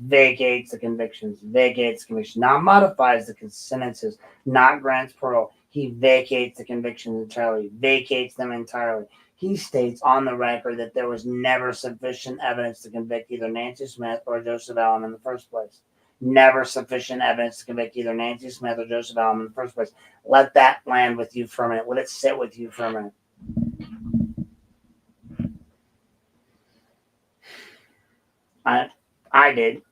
[SPEAKER 1] not modifies the sentences, not grants parole. He vacates the convictions entirely, vacates them entirely. He states on the record that there was never sufficient evidence to convict either Nancy Smith or Joseph Allen in the first place. Never sufficient evidence to convict either Nancy Smith or Joseph Allen in the first place. Let that land with you for a minute. Let it sit with you for a minute. I did.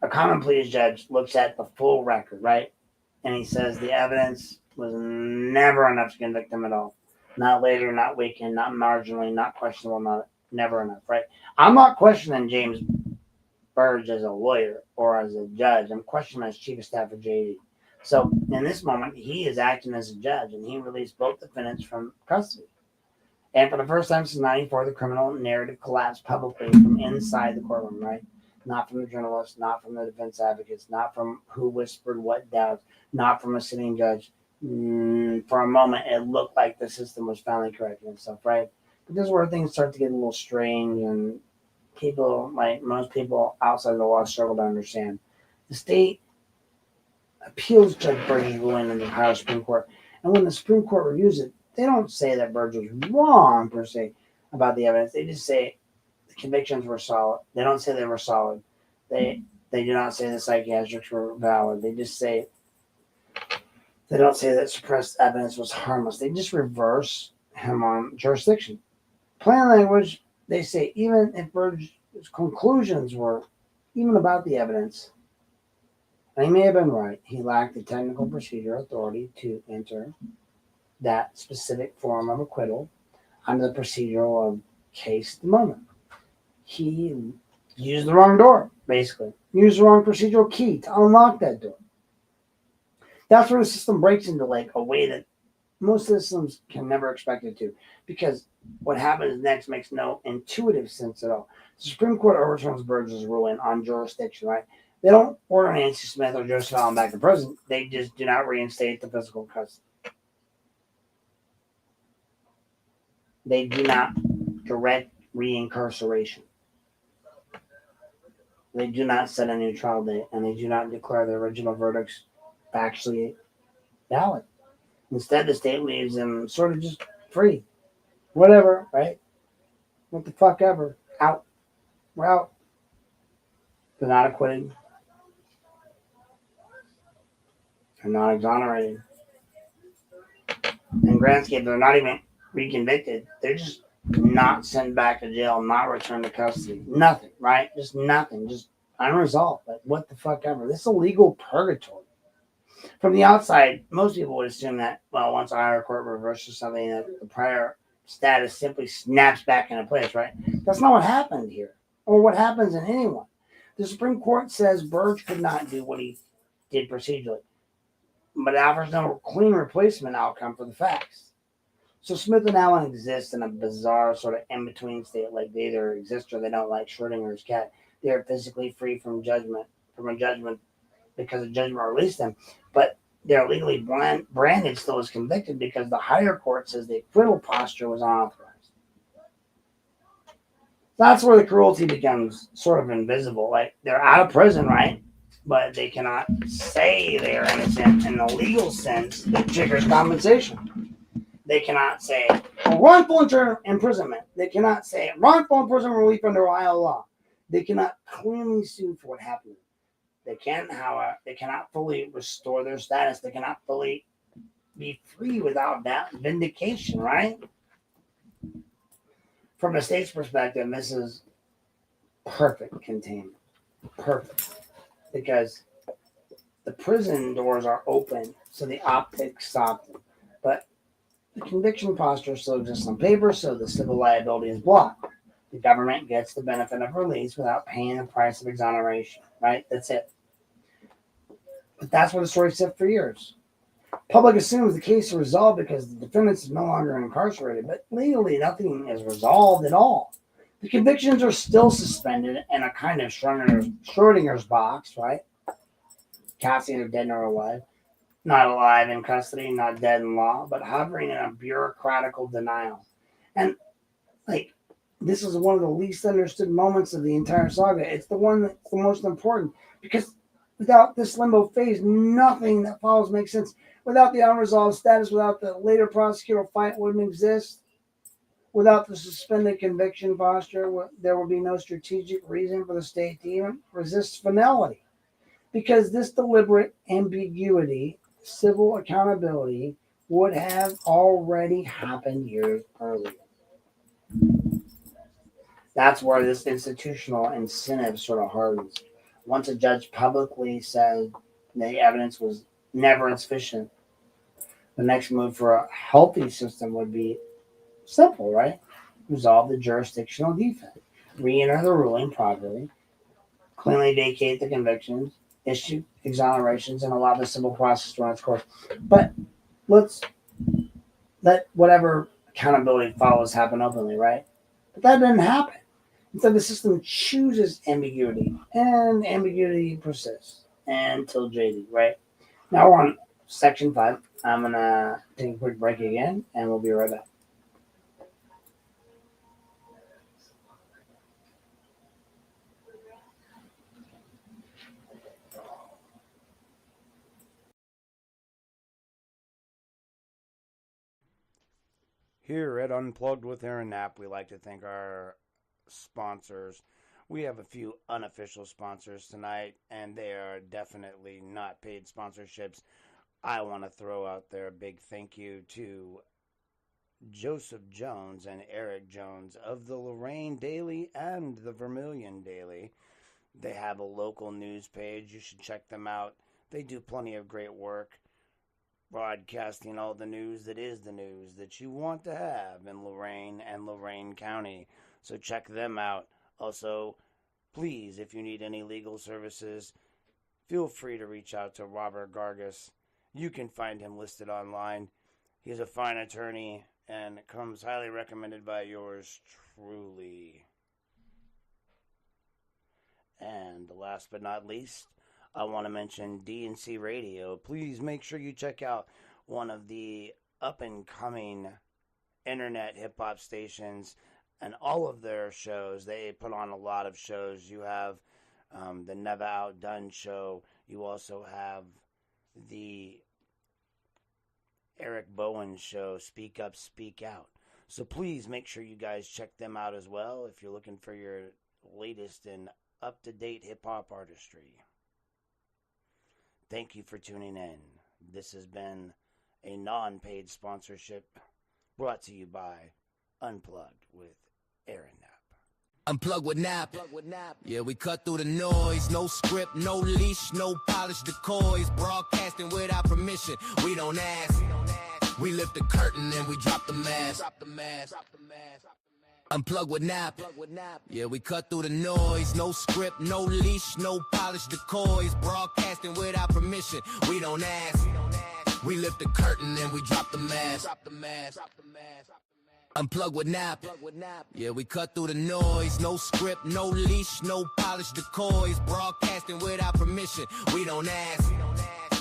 [SPEAKER 1] A common pleas judge looks at the full record, right? And he says the evidence was never enough to convict him at all. Not later, not weakened, not marginally, not questionable, never enough, right? I'm not questioning James Burge as a lawyer or as a judge. I'm questioning as chief of staff for JD. So in this moment, he is acting as a judge, and he released both defendants from custody. And for the first time since 94, the criminal narrative collapsed publicly from inside the courtroom, right? Not from the journalists, not from the defense advocates, not from who whispered what doubts, not from a sitting judge. For a moment, it looked like the system was finally correcting itself, right? But this is where things start to get a little strange, and people, most people outside of the law, struggle to understand. The state appeals Judge Burge's ruling in the Ohio Supreme Court. And when the Supreme Court reviews it, they don't say that Burge was wrong per se about the evidence. They just say the convictions were solid. They don't say they were solid. They do not say the psychiatrics were valid. They don't say that suppressed evidence was harmless. They just reverse him on jurisdiction. Plain language, they say even if Burge's conclusions were even about the evidence, and he may have been right, he lacked the technical procedure authority to enter that specific form of acquittal under the procedural of case at the moment. He used the wrong door, basically. Used the wrong procedural key to unlock that door. That's where the system breaks into like a way that most systems can never expect it to, because what happens next makes no intuitive sense at all. The Supreme Court overturns Burge's ruling on jurisdiction, right? They don't order Nancy Smith or Joseph Allen back to prison. They just do not reinstate the physical custody. They do not direct reincarceration. They do not set a new trial date, and they do not declare the original verdicts factually valid. Instead, the state leaves them sort of just free. Whatever, right? What the fuck ever. Out. We're out. They're not acquitted. They're not exonerated. In grand scheme, they're not even reconvicted. They're just not sent back to jail, not returned to custody. Nothing, right? Just nothing. Just unresolved. Like, what the fuck ever. This is a legal purgatory. From the outside, most people would assume that, well, once a higher court reverses something, that the prior status simply snaps back into place, right? That's not what happened here, or what happens in anyone. The Supreme Court says Burge could not do what he did procedurally, but it offers no clean replacement outcome for the facts. So Smith and Allen exist in a bizarre sort of in-between state, like they either exist or they don't, like Schrodinger's cat. They are physically free from a judgment because a judgment released them, but they're legally branded still as convicted because the higher court says the acquittal posture was unauthorized. That's where the cruelty becomes sort of invisible. Like, they're out of prison, right? But they cannot say they're innocent in the legal sense that triggers compensation. They cannot say wrongful imprisonment. They cannot say wrongful imprisonment relief under Ohio law. They cannot cleanly sue for what happened. They cannot fully restore their status. They cannot fully be free without that vindication, right? From the state's perspective, this is perfect containment. Perfect. Because the prison doors are open, so the optics stop them. But the conviction posture still exists on paper, so the civil liability is blocked. The government gets the benefit of release without paying the price of exoneration, right? That's it. But that's where the story sat for years. Public assumes the case is resolved because the defendants are no longer incarcerated, but legally nothing is resolved at all. The convictions are still suspended in a kind of Schrodinger's box, right? Casting are dead nor alive. Not alive in custody, not dead in law, but hovering in a bureaucratical denial. And, like, this is one of the least understood moments of the entire saga. It's the one that's the most important, because without this limbo phase, nothing that follows makes sense. Without the unresolved status, without the later prosecutor fight wouldn't exist. Without the suspended conviction posture, there would be no strategic reason for the state to even resist finality. Because this deliberate ambiguity, civil accountability, would have already happened years earlier. That's where this institutional incentive sort of hardens. Once a judge publicly said the evidence was never insufficient, the next move for a healthy system would be simple, right? Resolve the jurisdictional defect, re-enter the ruling properly, cleanly vacate the convictions, issue exonerations, and allow the civil process to run its course. But let's let whatever accountability follows happen openly, right? But that didn't happen. Instead, the system chooses ambiguity, and ambiguity persists until JD, right? Now we're on section 5. I'm going to take a quick break again, and we'll be right back. Here at Unplugged with Aaron Knapp, we like to thank our sponsors. We have a few unofficial sponsors tonight, and they are definitely not paid sponsorships. I want to throw out there a big thank you to Joseph Jones and Eric Jones of the Lorain Daily and the Vermilion Daily. They have a local news page. You should check them out. They do plenty of great work broadcasting all the news that is the news that you want to have in Lorain and Lorain County. So check them out. Also, please, if you need any legal services, feel free to reach out to Robert Gargas. You can find him listed online. He's a fine attorney and comes highly recommended by yours truly. And last but not least, I want to mention D&C Radio. Please make sure you check out one of the up-and-coming internet hip-hop stations and all of their shows. They put on a lot of shows. You have the Never Outdone show. You also have the Eric Bowen show, Speak Up, Speak Out. So please make sure you guys check them out as well if you're looking for your latest and up-to-date hip-hop artistry. Thank you for tuning in. This has been a non-paid sponsorship brought to you by Unplugged with Aaron Knapp.
[SPEAKER 2] Unplug with Nap. Yeah, we cut through the noise. No script, no leash, no polished decoys. Broadcasting without permission. We don't ask. We lift the curtain and we drop the mask. Unplug with Nap. Yeah, we cut through the noise. No script, no leash, no polished decoys. Broadcasting without permission. We don't ask. We lift the curtain and we drop the mask. Unplug with Nap. Yeah, we cut through the noise. No script, no leash, no polished decoys. Broadcasting without permission. We don't ask.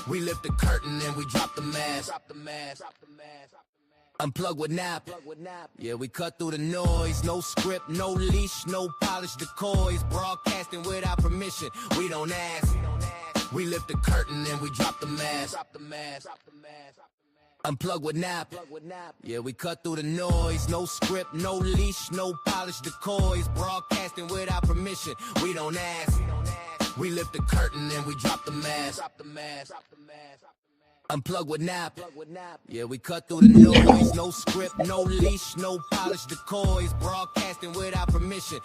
[SPEAKER 2] We lift the curtain and we drop the mask. Unplug with Nap. Yeah, we cut through the noise. No script, no leash, no polished decoys. Broadcasting without permission. We don't ask. We lift the curtain and we drop the mask. Unplug with Nap. Yeah, we cut through the noise. No script, no leash, no polished decoys. Broadcasting without permission. We don't ask. We lift the curtain and we drop the mask. Unplug with Nap. Yeah, we cut through the noise. No script, no leash, no polished decoys. Broadcasting without permission.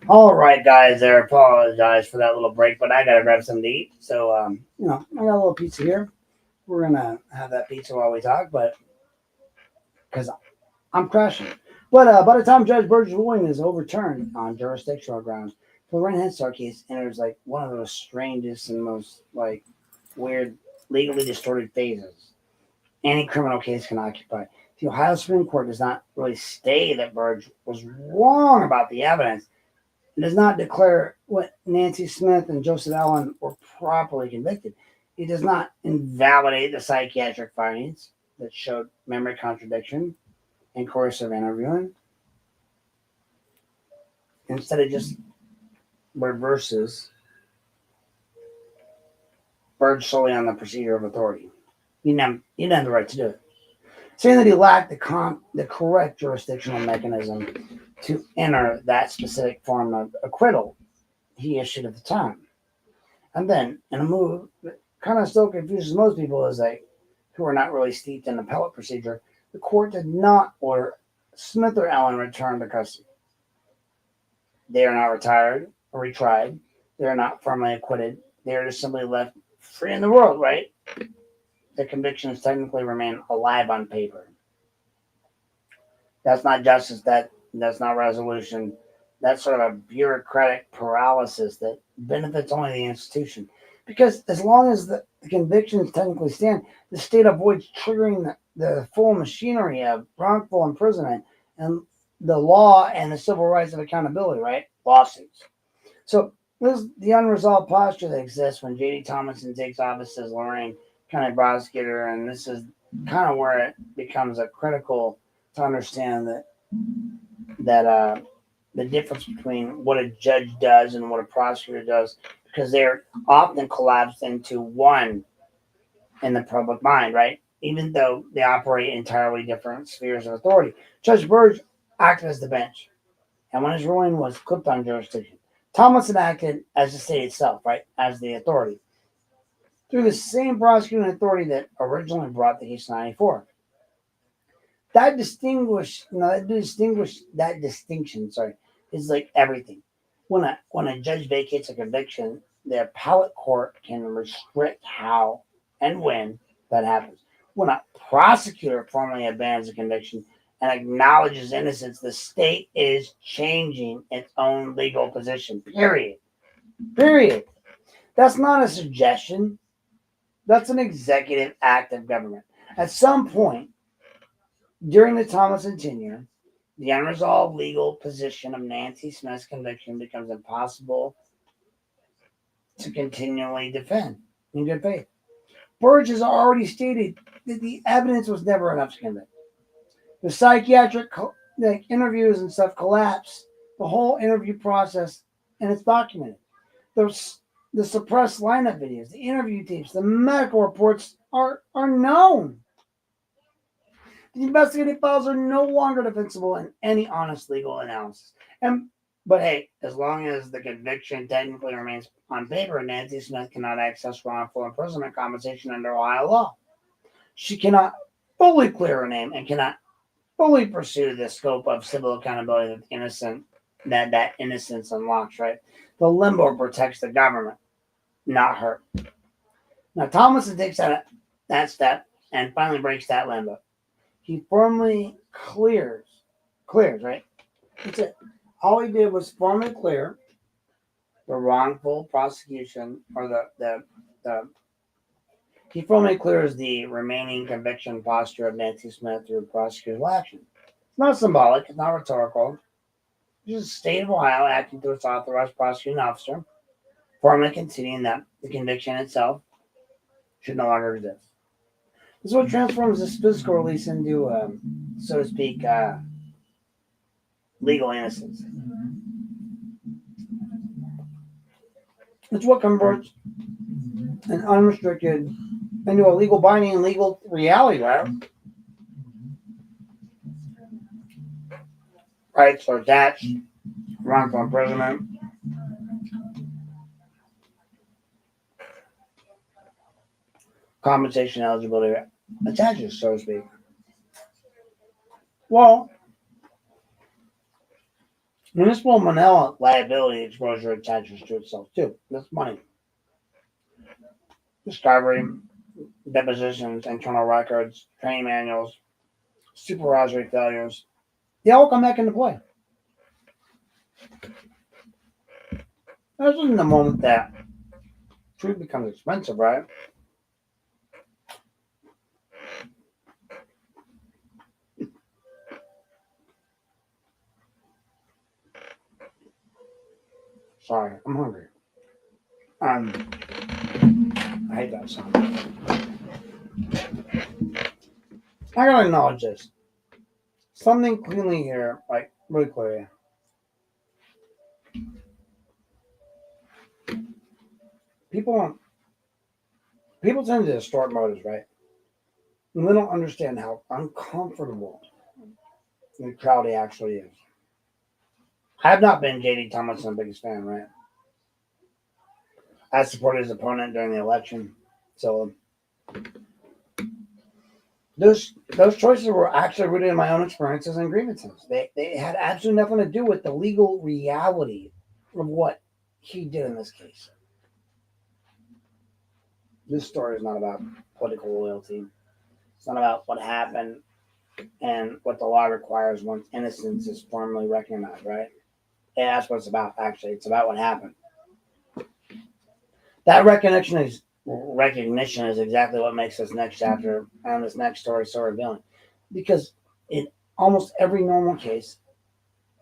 [SPEAKER 1] All right, guys, I apologize for that little break, but I gotta grab something to eat. So, I got a little pizza here. We're gonna have that pizza while we talk, but because I'm crashing. But by the time Judge Burge's ruling is overturned on jurisdictional grounds, the Lorain Head Start case enters like one of those strangest and most like weird, legally distorted phases any criminal case can occupy. The Ohio Supreme Court does not really state that Burge was wrong about the evidence. It does not declare what Nancy Smith and Joseph Allen were properly convicted. It does not invalidate the psychiatric findings that showed memory contradiction and coercive interviewing. Instead, it just reverses Burge solely on the procedure of authority. He didn't have the right to do it. Saying that he lacked the correct jurisdictional mechanism to enter that specific form of acquittal he issued at the time. And then, in a move that kind of still confuses most people as who are not really steeped in appellate procedure, the court did not order Smith or Allen returned to custody. They are not retired or retried. They are not firmly acquitted. They are just simply left free in the world, right? The convictions technically remain alive on paper. That's not justice. That's not resolution. That's sort of a bureaucratic paralysis that benefits only the institution. Because as long as the convictions technically stand, the state avoids triggering the full machinery of wrongful imprisonment and the law and the civil rights of accountability, right? Lawsuits. So this is the unresolved posture that exists when J.D. Thomason takes office as Lorain County prosecutor, and this is kind of where it becomes a critical to understand that the difference between what a judge does and what a prosecutor does, because they're often collapsed into one in the public mind, right? even though they operate in entirely different spheres of authority. Judge Burge acted as the bench, and when his ruling was clipped on jurisdiction, Tomlinson acted as the state itself, right, as the authority, through the same prosecuting authority that originally brought the case in 94. That distinction, is like everything. When a judge vacates a conviction, the appellate court can restrict how and when that happens. When a prosecutor formally abandons a conviction and acknowledges innocence, the state is changing its own legal position. Period. Period. That's not a suggestion. That's an executive act of government. At some point during the Tomlinson tenure, the unresolved legal position of Nancy Smith's conviction becomes impossible to continually defend in good faith. Burge has already stated that the evidence was never enough to convict. The psychiatric interviews and stuff collapse the whole interview process, and it's documented. The suppressed lineup videos, the interview tapes, the medical reports are known. The investigative files are no longer defensible in any honest legal analysis. But hey, as long as the conviction technically remains on paper, Nancy Smith cannot access wrongful imprisonment compensation under Ohio law. She cannot fully clear her name and cannot fully pursue the scope of civil accountability that innocence unlocks, right? The limbo protects the government, not her. Now, Tomlinson takes that step and finally breaks that limbo. He firmly clears, right? That's it. All he did was formally clear the wrongful prosecution, or he formally clears the remaining conviction posture of Nancy Smith through prosecutorial action. It's not symbolic, it's not rhetorical. It's just the state of Ohio acting through its authorized prosecuting officer, formally conceding that the conviction itself should no longer exist. This is what transforms this physical release into, so to speak, legal innocence. It's what converts an unrestricted into a legal binding and legal reality, right? Rights are attached, wrongful imprisonment, compensation eligibility attaches, so to speak. Well, municipal Manila liability exposure attaches to itself too. That's money. Discovery, depositions, internal records, training manuals, supervisory failures, they all come back into play. This isn't the moment that truth becomes expensive, right? Sorry, I'm hungry. I hate that song. I gotta acknowledge this. Something cleanly here, like really clearly. People tend to distort motives, right? And they don't understand how uncomfortable the crowd actually is. I have not been J.D. Tomlinson's biggest fan, right? I supported his opponent during the election. So those choices were actually rooted in my own experiences and grievances. They had absolutely nothing to do with the legal reality of what he did in this case. This story is not about political loyalty. It's not about what happened and what the law requires once innocence is formally recognized, right? Yeah, that's what it's about, actually. It's about what happened. That recognition is exactly what makes this next chapter and this next story so revealing. Because in almost every normal case,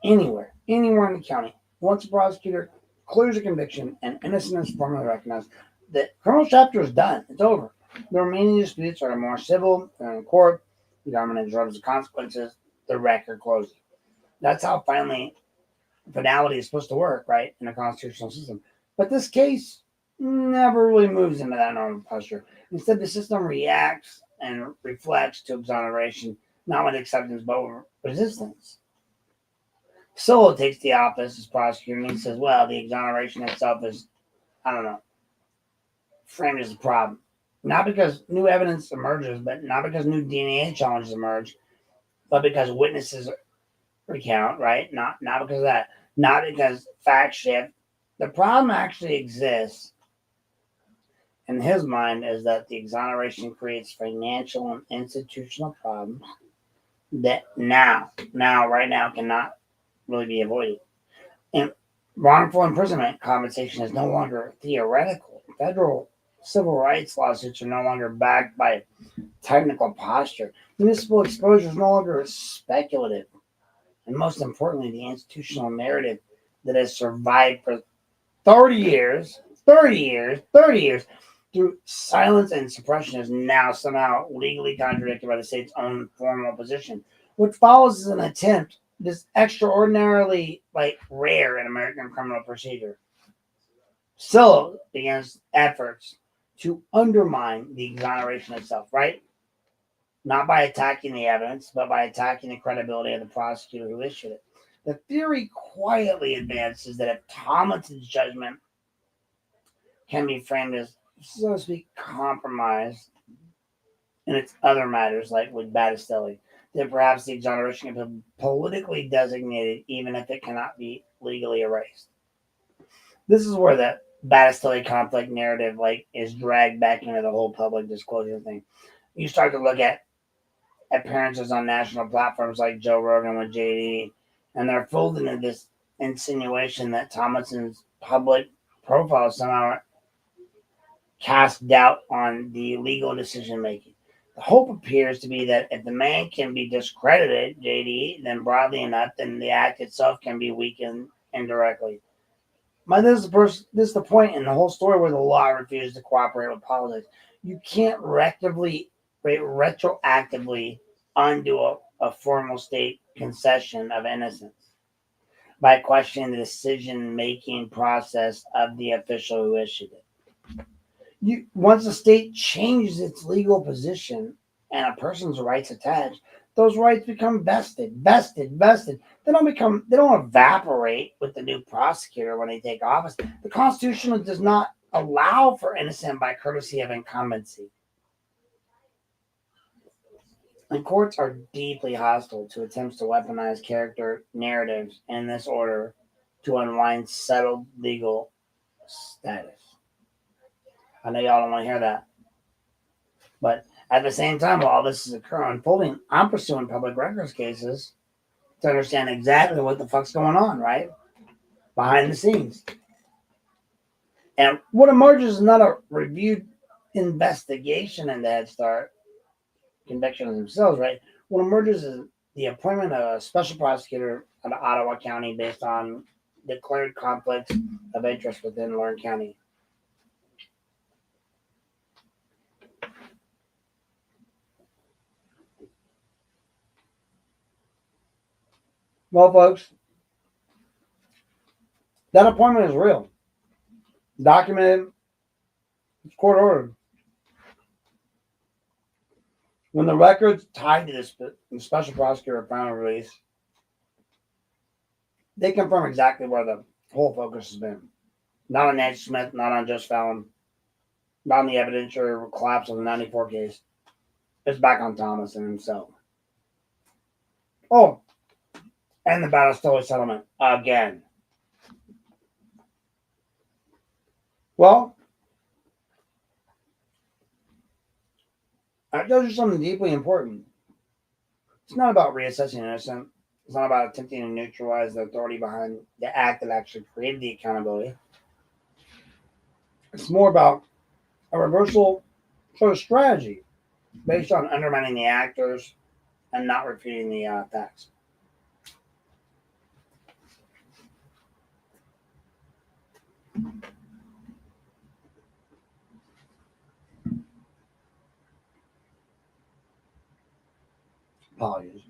[SPEAKER 1] anywhere in the county, once a prosecutor clears a conviction and innocence is formally recognized, the criminal chapter is done. It's over. The remaining disputes are more civil, they're in court, the government absorbs the consequences, the record closes. That's how finality is supposed to work, right, in a constitutional system. But this case never really moves into that normal posture. Instead, the system reacts and reflects to exoneration, not with acceptance, but with resistance. Solo takes the office as prosecutor and he says, well, the exoneration itself is, I don't know, framed as a problem. Not because new evidence emerges, but not because new DNA challenges emerge, but because witnesses recount, right? Not because of that. Not because facts shift. The problem actually exists in his mind is that the exoneration creates financial and institutional problems that right now cannot really be avoided. And wrongful imprisonment compensation is no longer theoretical. Federal civil rights lawsuits are no longer backed by technical posture. Municipal exposure is no longer speculative. And most importantly, the institutional narrative that has survived for 30 years through silence and suppression is now somehow legally contradicted by the state's own formal position. What follows is an attempt this extraordinarily rare in American criminal procedure. Still begins efforts to undermine the exoneration itself, right? Not by attacking the evidence, but by attacking the credibility of the prosecutor who issued it. The theory quietly advances that if Tomlinson's judgment can be framed as, so to speak, compromised in its other matters, like with Battistelli, then perhaps the exoneration can be politically designated even if it cannot be legally erased. This is where the Battistelli conflict narrative is dragged back into the whole public disclosure thing. You start to look at appearances on national platforms like Joe Rogan with JD, and they're folded into this insinuation that Tomlinson's public profile somehow cast doubt on the legal decision making. The hope appears to be that if the man can be discredited, JD, then broadly enough, then the act itself can be weakened indirectly. But this is the point in the whole story where the law refuses to cooperate with politics. You can't retroactively undo a formal state concession of innocence by questioning the decision-making process of the official who issued it. Once a state changes its legal position and a person's rights attached, those rights become vested. They don't evaporate with the new prosecutor when they take office. The Constitution does not allow for innocent by courtesy of incumbency. And courts are deeply hostile to attempts to weaponize character narratives in this order to unwind settled legal status. I know y'all don't want to hear that. But at the same time, while this is unfolding, I'm pursuing public records cases to understand exactly what the fuck's going on, right? Behind the scenes. And what emerges is not a reviewed investigation into Head Start convictions themselves, right? What emerges is the appointment of a special prosecutor out of Ottawa County based on declared conflicts of interest within Lorain County. Well, folks, that appointment is real. Documented, it's court ordered. When the records tied to this the special prosecutor final release, they confirm exactly where the whole focus has been. Not on Nancy Smith, not on Judge Fallon, not on the evidentiary collapse of the 94 case. It's back on Thomas and himself. Oh, and the Battistelli settlement again. Well, that tells you something deeply important. It's not about reassessing innocent. It's not about attempting to neutralize the authority behind the act that actually created the accountability. It's more about a reversal sort of strategy based on undermining the actors and not repeating the facts. Apologies.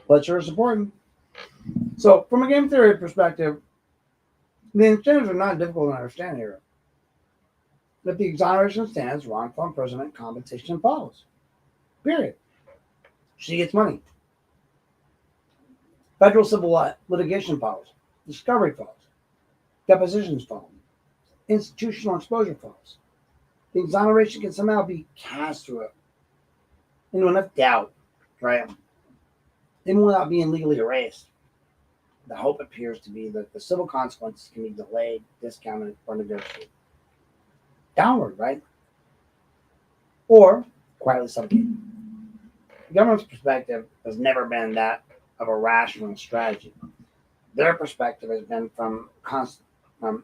[SPEAKER 1] But sure it's important. So, from a game theory perspective, the incentives are not difficult to understand here. That the exoneration stands, wrongful imprisonment, compensation follows. Period. She gets money. Federal civil litigation follows. Discovery follows. Depositions follow. Institutional exposure follows. The exoneration can somehow be cast through it into enough doubt, right? Even without being legally erased. The hope appears to be that the civil consequences can be delayed, discounted, or negotiated. Downward, right? Or quietly subjugated. The government's perspective has never been that of a rational strategy. Their perspective has been from whatever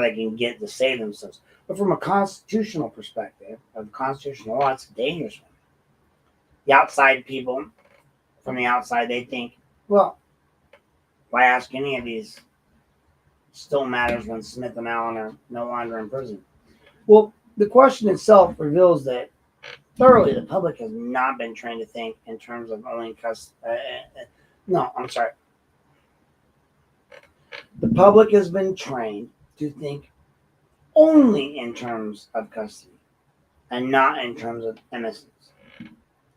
[SPEAKER 1] they can get to save themselves. But from a constitutional perspective, of the constitutional law, it's a dangerous one. The outside people, from the outside, they think, well, why ask any of these still matters when Smith and Allen are no longer in prison? Well, the question itself reveals that thoroughly the public has not been trained to think in terms of only no, I'm sorry. The public has been trained to think only in terms of custody and not in terms of innocence.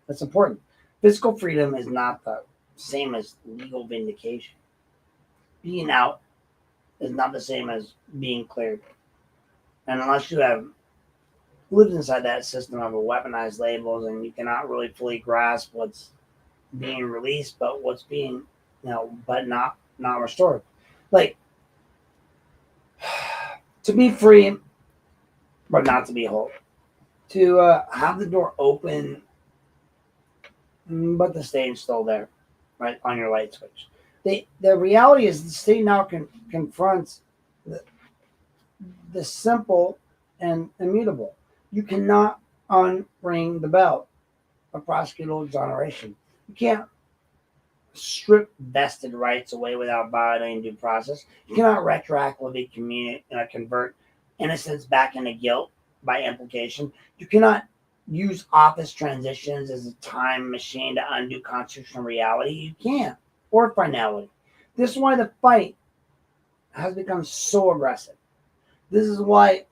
[SPEAKER 1] That's important. Physical freedom is not the same as legal vindication. Being out is not the same as being cleared. And unless you have lived inside that system of weaponized labels and you cannot really fully grasp what's being released, but what's being, but not restored. Like, to be free, but not to be whole. To have the door open, but the state's still there, right, on your light switch. The reality is the state now confronts the simple and immutable. You cannot unring the bell of prosecutorial exoneration. You can't strip vested rights away without violating due process. You cannot retroactively convert innocence back into guilt by implication. You cannot use office transitions as a time machine to undo constitutional reality. You can't. Or finality. This is why the fight has become so aggressive. This is why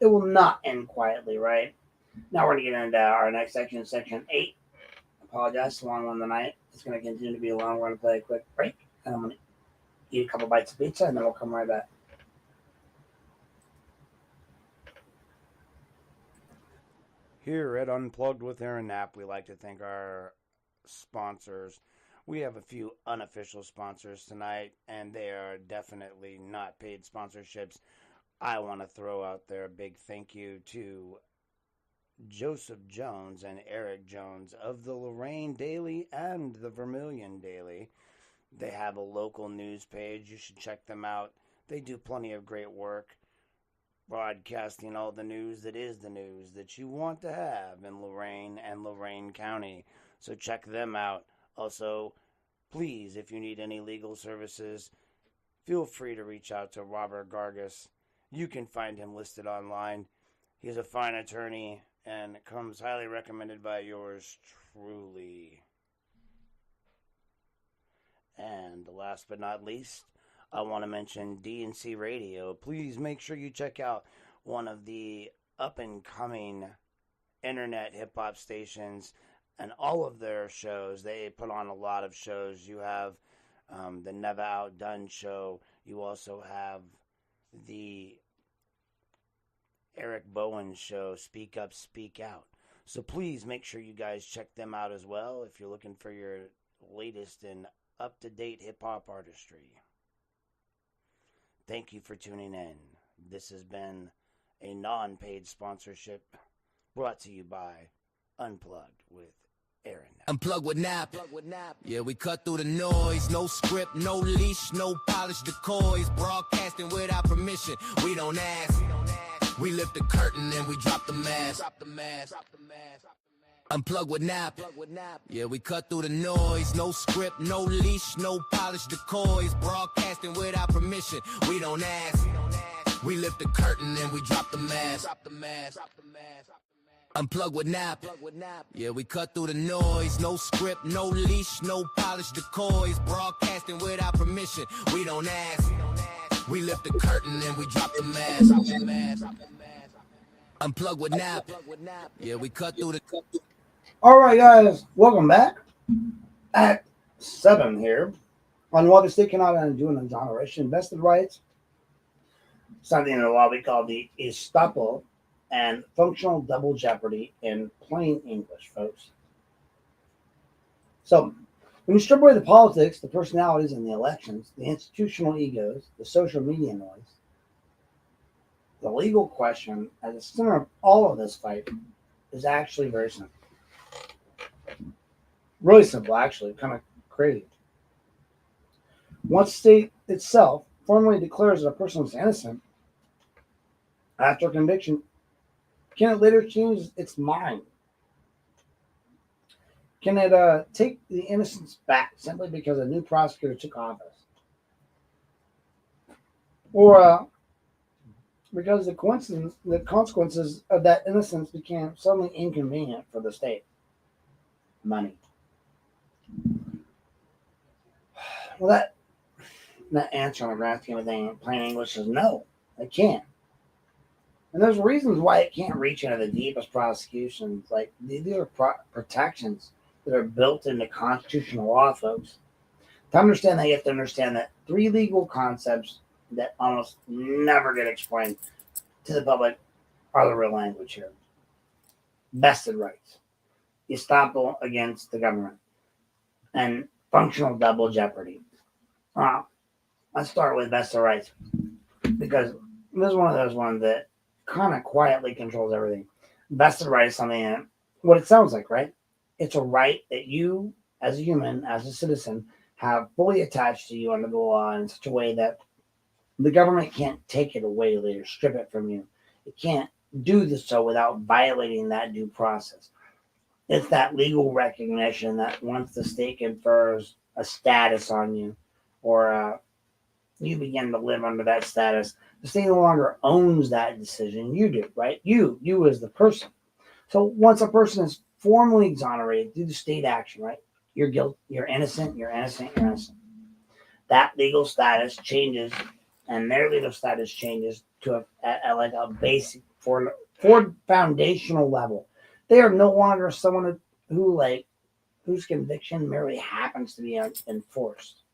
[SPEAKER 1] it will not end quietly, right? Now we're going to get into our next section, section 8. Apologize, it's a long one tonight. It's going to continue to be long. We're going to play a quick break, and I'm going to eat a couple bites of pizza, and then we'll come right back. Here at Unplugged with Aaron Knapp, we like to thank our sponsors. We have a few unofficial sponsors tonight, and they are definitely not paid sponsorships. I want to throw out there a big thank you to Joseph Jones and Eric Jones of the Lorain Daily and the Vermilion Daily. They have a local news page. You should check them out. They do plenty of great work broadcasting all the news that is the news that you want to have in Lorain and Lorain County. So check them out. Also, please, if you need any legal services, feel free to reach out to Robert Gargas. You can find him listed online. He's a fine attorney and comes highly recommended by yours truly. And last but not least, I want to mention DNC Radio. Please make sure you check out one of the up-and-coming internet hip-hop stations and all of their shows. They put on a lot of shows. You have the Never Outdone show. You also have the Eric Bowen show, Speak Up, Speak Out. So please make sure you guys check them out as well if you're looking for your latest and up-to-date hip-hop artistry. Thank you for tuning in. This has been a non-paid sponsorship brought to you by Unplugged with Aaron.
[SPEAKER 2] Unplugged with Nap. Yeah, we cut through the noise. No script, no leash, no polished decoys. Broadcasting without permission. We don't ask. We lift the curtain and we drop the mask. Unplugged with Nap. Yeah, we cut through the noise. No script, no leash, no polished decoys. Broadcasting without permission. We don't ask. We lift the curtain and we drop the mask. Unplug with nap. Yeah, we cut through the noise. No script, no leash, no polished decoys. Broadcasting without permission. We don't ask. We lift the curtain and we drop the mask. Unplug with nap. Yeah, we cut through the.
[SPEAKER 1] All right, guys, welcome back. Act 7 here on why the state cannot undo an exoneration, vested rights, something in the law we call the estoppel, and functional double jeopardy in plain English, folks. So, when you strip away the politics, the personalities, and the elections, the institutional egos, the social media noise, the legal question at the center of all of this fight is actually very simple. Really simple, actually, kind of crazy. Once the state itself formally declares that a person is innocent after conviction, can it later change its mind? Can it take the innocence back simply because a new prosecutor took office? Or because the consequences of that innocence became suddenly inconvenient for the state? Money. Well, that answer on the grand scheme of things in plain English is no, it can't. And there's reasons why it can't reach into the deepest prosecutions. Like, these are protections that are built into constitutional law, folks. To understand that, you have to understand that three legal concepts that almost never get explained to the public are the real language here. Vested rights, estoppel against the government, and functional double jeopardy. Let's start with vested rights, because this is one of those ones that kind of quietly controls everything. Vested right is something that, what it sounds like, right? It's a right that you, as a human, as a citizen, have fully attached to you under the law in such a way that the government can't take it away later, strip it from you. It can't do this so without violating that due process. It's that legal recognition that once the state confers a status on you, or you begin to live under that status, the state no longer owns that decision. You do, right? You as the person. So once a person is formally exonerated through the state action, right? You're guilty, you're innocent, you're innocent, you're innocent. That legal status changes, and their legal status changes to like a basic for foundational level. They are no longer someone whose conviction merely happens to be enforced.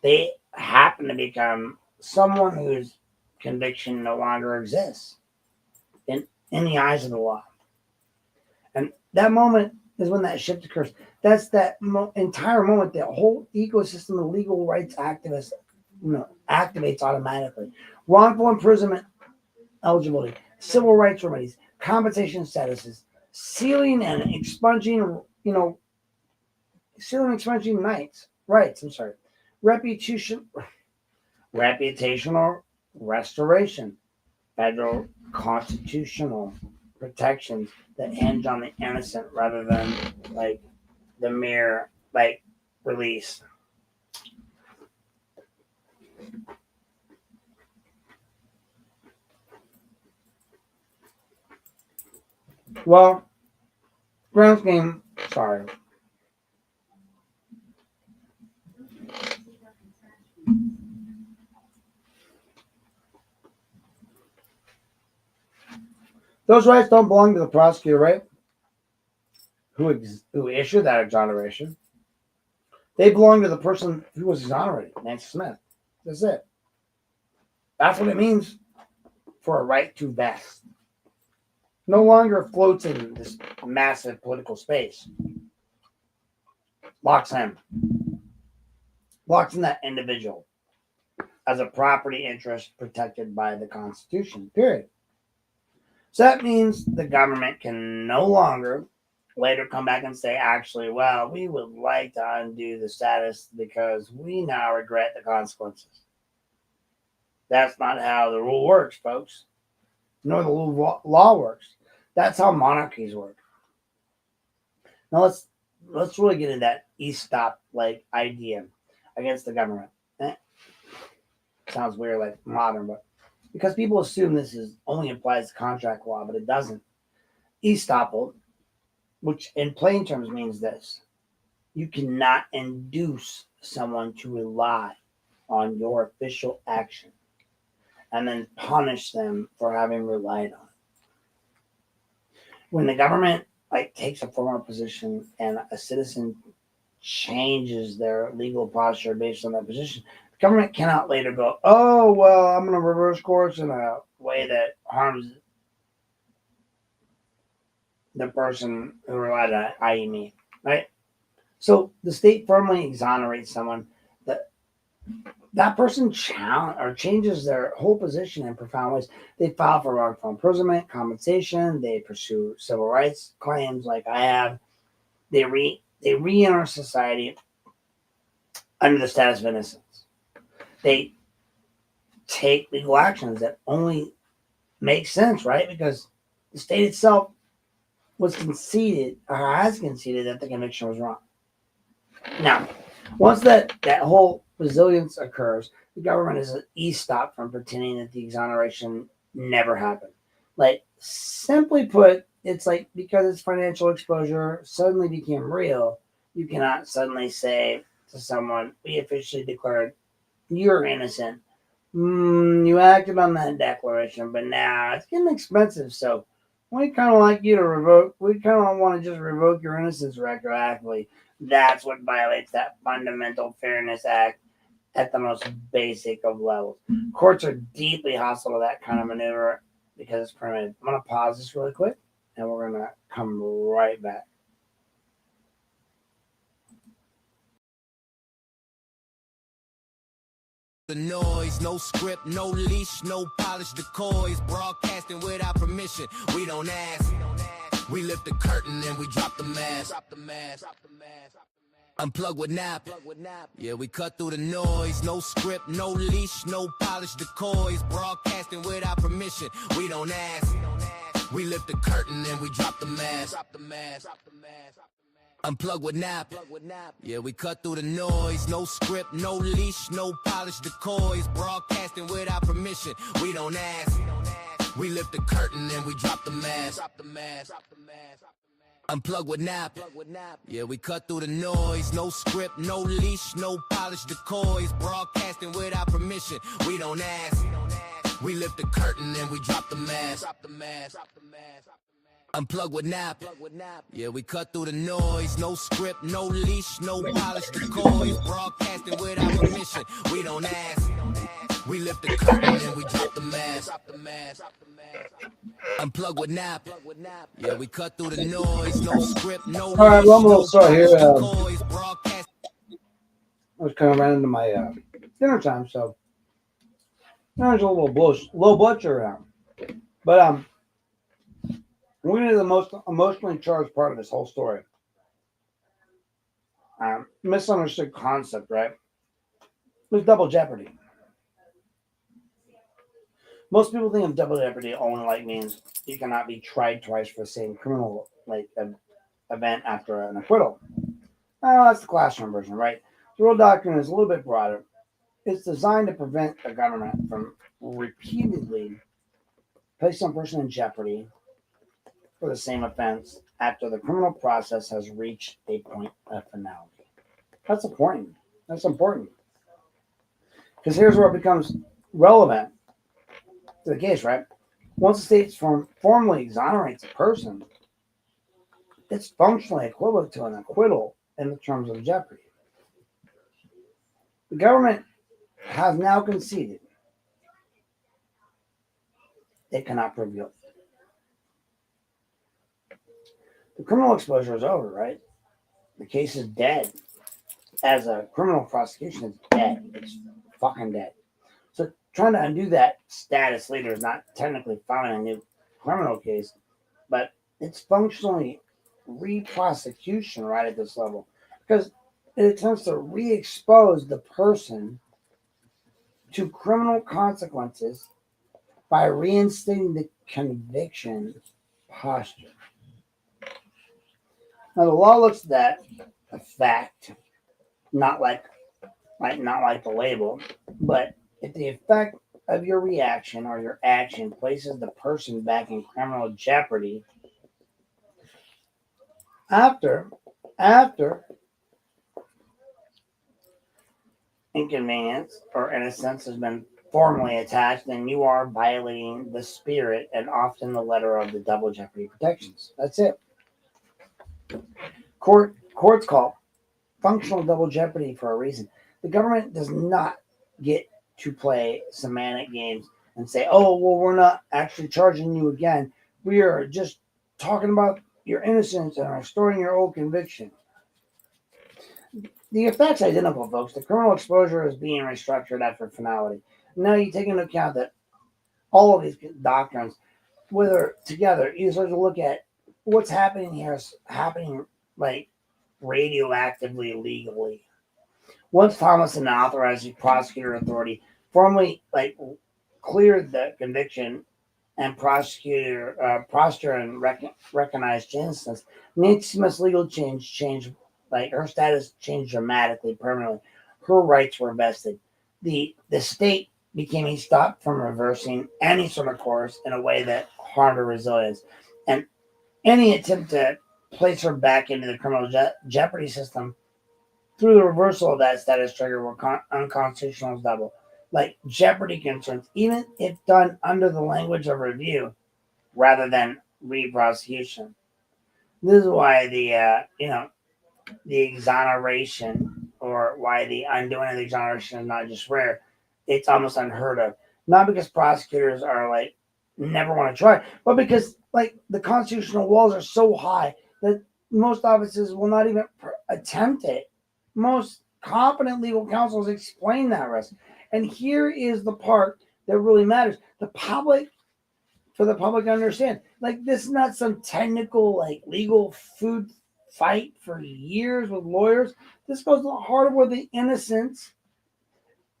[SPEAKER 1] They happen to become someone whose conviction no longer exists in the eyes of the law. And that moment is when that shift occurs. That's that entire moment, the whole ecosystem of legal rights activists activates automatically. Wrongful imprisonment eligibility, civil rights remedies, compensation statuses, sealing and expunging, rights. I'm sorry. Reputational restoration, federal constitutional protections that hinge on the innocent rather than like the mere release. Well, ground game. Sorry. Those rights don't belong to the prosecutor, right? Who issued that exoneration. They belong to the person who was exonerated, Nancy Smith. That's it. That's what it means for a right to vest. No longer floats in this massive political space. Locks in that individual as a property interest protected by the Constitution, period. So that means the government can no longer later come back and say, actually, well, we would like to undo the status because we now regret the consequences. That's not how the rule works, folks, nor the law works. That's how monarchies work. Now let's really get into that e-stop idea against the government. Sounds weird, like modern, but because people assume this only applies to contract law, but it doesn't. estoppel, which in plain terms means this: you cannot induce someone to rely on your official action and then punish them for having relied on it. When the government takes a formal position and a citizen changes their legal posture based on that position, the government cannot later go, oh, well, I'm going to reverse course in a way that harms the person who relied on it, i.e. me, right? So the state firmly exonerates someone that person changes their whole position in profound ways. They file for wrongful imprisonment, compensation. They pursue civil rights claims like I have. They re-enter society under the status of innocence. They take legal actions that only make sense, right? Because the state itself was conceded or has conceded that the conviction was wrong. Now, once that whole resilience occurs, the government is an e-stop from pretending that the exoneration never happened. Simply put, it's because its financial exposure suddenly became real, you cannot suddenly say to someone, we officially declared you're innocent. You acted on that declaration, but now it's getting expensive, so we kind of like you to revoke. We kind of want to just revoke your innocence retroactively. That's what violates that fundamental fairness act at the most basic of levels. Courts are deeply hostile to that kind of maneuver because it's primitive. I'm going to pause this really quick, and we're going to come right back.
[SPEAKER 2] The noise, no script, no leash, no polished decoys, broadcasting without permission. We don't ask. We lift the curtain and we drop the mask. Unplug with nap. Yeah, we cut through the noise. No script, no leash, no polished decoys, broadcasting without permission. We don't ask. We lift the curtain and we drop the mask. Unplug with nap. Yeah, we cut through the noise. No script, no leash, no polished decoys, broadcasting without permission. We don't ask. We lift the curtain and we drop the mask. Unplug with nap. Yeah, we cut through the noise. No script, no leash, no polished decoys, broadcasting without permission. We don't ask. We lift the curtain and we drop the mask. Unplug with nap. Yeah, we cut through the noise. No script, no leash, no polished decoys, broadcasting without permission. We don't ask. We lift the curtain and we drop the mask. Unplug with nap. Yeah, we cut through the noise. No script, no leash,
[SPEAKER 1] All right, one more
[SPEAKER 2] no
[SPEAKER 1] story here.
[SPEAKER 2] polished decoys, broadcast.
[SPEAKER 1] I was kind of running into my dinner time, so there's a little low blood sugar around. But we're going to the most emotionally charged part of this whole story. Misunderstood concept, right? There's double jeopardy. Most people think of double jeopardy only means you cannot be tried twice for the same criminal event after an acquittal. That's the classroom version, right? The real doctrine is a little bit broader. It's designed to prevent the government from repeatedly placing a person in jeopardy for the same offense after the criminal process has reached a point of finality. That's important. Because here's where it becomes relevant to the case, right? Once the state formally exonerates a person, it's functionally equivalent to an acquittal in the terms of jeopardy. The government has now conceded it cannot prove guilt. The criminal exposure is over, right? The case is dead. As a criminal prosecution, it's dead. It's fucking dead. So trying to undo that status later is not technically filing a new criminal case, but it's functionally re-prosecution right at this level because it attempts to re-expose the person to criminal consequences by reinstating the conviction posture. Now the law looks at a fact, not like the label, but if the effect of your reaction or your action places the person back in criminal jeopardy, after inconvenience or innocence has been formally attached, then you are violating the spirit and often the letter of the double jeopardy protections. That's it. Courts call functional double jeopardy for a reason. The government does not get to play semantic games and say, oh, well, we're not actually charging you again. We are just talking about your innocence and restoring your old conviction. The effect's identical, folks. The criminal exposure is being restructured after finality. Now you take into account that all of these doctrines, whether together, you start to look at what's happening here is happening like radioactively legally. Once Thomas and the authorizing prosecutor authority formally cleared the conviction and prosecutor and recognized innocence, Nancy Smith's legal changed her status changed dramatically, permanently. Her rights were vested. The state became a stop from reversing any sort of course in a way that harmed her resilience. And any attempt to place her back into the criminal jeopardy system through the reversal of that status trigger were unconstitutional as double. Like jeopardy concerns, even if done under the language of review rather than re-prosecution. This is why the exoneration, or why the undoing of the exoneration is not just rare, it's almost unheard of. Not because prosecutors are never want to try, but because the constitutional walls are so high that most offices will not even attempt it. Most competent legal counsels explain that risk. And here is the part that really matters. For the public to understand. This is not some technical, legal food fight for years with lawyers. This goes to the heart of where the innocence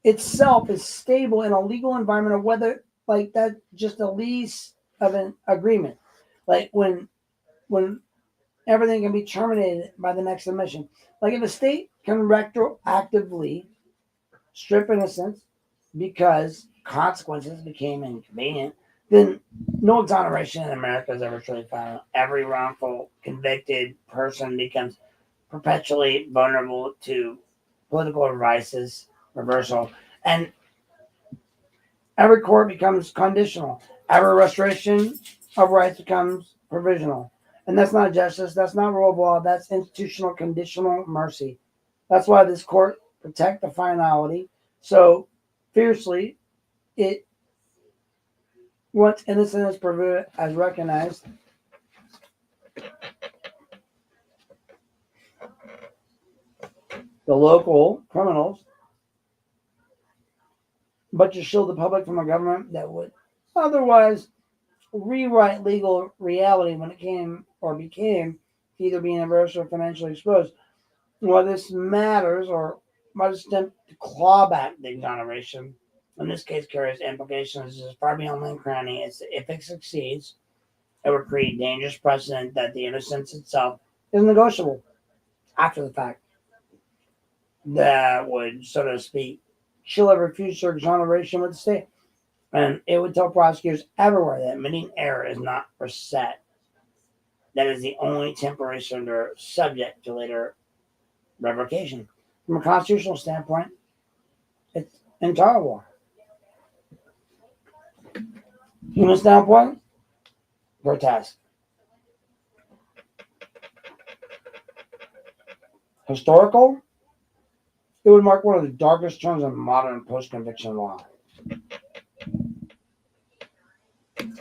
[SPEAKER 1] itself is stable in a legal environment, or whether that just a lease of an agreement. When everything can be terminated by the next admission. If a state can retroactively strip innocence because consequences became inconvenient, then no exoneration in America is ever truly final. Every wrongful convicted person becomes perpetually vulnerable to political devices, reversal, and every court becomes conditional. Every restoration of rights becomes provisional. And that's not justice, that's not rule of law, that's institutional conditional mercy. That's why this court protect the finality so fiercely. It once innocent is proven as recognized, the local criminals, but to shield the public from a government that would otherwise rewrite legal reality when it became either being adverse or financially exposed. Why this matters, or might attempt to claw back the exoneration, in this case carries implications as far beyond Lynn County. If it succeeds, it would create dangerous precedent that the innocence itself is negotiable after the fact. That would, so to speak, chill every future exoneration with the state. And it would tell prosecutors everywhere that admitting error is not reset. That is the only temporary surrender subject to later revocation. From a constitutional standpoint, it's intolerable. Human standpoint, grotesque. Historical, it would mark one of the darkest terms in modern post-conviction law.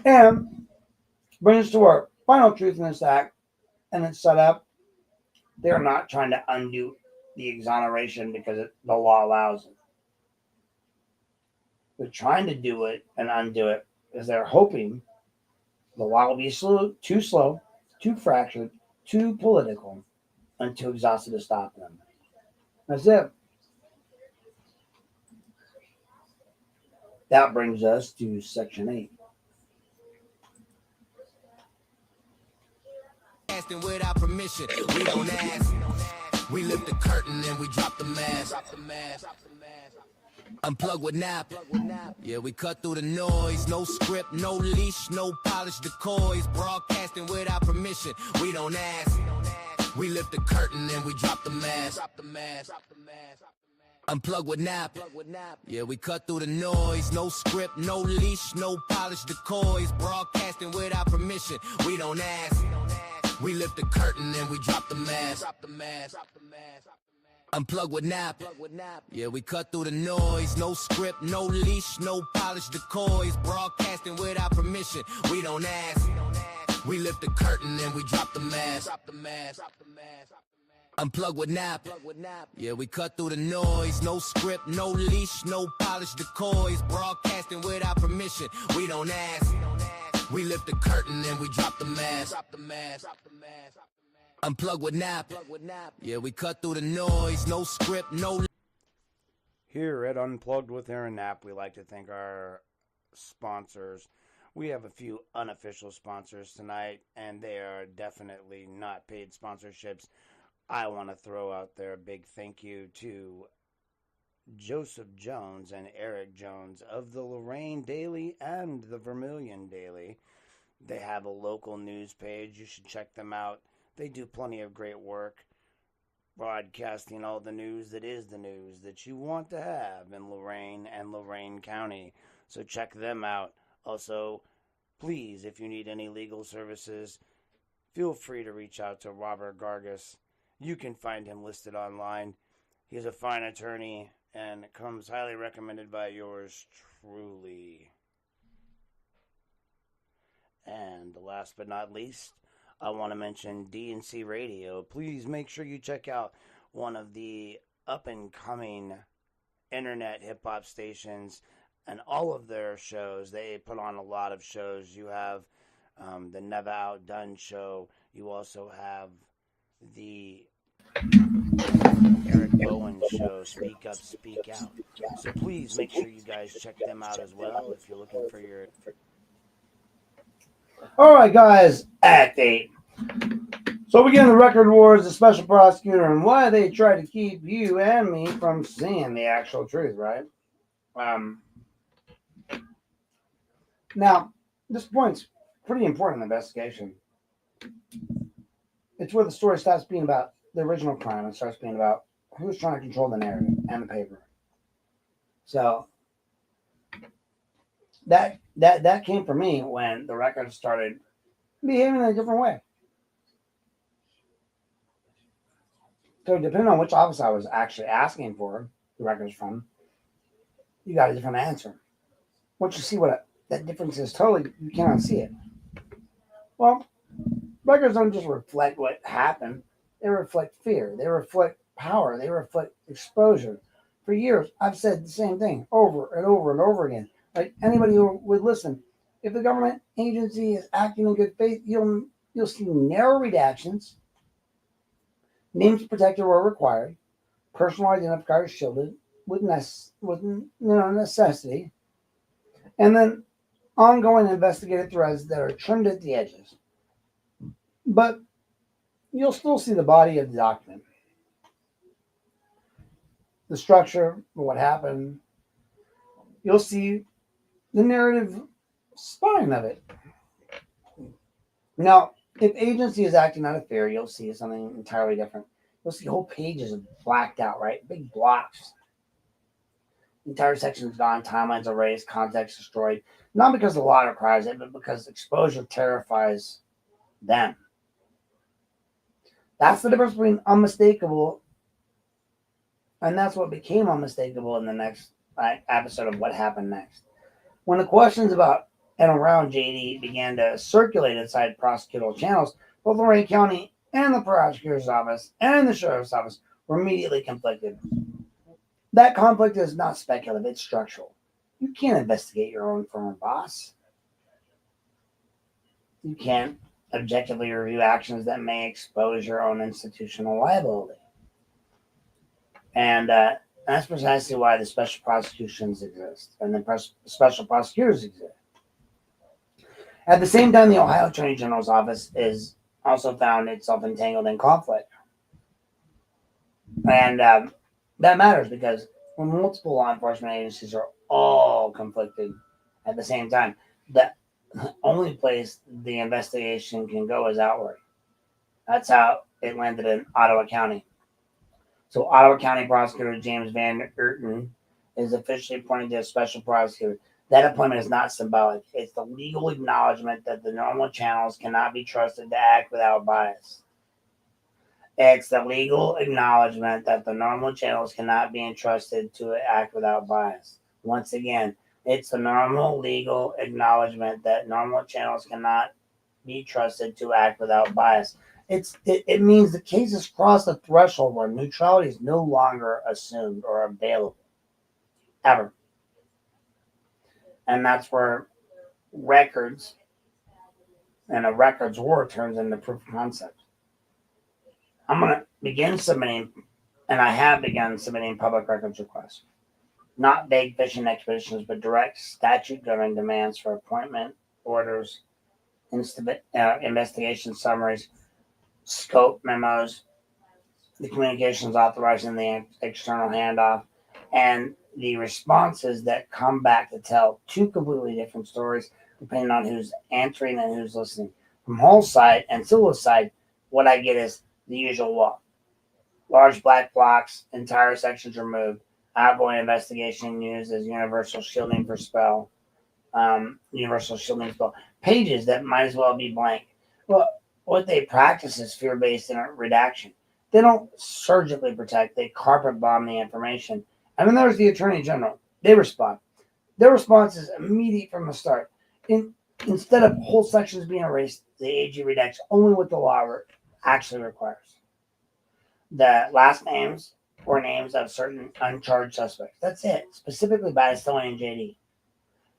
[SPEAKER 1] And brings us to our final truth in this act and its setup. They are not trying to undo the exoneration because the law allows it. They're trying to do it and undo it because they're hoping the law will be too slow, too fractured, too political, and too exhausted to stop them. That's it. That brings us to Section 8.
[SPEAKER 2] Without permission, we don't ask. We lift the curtain and we drop the mask. Unplug with nap. Yeah, we cut through the noise. No script, no leash, no polished decoys. Broadcasting without permission, we don't ask. We lift the curtain and we drop the mask. Unplug with nap. Yeah, we cut through the noise. No script, no leash, no polished decoys. Broadcasting without permission. We don't ask. We lift the curtain and we drop the mask. Unplug with nap. Yeah, we cut through the noise. No script, no leash, no polished decoys. Broadcasting without permission. We don't ask. We lift the curtain and we drop the mask. Unplug with nap. Yeah, we cut through the noise. No script, no leash, no polished decoys. Broadcasting without permission. We don't ask. We lift the curtain and we drop the mask. Unplug with nap. Yeah, we cut through the noise. No script, no.
[SPEAKER 1] Here at Unplugged with Aaron Knapp, we like to thank our sponsors. We have a few unofficial sponsors tonight, and they are definitely not paid sponsorships. I want to throw out there a big thank you to Joseph Jones and Eric Jones of the Lorain Daily and the Vermilion Daily. They have a local news page. You should check them out. They do plenty of great work broadcasting all the news that is the news that you want to have in Lorain and Lorain County. So check them out. Also, please, if you need any legal services, feel free to reach out to Robert Gargas. You can find him listed online. He's a fine attorney and comes highly recommended by yours truly. And last but not least, I want to mention D&C Radio. Please make sure you check out one of the up-and-coming internet hip-hop stations and all of their shows. They put on a lot of shows. You have the Never Outdone show. You also have the Eric Bowen show, Speak Up, Speak Out. So please make sure you guys check them out as well if you're looking for your... All right, guys, Act 8. So we get in the record wars, the special prosecutor, and why they try to keep you and me from seeing the actual truth, right? Now, this point's pretty important in the investigation. It's where the story stops being about the original crime and starts being about who's trying to control the narrative and the paper. So that came for me when the record started behaving in a different way. So depending on which office I was actually asking for the records from, you got a different answer. Once you see what that difference is, totally, you cannot see it. Well, records don't just reflect what happened. They reflect fear. They reflect power. They reflect exposure. For years, I've said the same thing over and over and over again. Like anybody who would listen, if the government agency is acting in good faith, you'll see narrow redactions, names protected where required, personal identifiers shielded with necessity, and then ongoing investigative threads that are trimmed at the edges. But you'll still see the body of the document, the structure, what happened. You'll see the narrative spine of it. Now, if agency is acting out of fear, you'll see something entirely different. You'll see whole pages blacked out, right? Big blocks. Entire sections gone, timelines erased, context destroyed. Not because the law requires it, but because exposure terrifies them. That's the difference between unmistakable, and that's what became unmistakable in the next episode of What Happened Next. When the questions about and around JD began to circulate inside prosecutorial channels, both Lorain County and the prosecutor's office and the sheriff's office were immediately conflicted. That conflict is not speculative, it's structural. You can't investigate your own former boss. You can't objectively review actions that may expose your own institutional liability. And that's precisely why the special prosecutions exist and the special prosecutors exist. At the same time, the Ohio Attorney General's office is also found itself entangled in conflict. And that matters because when multiple law enforcement agencies are all conflicted at the same time, the only place the investigation can go is outward. That's how it landed in Ottawa County. So Ottawa County Prosecutor James Van Erten is officially appointed as special prosecutor. That appointment is not symbolic. It's the legal acknowledgement that the normal channels cannot be trusted to act without bias. It's the legal acknowledgement that the normal channels cannot be entrusted to act without bias. Once again, it's the normal legal acknowledgement that normal channels cannot be trusted to act without bias. It means the case has crossed a threshold where neutrality is no longer assumed or available, ever. And that's where records and a records war turns into proof of concept. I'm going to begin submitting, and I have begun submitting public records requests. Not vague fishing expeditions, but direct statute-governed demands for appointment orders, investigation summaries, scope memos, the communications authorizing the external handoff, and the responses that come back to tell two completely different stories depending on who's answering and who's listening. From whole side and civil side, what I get is the usual law. Large black blocks, entire sections removed, outgoing investigation used as universal shielding for spell, universal shielding spell. Pages that might as well be blank. Well, what they practice is fear-based redaction. They don't surgically protect, they carpet bomb the information. And then there's the Attorney General. They respond. Their response is immediate from the start. Instead of whole sections being erased, the AG redacts only what the law actually requires. The last names or names of certain uncharged suspects. That's it. Specifically Battistoni and JD.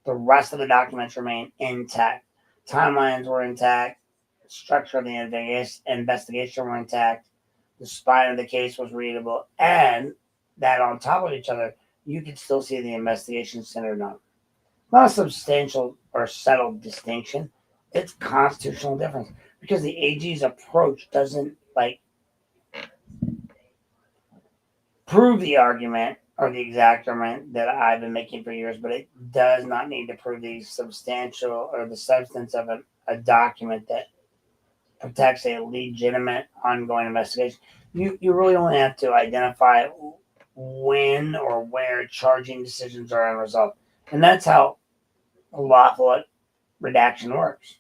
[SPEAKER 1] The rest of the documents remain intact. Timelines were intact. Structure of the investigation were intact. The spine of the case was readable. And that on top of each other, you could still see the investigation centered on. Not a substantial or settled distinction. It's constitutional difference. Because the AG's approach doesn't prove the argument or the exact argument that I've been making for years, but it does not need to prove the substantial or the substance of a document that protects a legitimate ongoing investigation. You really only have to identify when or where charging decisions are unresolved. And that's how lawful redaction works.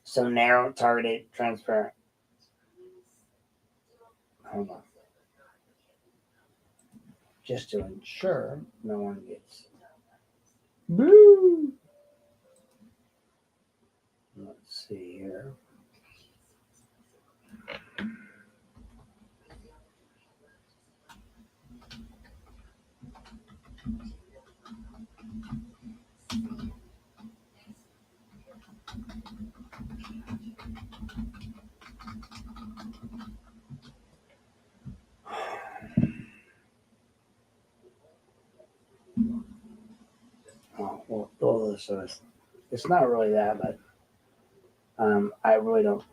[SPEAKER 1] So narrow, targeted, transparent. Hold on. Just to ensure no one gets boo. Let's see here. Oh, well, all of this, it's not really that, but I really don't.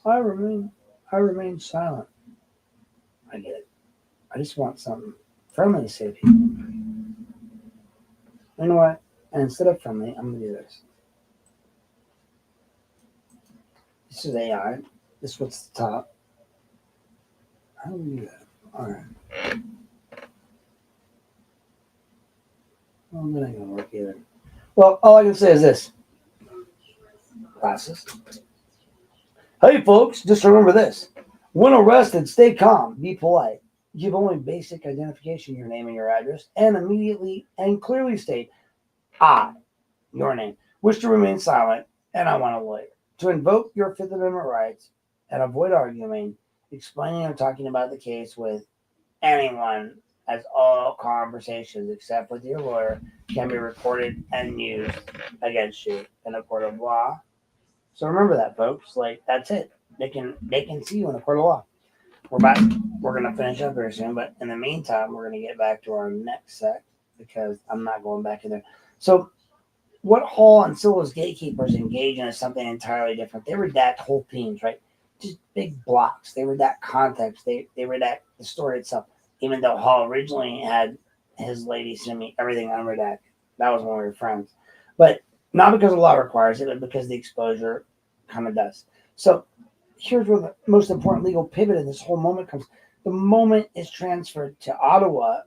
[SPEAKER 1] I remain silent. I get it. I just want something friendly to say to people. You know what? And instead of friendly, I'm gonna do this. This is AI. This is what's the top. How do we do that? All right. Well, that ain't gonna work either. Well, all I can say is this. Classes. Hey, folks, just remember this. When arrested, stay calm, be polite. Give only basic identification, your name and your address, and immediately and clearly state, I, your name, wish to remain silent, and I want a lawyer. To invoke your Fifth Amendment rights and avoid arguing, explaining or talking about the case with anyone, as all conversations except with your lawyer can be recorded and used against you in a court of law. So remember that, folks. That's it. They can see you in a court of law. We're gonna finish up here soon, but in the meantime, we're gonna get back to our next sec because I'm not going back in there. So what Hall and Silva's gatekeepers engage in is something entirely different. They redact whole themes, right? Just big blocks. They redact context. They redact the story itself. Even though Hall originally had his lady send me everything unredacted. That was when we were friends. But not because the law requires it, but because the exposure kind of does. So here's where the most important legal pivot in this whole moment comes. The moment is transferred to Ottawa,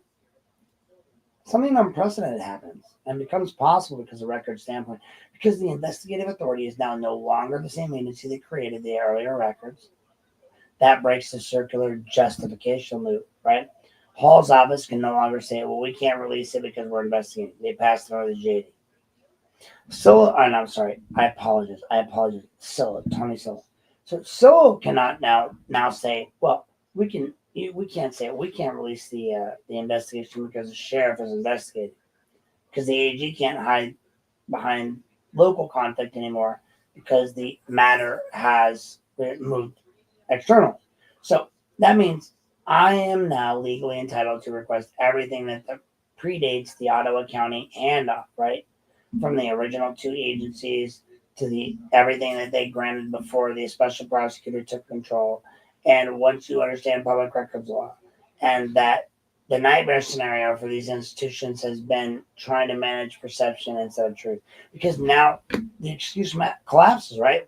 [SPEAKER 1] something unprecedented happens and becomes possible because of record standpoint, because the investigative authority is now no longer the same agency that created the earlier records. That breaks the circular justification loop, right? Hall's office can no longer say, well, we can't release it because we're investigating. They passed it over to JD. Scylla, I'm sorry, I apologize. Scylla, Tony Scylla. So Scylla cannot now say, well, we can't say it. We can't release the investigation because the sheriff is investigating. Because the AG can't hide behind local conflict anymore because the matter has moved external. So that means I am now legally entitled to request everything that predates the Ottawa County handoff, right? From the original two agencies to the everything that they granted before the special prosecutor took control. And once you understand public records law, and that the nightmare scenario for these institutions has been trying to manage perception instead of truth. Because now the excuse collapses, right?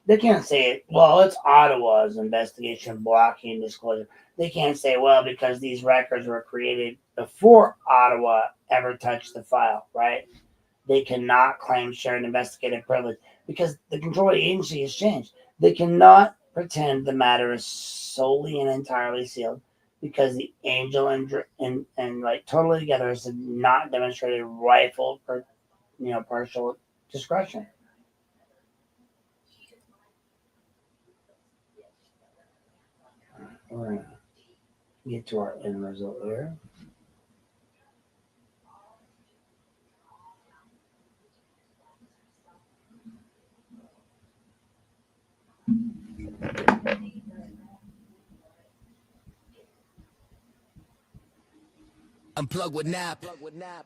[SPEAKER 1] They can't say, well, it's Ottawa's investigation blocking disclosure. They can't say, well, because these records were created before Ottawa ever touched the file, right? They cannot claim shared investigative privilege because the controlling agency has changed. They cannot pretend the matter is solely and entirely sealed because the angel and like totally together has not demonstrated rightful or partial discretion. We're gonna get to our end result here.
[SPEAKER 2] Unplug with nap.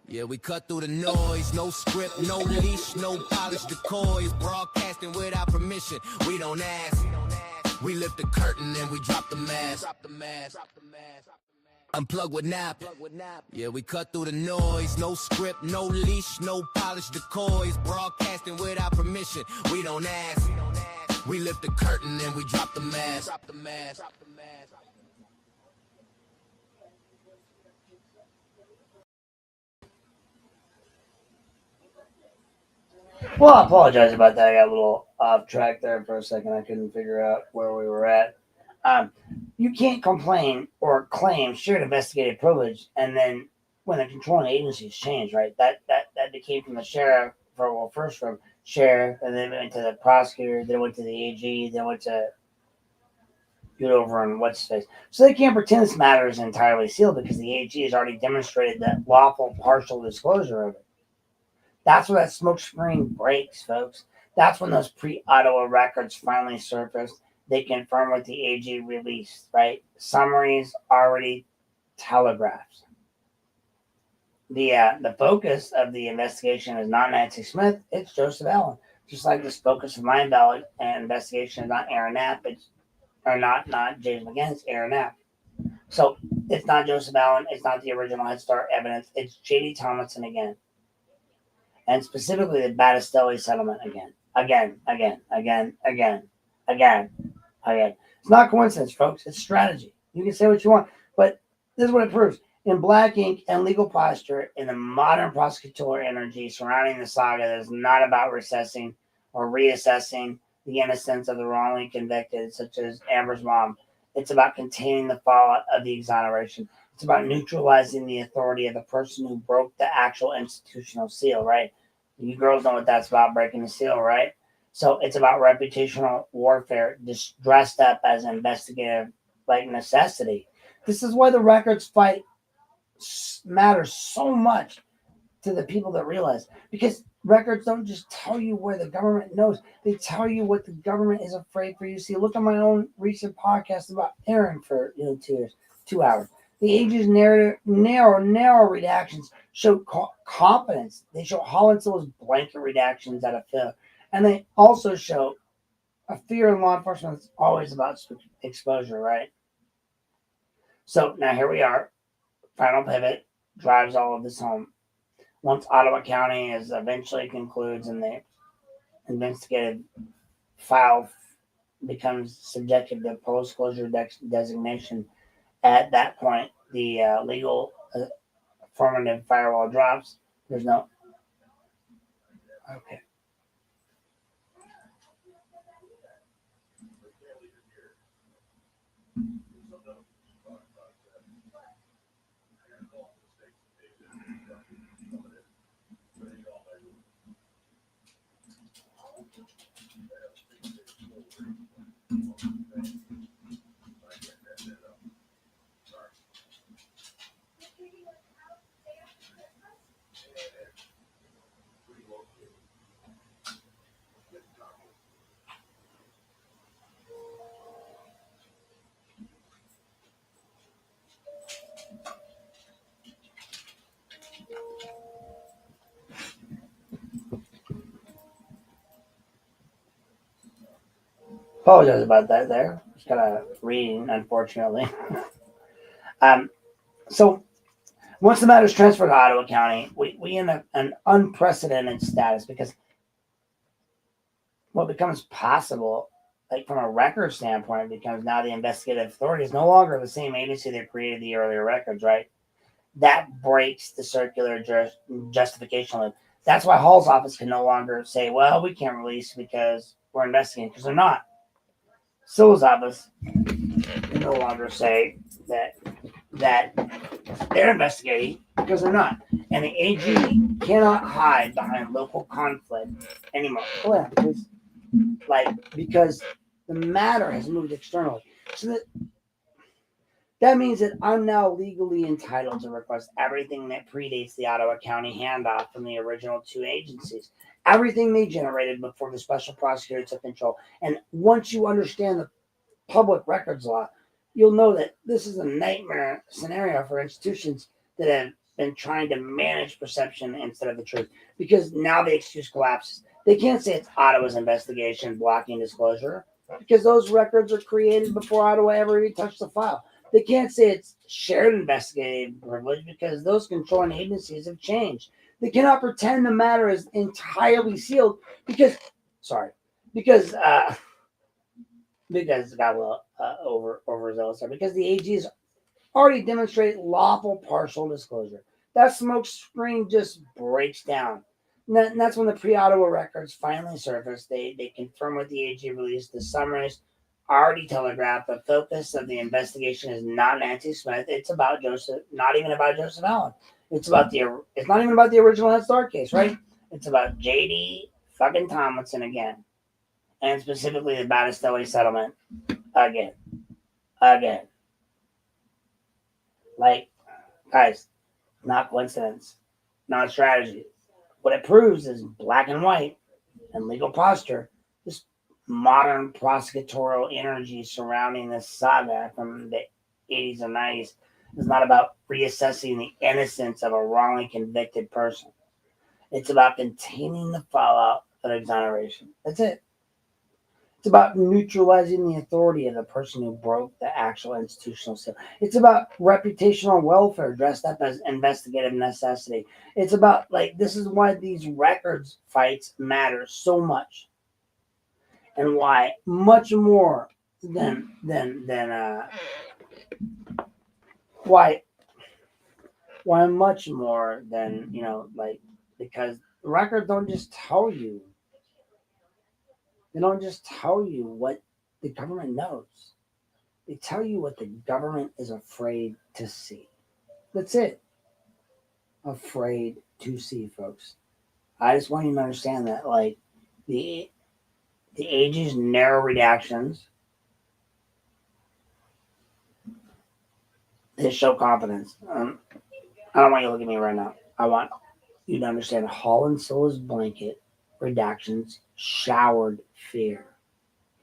[SPEAKER 2] Yeah, we cut through the noise. No script, no leash, no polished decoys. Broadcasting without permission. We don't ask. We lift the curtain and we drop the mask. Unplug with nap. Yeah, we cut through the noise. No script, no leash, no polished decoys. Broadcasting without permission. We don't ask. We lift the curtain and we drop the mask.
[SPEAKER 1] Well, I apologize about that. I got a little off track there for a second. I couldn't figure out where we were at. You can't complain or claim shared investigative privilege, and then when the controlling agencies change, right? That became from the sheriff first from sheriff, and then went to the prosecutor, then went to the AG, then went to get over on what's face. So they can't pretend this matter is entirely sealed because the AG has already demonstrated that lawful partial disclosure of it. That's where that smoke screen breaks, folks. That's when those pre-Ottawa records finally surfaced. They confirm what the AG released, right? Summaries already telegraphed. The focus of the investigation is not Nancy Smith, it's Joseph Allen. Just like this focus of my investigation is not Aaron Knapp, not James McGinn, it's Aaron Knapp. So it's not Joseph Allen, it's not the original Head Start evidence, it's J.D. Tomlinson again. And specifically the Battistelli settlement again. It's not coincidence, folks. It's strategy. You can say what you want, but this is what it proves. In black ink and legal posture, in the modern prosecutorial energy surrounding the saga that is not about reassessing the innocence of the wrongly convicted, such as Amber's mom. It's about containing the fallout of the exoneration. It's about neutralizing the authority of the person who broke the actual institutional seal, right? You girls know what that's about, breaking the seal, right? So it's about reputational warfare, just dressed up as investigative, necessity. This is why the records fight matters so much to the people that realize, because records don't just tell you where the government knows; they tell you what the government is afraid for you to see. Look at my own recent podcast about Aaron for 2 hours. The AG's narrow redactions show competence. They show Holland's blanket redactions out of fear, and they also show a fear in law enforcement that's always about exposure, right? So now here we are. Final pivot drives all of this home. Once Ottawa County is eventually concludes and the investigative file becomes subjected to post-closure designation. At that point, the legal formative firewall drops. There's no. Okay. Apologize about that there. Just kind of reading, unfortunately. um, so once the matter is transferred to Ottawa County, we in an unprecedented status because what becomes possible, like from a record standpoint, becomes now the investigative authority is no longer the same agency that created the earlier records, right? That breaks the circular justification loop. That's why Hall's office can no longer say, well, we can't release because we're investigating, because they're not. Sill's office can no longer say that they're investigating because they're not. And the AG cannot hide behind local conflict anymore. Oh, yeah, because the matter has moved externally. So that means that I'm now legally entitled to request everything that predates the Ottawa County handoff from the original two agencies. Everything they generated before the special prosecutor took control. And once you understand the public records law, you'll know that this is a nightmare scenario for institutions that have been trying to manage perception instead of the truth. Because now the excuse collapses. They can't say it's Ottawa's investigation blocking disclosure because those records are created before Ottawa ever even touched the file. They can't say it's shared investigative privilege because those controlling agencies have changed. They cannot pretend the matter is entirely sealed because because God will overzealous, because the AG has already demonstrated lawful partial disclosure. That smoke screen just breaks down. And that's when the pre-Ottawa records finally surface. They confirm what the AG released. The summaries already telegraphed the focus of the investigation is not Nancy Smith. It's about Joseph, not even about Joseph Allen. It's not even about the original Head Start case, right? It's about JD fucking Tomlinson again. And specifically the Battistelli settlement again. Like, guys, not coincidence, not strategy. What it proves is black and white and legal posture. This modern prosecutorial energy surrounding this saga from the 80s and 90s is not about reassessing the innocence of a wrongly convicted person. It's about containing the fallout of exoneration. That's it. It's about neutralizing the authority of the person who broke the actual institutional seal. It's about reputational welfare dressed up as investigative necessity. It's about, this is why these records fights matter so much, and why much more than why much more than because records don't just tell you. They don't just tell you what the government knows. They tell you what the government is afraid to see. That's it. Afraid to see, folks. I just want you to understand that, the AG's narrow redactions, they show confidence. I don't want you to look at me right now. I want you to understand Hall and Silla's blanket redactions showered fear.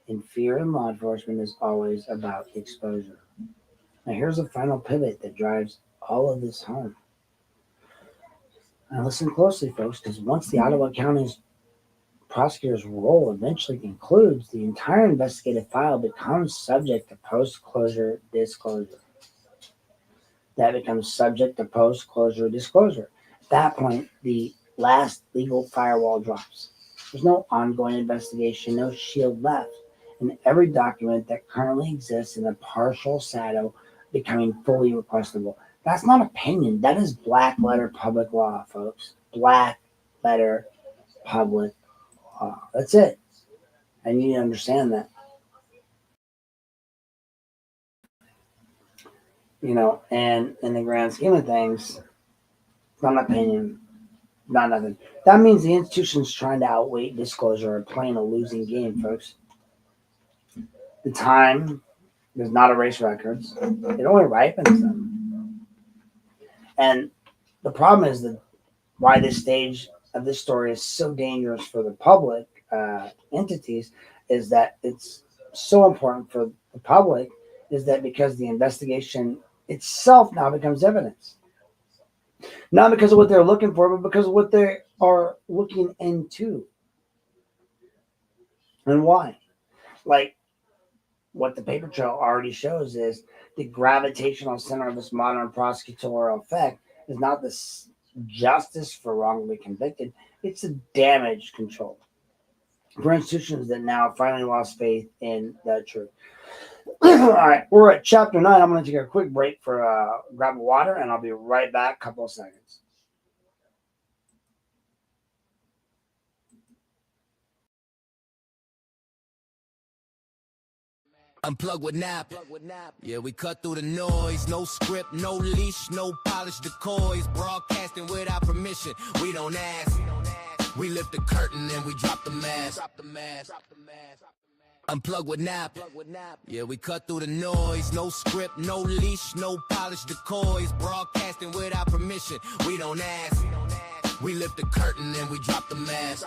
[SPEAKER 1] And fear in law enforcement is always about exposure. Now, here's a final pivot that drives all of this home. Now, listen closely, folks, because once the Ottawa County's prosecutor's role eventually concludes, the entire investigative file becomes subject to post-closure disclosure. That becomes subject to post-closure disclosure. At that point, the last legal firewall drops. There's no ongoing investigation, no shield left. in every document that currently exists in a partial shadow becoming fully requestable. That's not opinion. That is black letter public law, folks. Black letter public law. That's it. And you need to understand that. And in the grand scheme of things, it's not an opinion, not nothing. That means the institution's trying to outweigh disclosure or playing a losing game, folks. The time does not erase records. It only ripens them. And the problem is that why this stage of this story is so dangerous for the public entities is that it's so important for the public is that because the investigation itself now becomes evidence. Not because of what they're looking for, but because of what they are looking into. And why? Like what the paper trail already shows is the gravitational center of this modern prosecutorial effect is not this justice for wrongly convicted, it's a damage control for institutions that now finally lost faith in the truth. All right, we're at chapter 9. I'm going to take a quick break for grab of water, and I'll be right back. Couple of seconds.
[SPEAKER 2] Unplug with nap. Yeah, we cut through the noise. No script, no leash, no polished decoys. Broadcasting without permission. We don't ask. We lift the curtain and we drop the mask. Unplug with nap. Yeah, we cut through the noise. No script, no leash, no polished decoys. Broadcasting without permission. We don't ask. We lift the curtain and we drop the mask.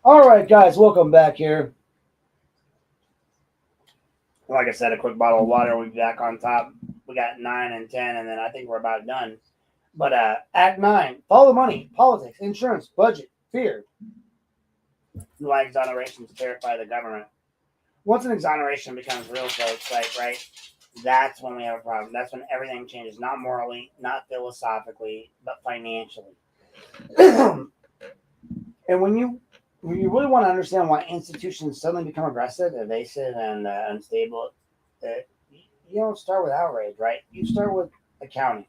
[SPEAKER 1] All right, guys, welcome back here. Like I said, a quick bottle of water. We'll be back on top. We got 9 and 10, and then I think we're about done. But Act 9, follow the money, politics, insurance, budget, fear. Why exonerations terrify the government. Once an exoneration becomes real, folks, right, that's when we have a problem. That's when everything changes, not morally, not philosophically, but financially. And when you really want to understand why institutions suddenly become aggressive, evasive, and unstable, you don't start with outrage, right? You start with accounting.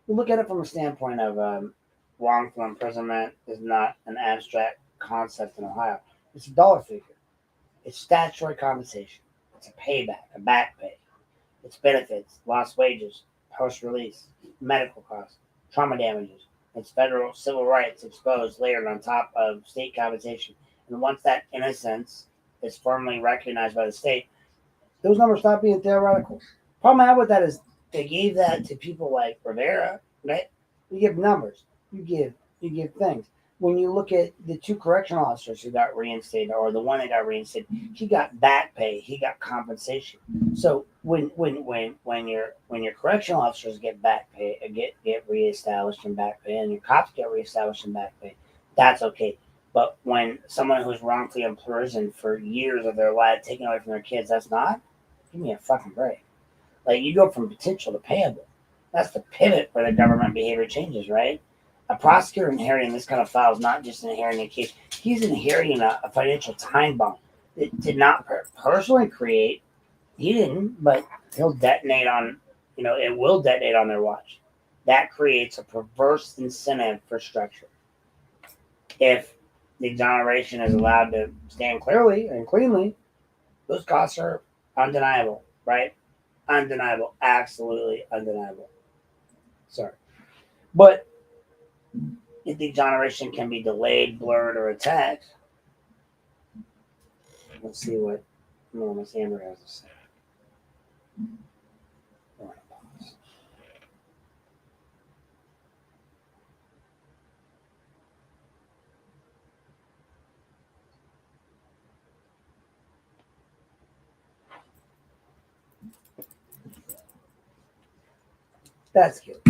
[SPEAKER 1] You look at it from a standpoint of wrongful imprisonment is not an abstract concept in Ohio. It's a dollar figure. It's statutory compensation. It's a payback, a back pay. It's benefits, lost wages, post-release, medical costs, trauma damages. It's federal civil rights exposed layered on top of state compensation. And once that innocence is formally recognized by the state, those numbers stop being theoretical. Problem I have with that is they gave that to people like Rivera, right? You give numbers, you give things. When you look at the 2 correctional officers who got reinstated, or the one that got reinstated, he got back pay, he got compensation. So when your correctional officers get back pay, get reestablished in back pay, and your cops get reestablished in back pay, that's okay. But when someone who's wrongfully imprisoned for years of their life taken away from their kids, that's not. Give me a fucking break. Like, you go from potential to payable. That's the pivot where the government behavior changes, right? A prosecutor inheriting this kind of file is not just inheriting a case. He's inheriting a financial time bomb that did not personally create. He didn't, but he'll detonate on, it will detonate on their watch. That creates a perverse incentive for structure. If the exoneration is allowed to stand clearly and cleanly, those costs are undeniable, right? Undeniable. Absolutely undeniable. Sorry. But if the exoneration can be delayed, blurred, or attacked, let's see what Miss Amber has to say. That's cute.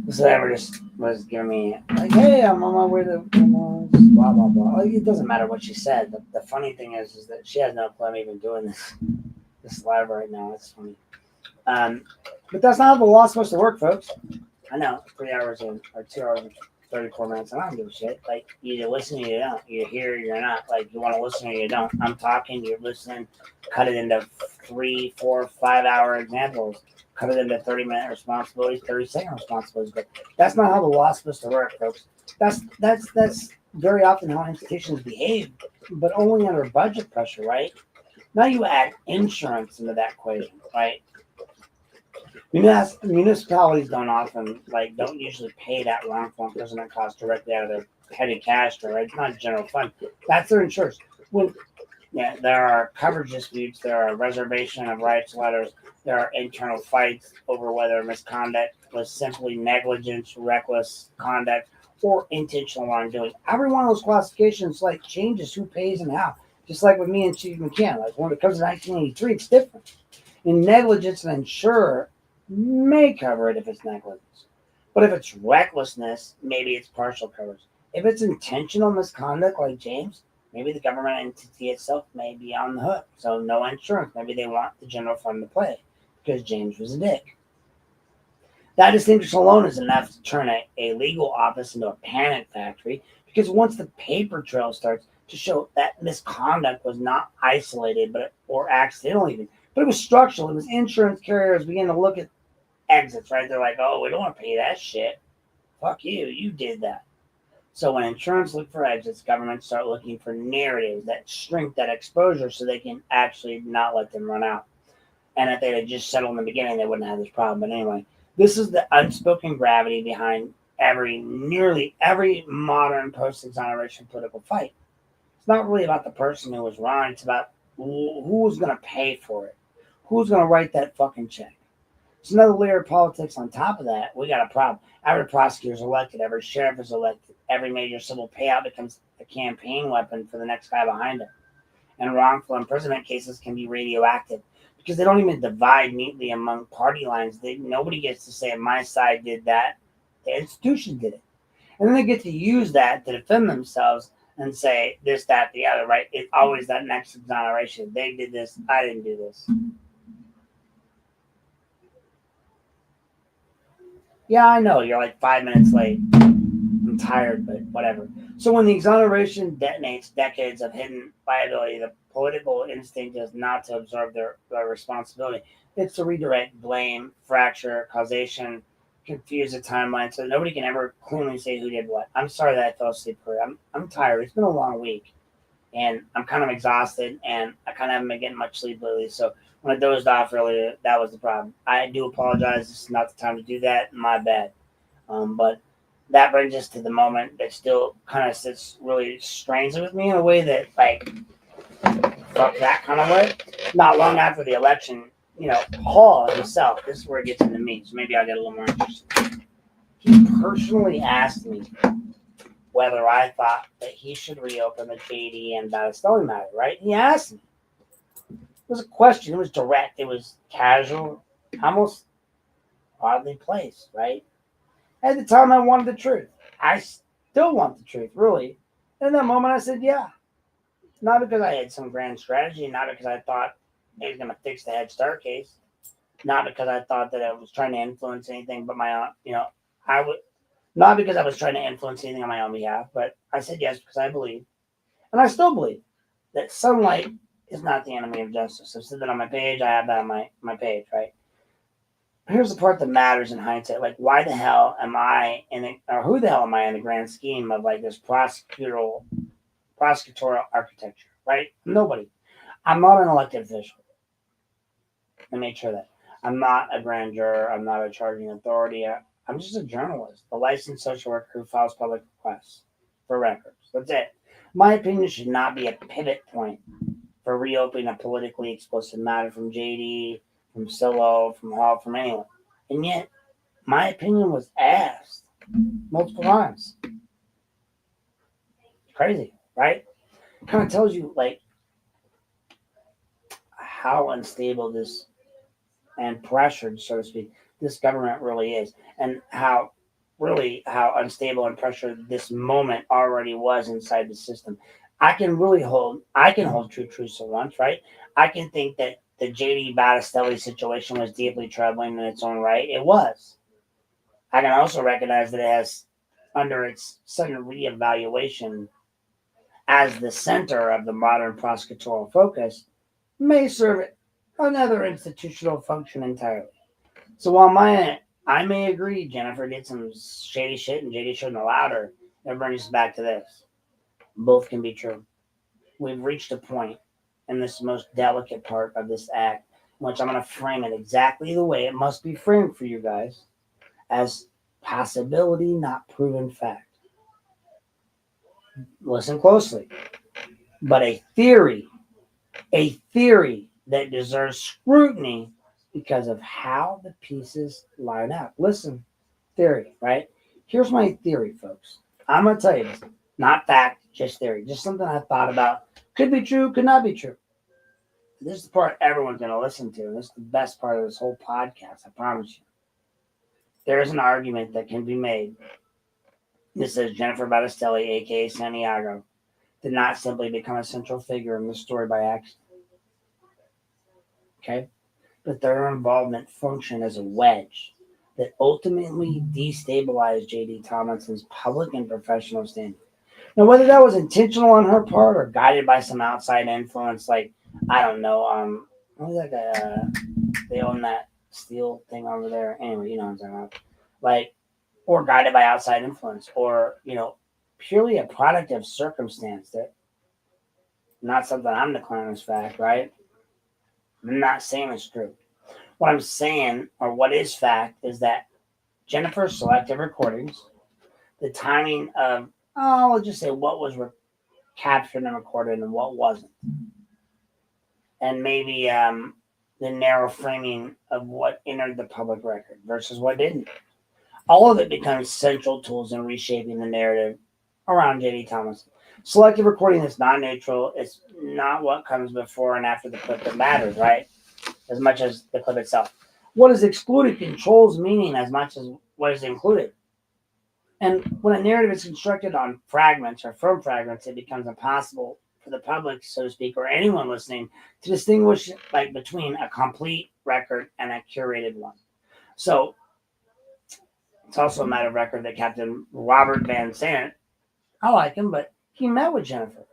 [SPEAKER 1] So Amber just was giving me like, hey, I'm on my way to blah blah blah. Like, it doesn't matter what she said. The funny thing is that she has no clue I'm even doing this. the saliva right now. That's funny. But that's not how the law's supposed to work, folks. I know, 3 hours in, or 2 hours and 34 minutes. I don't give a shit. Like, you either listen or you don't. You're here or you're not. Like, you want to listen or you don't. I'm talking, you're listening. Cut it into 3, 4, 5 hour examples. Cut it into 30-minute responsibilities, 30-second responsibilities. But that's not how the law's supposed to work, folks. That's very often how institutions behave, but only under budget pressure, right? Now you add insurance into that equation, right? Municipalities don't usually pay that wrongful imprisonment cost directly out of their petty cash flow, right? It's not general fund. That's their insurance. When there are coverage disputes, there are reservation of rights letters, there are internal fights over whether misconduct was simply negligence, reckless conduct, or intentional wrongdoing. Every one of those classifications changes who pays and how. Just like with me and Chief McCann. Like when it comes to 1983, it's different. In negligence, an insurer may cover it if it's negligence. But if it's recklessness, maybe it's partial coverage. If it's intentional misconduct like James, maybe the government entity itself may be on the hook. So no insurance. Maybe they want the general fund to play because James was a dick. That distinction alone is enough to turn a legal office into a panic factory, because once the paper trail starts to show that misconduct was not isolated or accidental even, but it was structural. It was insurance carriers beginning to look at exits, right? They're like, oh, we don't want to pay that shit. Fuck you. You did that. So when insurance look for exits, governments start looking for narratives that shrink that exposure so they can actually not let them run out. And if they had just settled in the beginning, they wouldn't have this problem. But anyway, this is the unspoken gravity behind nearly every modern post-exoneration political fight. It's not really about the person who was wrong. It's about who's going to pay for it. Who's going to write that fucking check? It's another layer of politics on top of that. We got a problem. Every prosecutor is elected. Every sheriff is elected. Every major civil payout becomes a campaign weapon for the next guy behind it. And wrongful imprisonment cases can be radioactive because they don't even divide neatly among party lines. Nobody gets to say, my side did that. The institution did it. And then they get to use that to defend themselves and say this, that, the other, right? It's always that next exoneration. They did this. I didn't do this. Yeah, I know. You're like 5 minutes late. I'm tired, but whatever. So when the exoneration detonates decades of hidden liability, the political instinct is not to absorb their responsibility. It's to redirect blame, fracture, causation, confuse the timeline so nobody can ever clearly say who did what. I'm sorry that I fell asleep for it. I'm tired. It's been a long week. And I'm kind of exhausted, and I kind of haven't been getting much sleep lately. So when I dozed off earlier, that was the problem. I do apologize. This is not the time to do that. My bad. But that brings us to the moment that still kind of sits really strangely with me in a way that, fuck that kind of way. Not long after the election, Hall himself, this is where it gets into me. So maybe I'll get a little more interested. He personally asked me whether I thought that he should reopen the JD and Battistelli matter, right? He asked me. It was a question. It was direct. It was casual, almost oddly placed, right? At the time, I wanted the truth. I still want the truth, really. And in that moment, I said, yeah. Not because I had some grand strategy, not because I thought it was going to fix the Head Start case, not because I thought that I was trying to influence anything but my own, not because I was trying to influence anything on my own behalf, but I said yes because I believe, and I still believe, that sunlight is not the enemy of justice. I've said that on my page. I have that on my page, right? Here's the part that matters in hindsight. Like, why the hell am I or who the hell am I in the grand scheme of this prosecutorial architecture, right? Nobody. I'm not an elected official. I make sure that I'm not a grand juror. I'm not a charging authority. I'm just a journalist, a licensed social worker who files public requests for records. That's it. My opinion should not be a pivot point for reopening a politically explosive matter from JD, from Silo, from Hall, from anyone. And yet, my opinion was asked multiple times. Crazy, right? Kind of tells you, how unstable this and pressured, so to speak, this government really is, and how unstable and pressured this moment already was inside the system. I can hold true truths at once, right? I can think that the J.D. Battistelli situation was deeply troubling in its own right. It was. I can also recognize that it has, under its sudden reevaluation as the center of the modern prosecutorial focus, may serve another institutional function entirely. So while I may agree Jennifer did some shady shit and JD shouldn't have allowed her, that brings us back to this. Both can be true. We've reached a point in this most delicate part of this act in which I'm going to frame it exactly the way it must be framed for you guys, as possibility, not proven fact. Listen closely. But a theory that deserves scrutiny because of how the pieces line up. Listen, theory, right? Here's my theory, folks. I'm going to tell you this. Not fact, just theory. Just something I thought about. Could be true, could not be true. This is the part everyone's going to listen to. And this is the best part of this whole podcast, I promise you. There is an argument that can be made. This is Jennifer Battistelli, a.k.a. Santiago, did not simply become a central figure in this story by accident. Okay? But their involvement functioned as a wedge that ultimately destabilized J.D. Tomlinson's public and professional standing. Now, whether that was intentional on her part or guided by some outside influence, like, I don't know, what was that guy? They own that steel thing over there. Anyway, you know what I'm talking about. Like, or guided by outside influence, or, purely a product of circumstance that, not something I'm declaring as fact, right? I'm not saying it's true. What I'm saying, or what is fact, is that Jennifer's selective recordings, the timing of, let's just say what was captured and recorded and what wasn't, and maybe the narrow framing of what entered the public record versus what didn't. All of it becomes central tools in reshaping the narrative around J.D. Thomas. Selective recording is not neutral. It's not what comes before and after the clip that matters, right? As much as the clip itself. What is excluded controls meaning as much as what is included. And when a narrative is constructed on fragments or from fragments, it becomes impossible for the public, so to speak, or anyone listening to distinguish between a complete record and a curated one. So it's also a matter of record that Captain Robert Van Sant, I like him, but he met with Jennifer.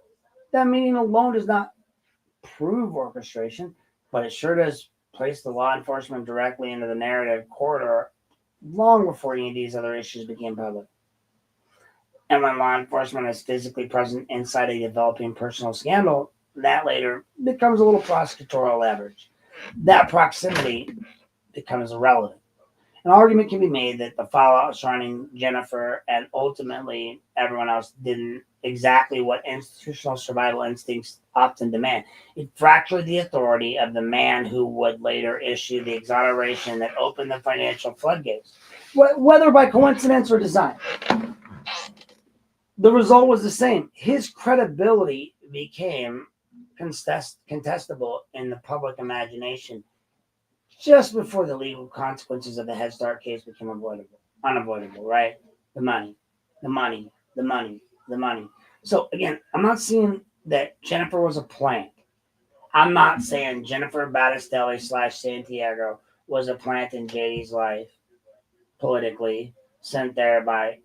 [SPEAKER 1] That meeting alone does not prove orchestration, but it sure does place the law enforcement directly into the narrative corridor long before any of these other issues became public. And when law enforcement is physically present inside a developing personal scandal, that later becomes a little prosecutorial leverage. That proximity becomes irrelevant. An argument can be made that the fallout surrounding Jennifer and ultimately everyone else didn't exactly what institutional survival instincts often demand. It fractured the authority of the man who would later issue the exoneration that opened the financial floodgates, whether by coincidence or design. The result was the same. His credibility became contestable in the public imagination just before the legal consequences of the Head Start case became unavoidable, right? The money. So again, I'm not saying that Jennifer was a plant. I'm not saying Jennifer Battistelli / Santiago was a plant in JD's life, politically, sent there by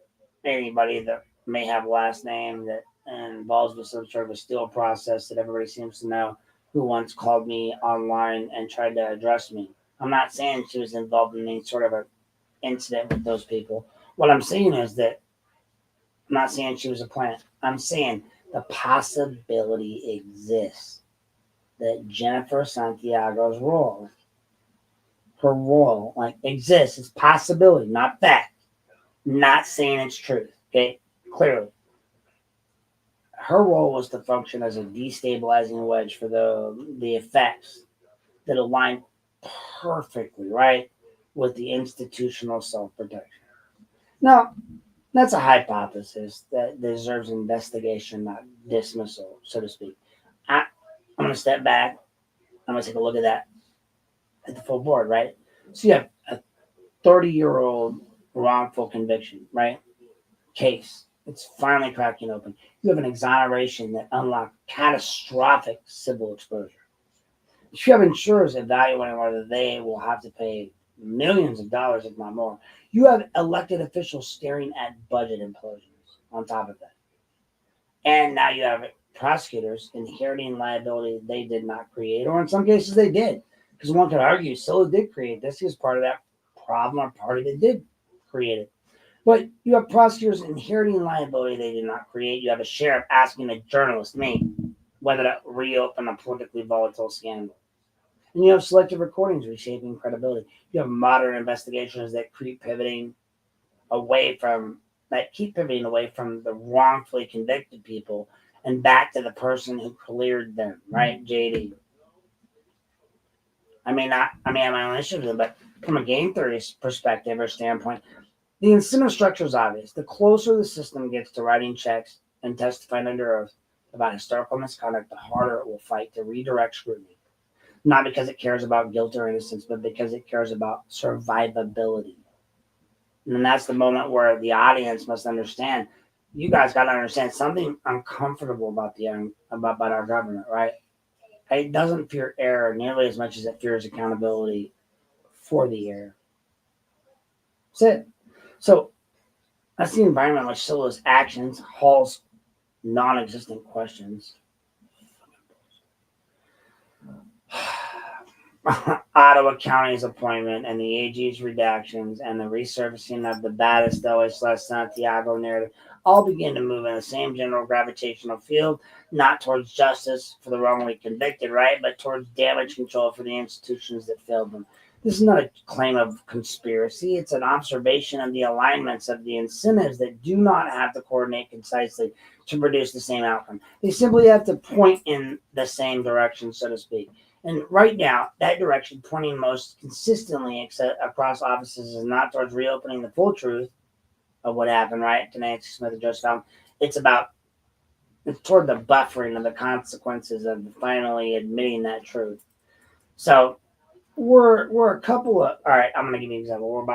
[SPEAKER 1] anybody that may have a last name that involves with some sort of a steel process that everybody seems to know, who once called me online and tried to address me. I'm not saying she was involved in any sort of an incident with those people. What I'm saying is that I'm not saying she was a plant. I'm saying the possibility exists that Jennifer Santiago's role, her role, exists. It's possibility, not fact. Not saying it's truth. Okay, clearly. Her role was to function as a destabilizing wedge for the effects that align perfectly, right, with the institutional self-protection. Now, that's a hypothesis that deserves investigation, not dismissal, so to speak. I'm going to step back. I'm going to take a look at the full board, right? So you have a 30-year-old wrongful conviction, right? Case. It's finally cracking open. You have an exoneration that unlocked catastrophic civil exposure. you have insurers evaluating whether they will have to pay millions of dollars, if not more. You have elected officials staring at budget implosions on top of that. And now you have prosecutors inheriting liability they did not create, or in some cases they did. Because one could argue Scylla did create this. He was part of that problem, or part of it did create it. But you have prosecutors inheriting liability they did not create. You have a sheriff asking a journalist, me, whether to reopen a politically volatile scandal. And you have selective recordings reshaping credibility. You have modern investigations that keep pivoting away from the wrongfully convicted people and back to the person who cleared them, right? JD. I have my own issues with it, but from a game theory perspective or standpoint, the incentive structure is obvious. The closer the system gets to writing checks and testifying under oath about historical misconduct, the harder it will fight to redirect scrutiny. Not because it cares about guilt or innocence, but because it cares about survivability. And that's the moment where the audience must understand. You guys got to understand something uncomfortable about about our government, right? It doesn't fear error nearly as much as it fears accountability for the error. That's it. So that's the environment in which Scylla's actions, Hall's non-existent questions, Ottawa County's appointment, and the AG's redactions, and the resurfacing of the Battistelli/Santiago narrative all begin to move in the same general gravitational field, not towards justice for the wrongly convicted, right, but towards damage control for the institutions that failed them. This is not a claim of conspiracy. It's an observation of the alignments of the incentives that do not have to coordinate concisely to produce the same outcome. They simply have to point in the same direction, so to speak. And right now, that direction pointing most consistently across offices is not towards reopening the full truth of what happened, right, to Nancy Smith and Joseph Allen. It's toward the buffering of the consequences of finally admitting that truth. So we're a couple of, all right, I'm going to give you an example.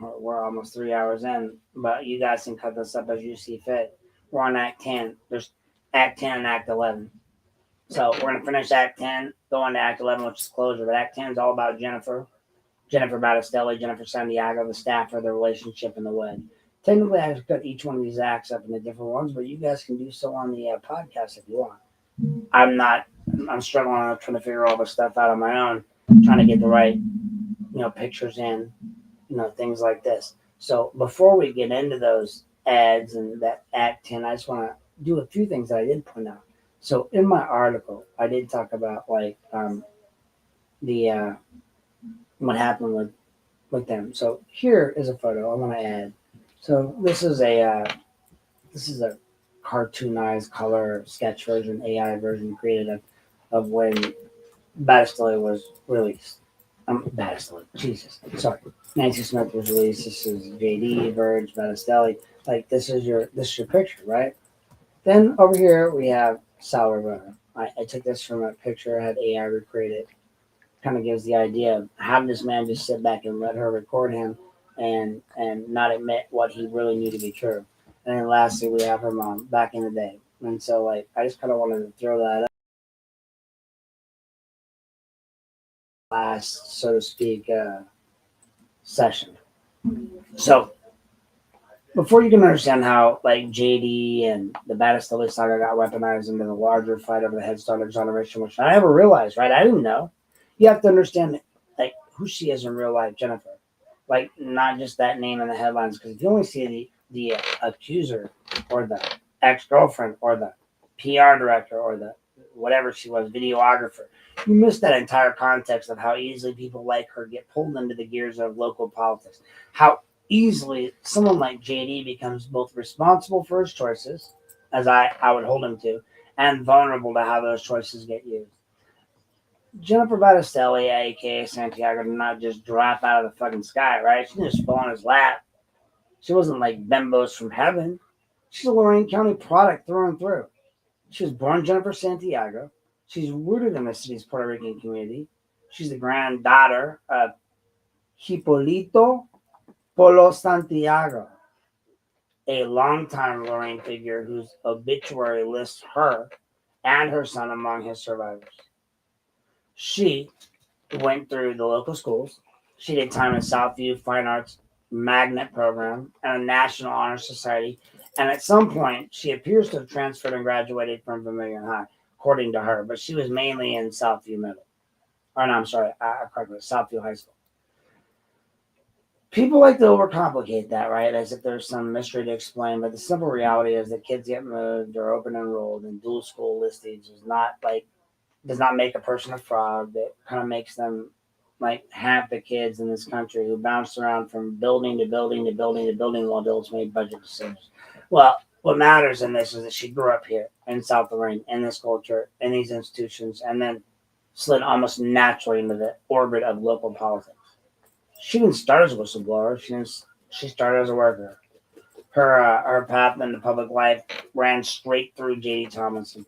[SPEAKER 1] We're almost 3 hours in, but you guys can cut this up as you see fit. We're on Act 10. There's Act 10 and Act 11. So we're going to finish Act 10, go on to Act 11, which is closure. But Act 10 is all about Jennifer Battistelli, Jennifer Santiago, the staffer, the relationship, and the wed. Technically, I have to cut each one of these acts up into different ones, but you guys can do so on the podcast if you want. I'm struggling on trying to figure all this stuff out on my own, trying to get the right, pictures in, things like this. So before we get into those ads and that Act 10, I just want to do a few things that I did point out. So in my article, I did talk about the what happened with them. So here is a photo I want to add. So this is a cartoonized color sketch version, AI version created of when Battistelli was released. Battistelli, Jesus, sorry. Nancy Smith was released. This is JD, Verge, Battistelli. Like this is your picture, right? Then over here we have Sal Rivera. I took this from a picture I had AI recreated. Kind of gives the idea of how did this man just sit back and let her record him and not admit what he really knew to be true. And then lastly, we have her mom back in the day. And so, I just kind of wanted to throw that up. Last, so to speak, session. So, before you can understand how JD and the Battistelli saga got weaponized into the larger fight over the Head Start exoneration, which I never realized, right? I didn't know. You have to understand who she is in real life, Jennifer. Not just that name in the headlines, because if you only see the accuser or the ex-girlfriend or the PR director or the whatever she was, videographer, you miss that entire context of how easily people like her get pulled into the gears of local politics. How easily someone like JD becomes both responsible for his choices, as I would hold him to, and vulnerable to how those choices get used. Jennifer Battistelli, aka Santiago, did not just drop out of the fucking sky, right? She didn't just fall on his lap. She wasn't like bimbos from heaven. She's a Lorain County product through and through. She was born Jennifer Santiago. She's rooted in the city's Puerto Rican community. She's the granddaughter of Hipolito Polo Santiago, a longtime Lorain figure whose obituary lists her and her son among his survivors. She went through the local schools. She did time in Southview Fine Arts Magnet Program and a National Honor Society. And at some point, she appears to have transferred and graduated from Vermilion High, according to her. But she was mainly in Southview Middle. Or no, I'm sorry, Southview High School. People like to overcomplicate that, right? As if there's some mystery to explain. But the simple reality is that kids get moved or open enrolled in dual school listings does not make a person a fraud. That kind of makes them like half the kids in this country who bounced around from building to building to building to building while adults made budget decisions. Well, what matters in this is that she grew up here in South Lorain, in this culture, in these institutions, and then slid almost naturally into the orbit of local politics. She didn't start as a whistleblower. She started as a worker. Her path into public life ran straight through J.D. Tomlinson.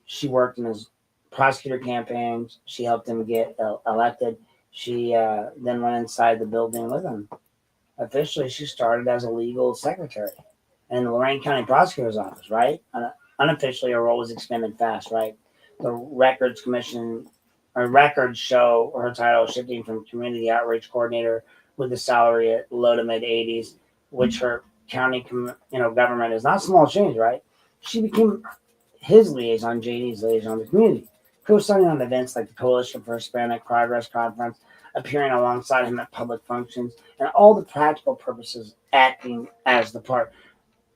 [SPEAKER 1] She worked in his prosecutor campaigns. She helped him get elected. She then went inside the building with him. Officially, she started as a legal secretary in the Lorain County Prosecutor's Office, right? Unofficially, her role was expanded fast, right? The Records Commission, her records show her title shifting from community outreach coordinator with a salary at low to mid 80s, which her county, government is not small change, right? She became his liaison, JD's liaison to the community, co-signing on events like the Coalition for Hispanic Progress Conference, appearing alongside him at public functions, and all the practical purposes acting as the part.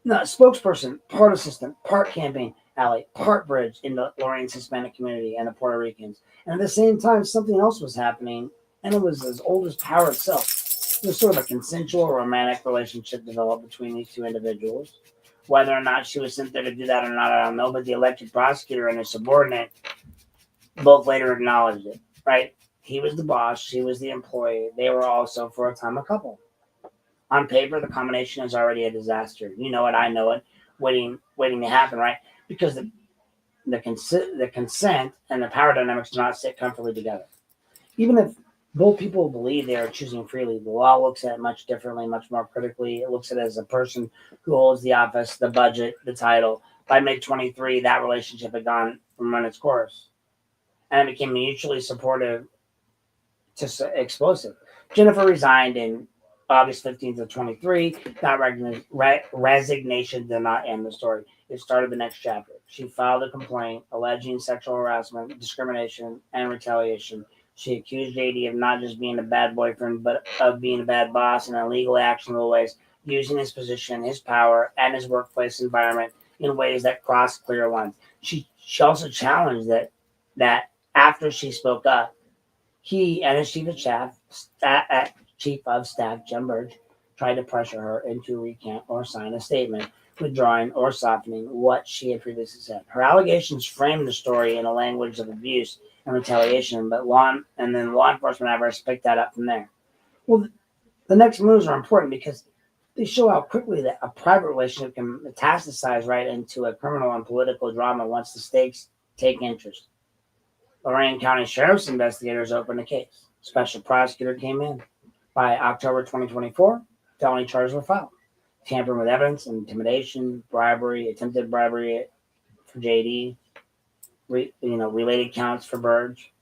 [SPEAKER 1] No, spokesperson, part assistant, part campaign ally, part bridge in the Lorain's Hispanic community and the Puerto Ricans. And at the same time, something else was happening, and it was as old as power itself. There was sort of a consensual romantic relationship developed between these two individuals. Whether or not she was sent there to do that or not, I don't know. But the elected prosecutor and his subordinate both later acknowledged it, right? He was the boss, she was the employee. They were also, for a time, a couple. On paper, the combination is already a disaster. You know it, I know it, waiting to happen, right? Because the consent and the power dynamics do not sit comfortably together. Even if both people believe they are choosing freely, the law looks at it much differently, much more critically. It looks at it as a person who holds the office, the budget, the title. By mid-23, that relationship had gone from run its course, and it became mutually supportive to explosive. Jennifer resigned in August 15th of 23. That resignation did not end the story. It started the next chapter. She filed a complaint alleging sexual harassment, discrimination, and retaliation. She accused JD of not just being a bad boyfriend, but of being a bad boss in illegally actionable ways, using his position, his power, and his workplace environment in ways that crossed clear lines. She also challenged that after she spoke up, he and his chief of staff, Jim Burge, tried to pressure her into recant or sign a statement, withdrawing or softening what she had previously said. Her allegations framed the story in a language of abuse and retaliation, but law enforcement efforts picked that up from there. Well, the next moves are important because they show how quickly that a private relationship can metastasize right into a criminal and political drama once the stakes take interest. Lorain County Sheriff's investigators opened a case. Special prosecutor came in. By October 2024, felony charges were filed. Tampering with evidence, intimidation, bribery, attempted bribery for JD, related counts for Burge.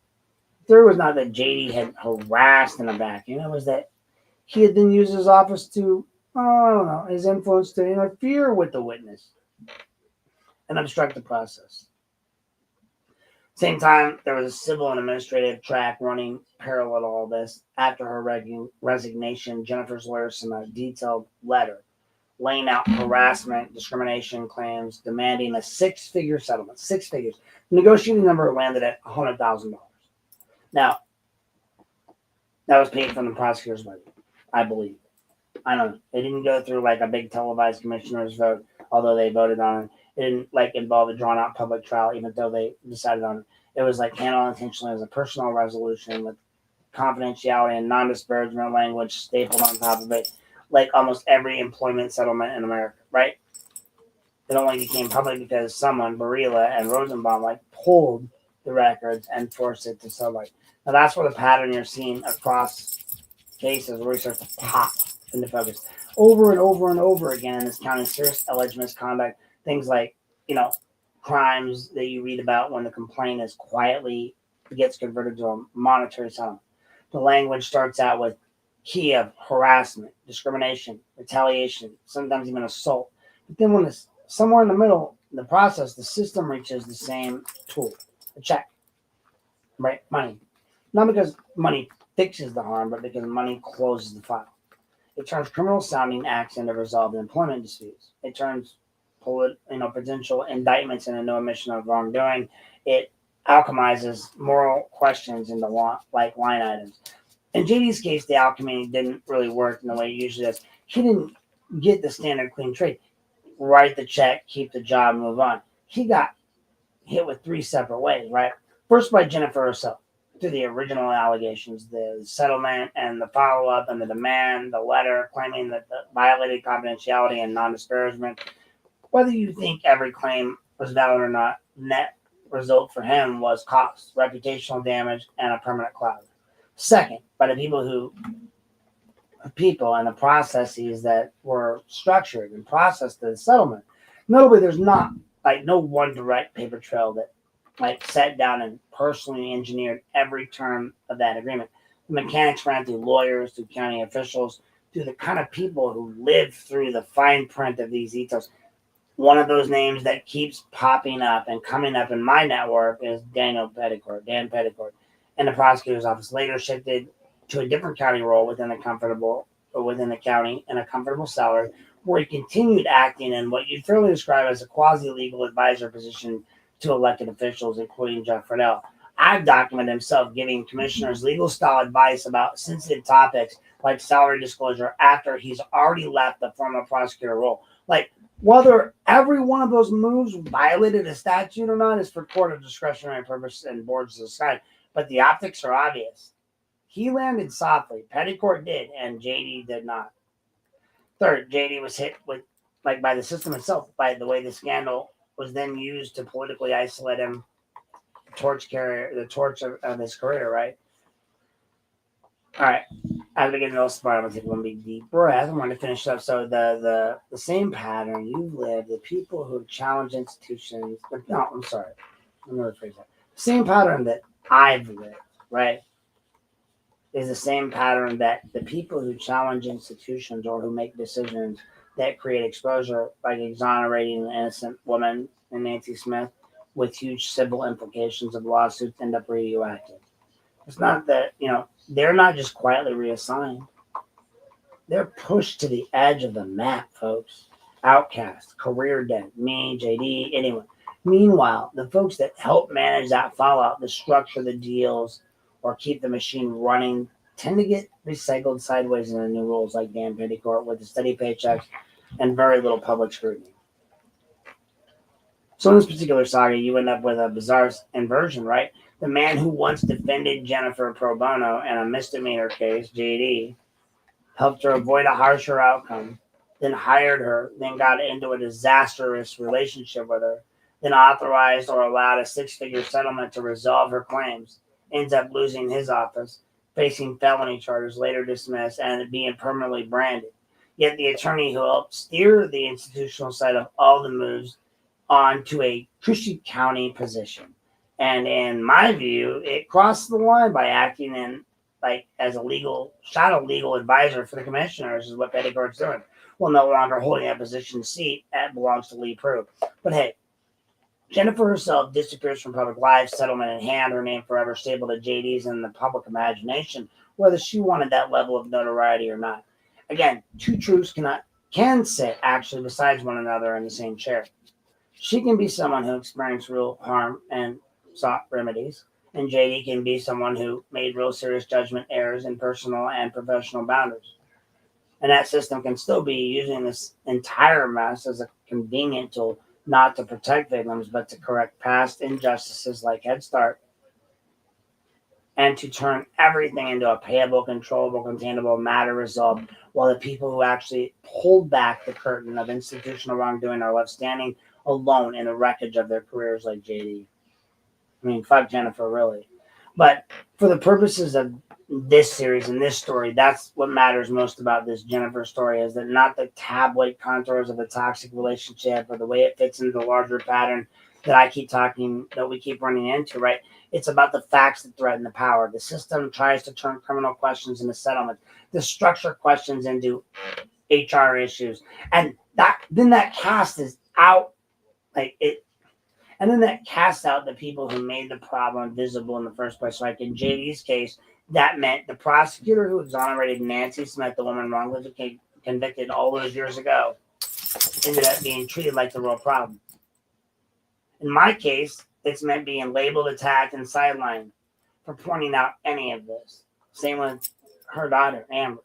[SPEAKER 1] There was not that JD had harassed in the back. It was that he had then used his office to, his influence to interfere with the witness and obstruct the process. Same time, there was a civil and administrative track running parallel to all this. After her resignation, Jennifer's lawyer sent a detailed letter laying out harassment, discrimination claims, demanding a six-figure settlement. 6 figures. The negotiating number landed at $100,000. Now, that was paid from the prosecutor's budget, I believe. I don't know. It didn't go through like a big televised commissioner's vote, although they voted on it. It didn't involve a drawn out public trial, even though they decided on it. It was handled intentionally as a personal resolution with confidentiality and non-disparagement language stapled on top of it, like almost every employment settlement in America, right? It only became public because someone, Barilla and Rosenbaum, pulled the records and forced it to sunlight. Now that's where the pattern you're seeing across cases where it starts to pop into focus over and over and over again in this county. Serious alleged misconduct, things like crimes that you read about when the complaint is quietly gets converted to a monetary settlement. The language starts out with key of harassment, discrimination, retaliation, sometimes even assault. But then when it's somewhere in the middle, in the process, the system reaches the same tool, a check, right? Money. Not because money fixes the harm, but because money closes the file. It turns criminal sounding acts into resolved employment disputes. It turns potential indictments into no admission of wrongdoing. It alchemizes moral questions into like line items. In JD's case, the alchemy didn't really work in the way it usually does. He didn't get the standard clean trade. Write the check, keep the job, move on. He got hit with three separate ways, right? First by Jennifer herself, through the original allegations, the settlement and the follow-up and the demand, the letter claiming that the violated confidentiality and non-disparagement. Whether you think every claim was valid or not, net result for him was cost, reputational damage, and a permanent cloud. Second, by the people and the processes that were structured and processed the settlement. Notably, there's not no one direct paper trail that sat down and personally engineered every term of that agreement. The mechanics ran through lawyers, through county officials, through the kind of people who lived through the fine print of these details. One of those names that keeps popping up and coming up in my network is Dan Petticourt. And the prosecutor's office later shifted to a different county role within the county in a comfortable salary, where he continued acting in what you'd fairly describe as a quasi-legal advisor position to elected officials, including Jeff Friedel. I've documented himself giving commissioners legal style advice about sensitive topics like salary disclosure after he's already left the former prosecutor role. Whether every one of those moves violated a statute or not is for court of discretionary purpose and boards to decide, but the optics are obvious. He landed softly. Petticourt did, and JD did not. Third, JD was hit with, by the system itself, by the way the scandal was then used to politically isolate him, the torch of his career, right? All right. As we get into this part, I'm going to take one big deep breath. I'm going to finish up. So the same pattern you've lived, the people who challenge institutions, no, I'm sorry. Let me rephrase that. The same pattern that I've lived, right, is the same pattern that the people who challenge institutions or who make decisions that create exposure, like exonerating an innocent woman in Nancy Smith with huge civil implications of lawsuits, end up radioactive. It's not that, they're not just quietly reassigned. They're pushed to the edge of the map, folks. Outcast, career dead, me, JD, anyone. Meanwhile, the folks that help manage that fallout, the structure the deals, or keep the machine running, tend to get recycled sideways into new roles like Dan Petticourt with the steady paychecks and very little public scrutiny. So in this particular saga, you end up with a bizarre inversion, right? The man who once defended Jennifer pro bono in a misdemeanor case, JD, helped her avoid a harsher outcome, then hired her, then got into a disastrous relationship with her, then authorized or allowed a six-figure settlement to resolve her claims, ends up losing his office, facing felony charges, later dismissed, and being permanently branded. Yet the attorney who helped steer the institutional side of all the moves onto a cushy county position. And in my view, it crossed the line by acting in as a shadow legal advisor for the commissioners is what Petticourt's doing. Well, no longer holding that position seat that belongs to Lee Prue. But hey, Jennifer herself disappears from public life, settlement in hand, her name forever stapled to JD's in the public imagination, whether she wanted that level of notoriety or not. Again, two truths can sit actually besides one another in the same chair. She can be someone who experienced real harm and sought remedies, and JD can be someone who made real serious judgment errors in personal and professional boundaries. And that system can still be using this entire mess as a convenient tool, not to protect victims, but to correct past injustices like Head Start, and to turn everything into a payable, controllable, containable matter resolved, while the people who actually pulled back the curtain of institutional wrongdoing are left standing alone in the wreckage of their careers like JD. I mean, fuck Jennifer, really. But for the purposes of this series and this story, that's what matters most about this Jennifer story, is that not the tabloid contours of a toxic relationship or the way it fits into the larger pattern that we keep running into, right? It's about the facts that threaten the power. The system tries to turn criminal questions into settlement, to structure questions into HR issues, and that casts is out like it. And then that casts out the people who made the problem visible in the first place. Like in JD's case, that meant the prosecutor who exonerated Nancy Smith, the woman wrongfully convicted all those years ago, ended up being treated like the real problem. In my case, it's meant being labeled, attacked, and sidelined for pointing out any of this. Same with her daughter, Amber.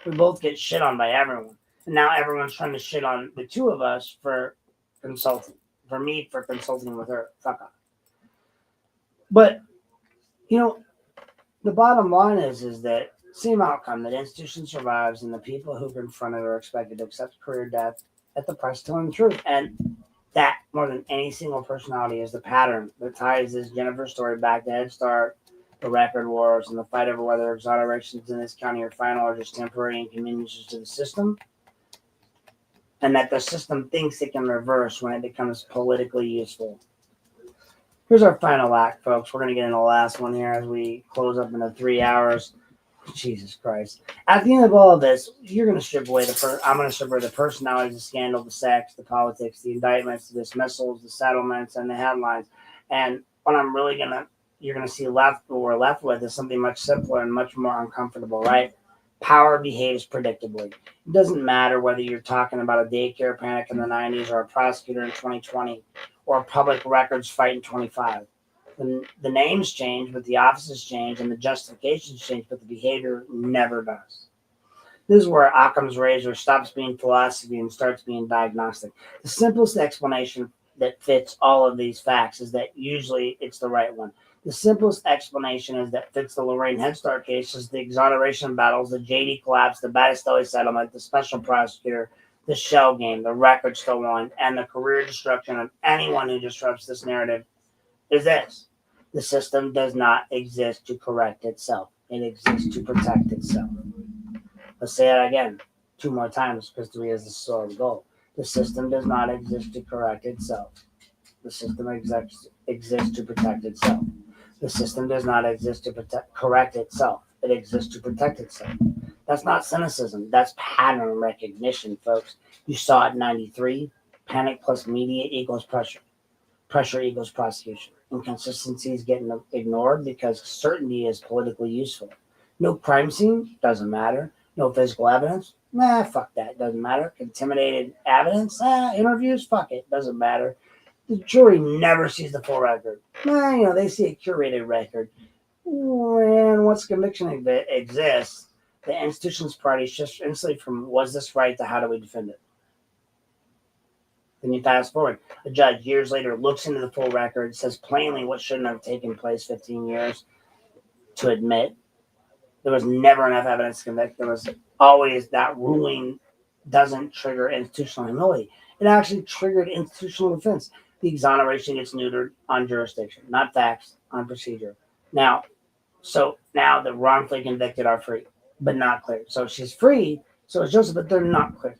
[SPEAKER 1] We both get shit on by everyone. And now everyone's trying to shit on the two of us for consulting. For me, for consulting with her. Fuck off. But, the bottom line is that same outcome, that institution survives and the people who confront it are expected to accept career death at the price of telling the truth. And that, more than any single personality, is the pattern that ties this Jennifer story back to Head Start, the record wars, and the fight over whether exonerations in this county are final or just temporary inconveniences to the system. And that the system thinks it can reverse when it becomes politically useful. Here's our final act, folks. We're going to get into the last one here as we close up into 3 hours. Jesus Christ. At the end of all of this, you're going to strip away I'm going to strip away the personalities, the scandal, the sex, the politics, the indictments, the dismissals, the settlements, and the headlines. And what you're going to see what we're left with is something much simpler and much more uncomfortable, right? Power behaves predictably. It doesn't matter whether you're talking about a daycare panic in the 90s or a prosecutor in 2020 or a public records fight in 25. The names change, but the offices change, and the justifications change, but the behavior never does. This is where Occam's razor stops being philosophy and starts being diagnostic. The simplest explanation that fits all of these facts is that usually it's the right one. The simplest explanation is that fits the Lorain Head Start case is the exoneration battles, the JD collapse, the Battistelli settlement, the special prosecutor, the shell game, the record stolen, and the career destruction of anyone who disrupts this narrative is this. The system does not exist to correct itself. It exists to protect itself. Let's say that again 2 more times because 3 is the sword of gold. The system does not exist to correct itself. The system exists to protect itself. The system does not exist to correct itself. It exists to protect itself. That's not cynicism. That's pattern recognition, folks. You saw it in 93. Panic plus media equals pressure. Pressure equals prosecution. Inconsistencies getting ignored because certainty is politically useful. No crime scene, doesn't matter. No physical evidence, fuck that, doesn't matter. Contaminated evidence, interviews, fuck it, doesn't matter. The jury never sees the full record. They see a curated record. And once conviction exists, the institution's priority shifts instantly from was this right to how do we defend it. Then you fast forward. A judge years later looks into the full record, says plainly what shouldn't have taken place 15 years to admit. There was never enough evidence to convict. There was always that ruling doesn't trigger institutional humility. It actually triggered institutional defense. The exoneration gets neutered on jurisdiction, not facts, on procedure. Now the wrongfully convicted are free, but not cleared. So she's free, so it's Joseph, but they're not cleared.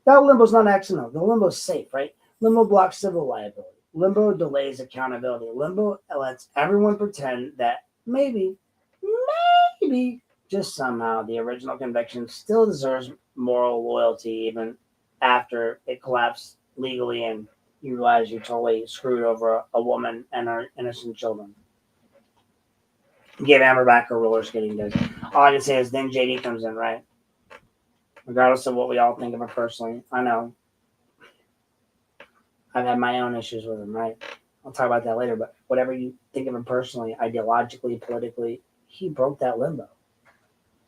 [SPEAKER 1] That limbo's not accidental. The limbo's safe, right? Limbo blocks civil liability. Limbo delays accountability. Limbo lets everyone pretend that maybe, just somehow the original conviction still deserves moral loyalty even after it collapsed legally and you realize you totally screwed over a woman and her innocent children. Give Amber back her roller skating days. All I can say is then JD comes in, right? Regardless of what we all think of her personally. I know. I've had my own issues with him, right? I'll talk about that later, but whatever you think of him personally, ideologically, politically, he broke that limbo.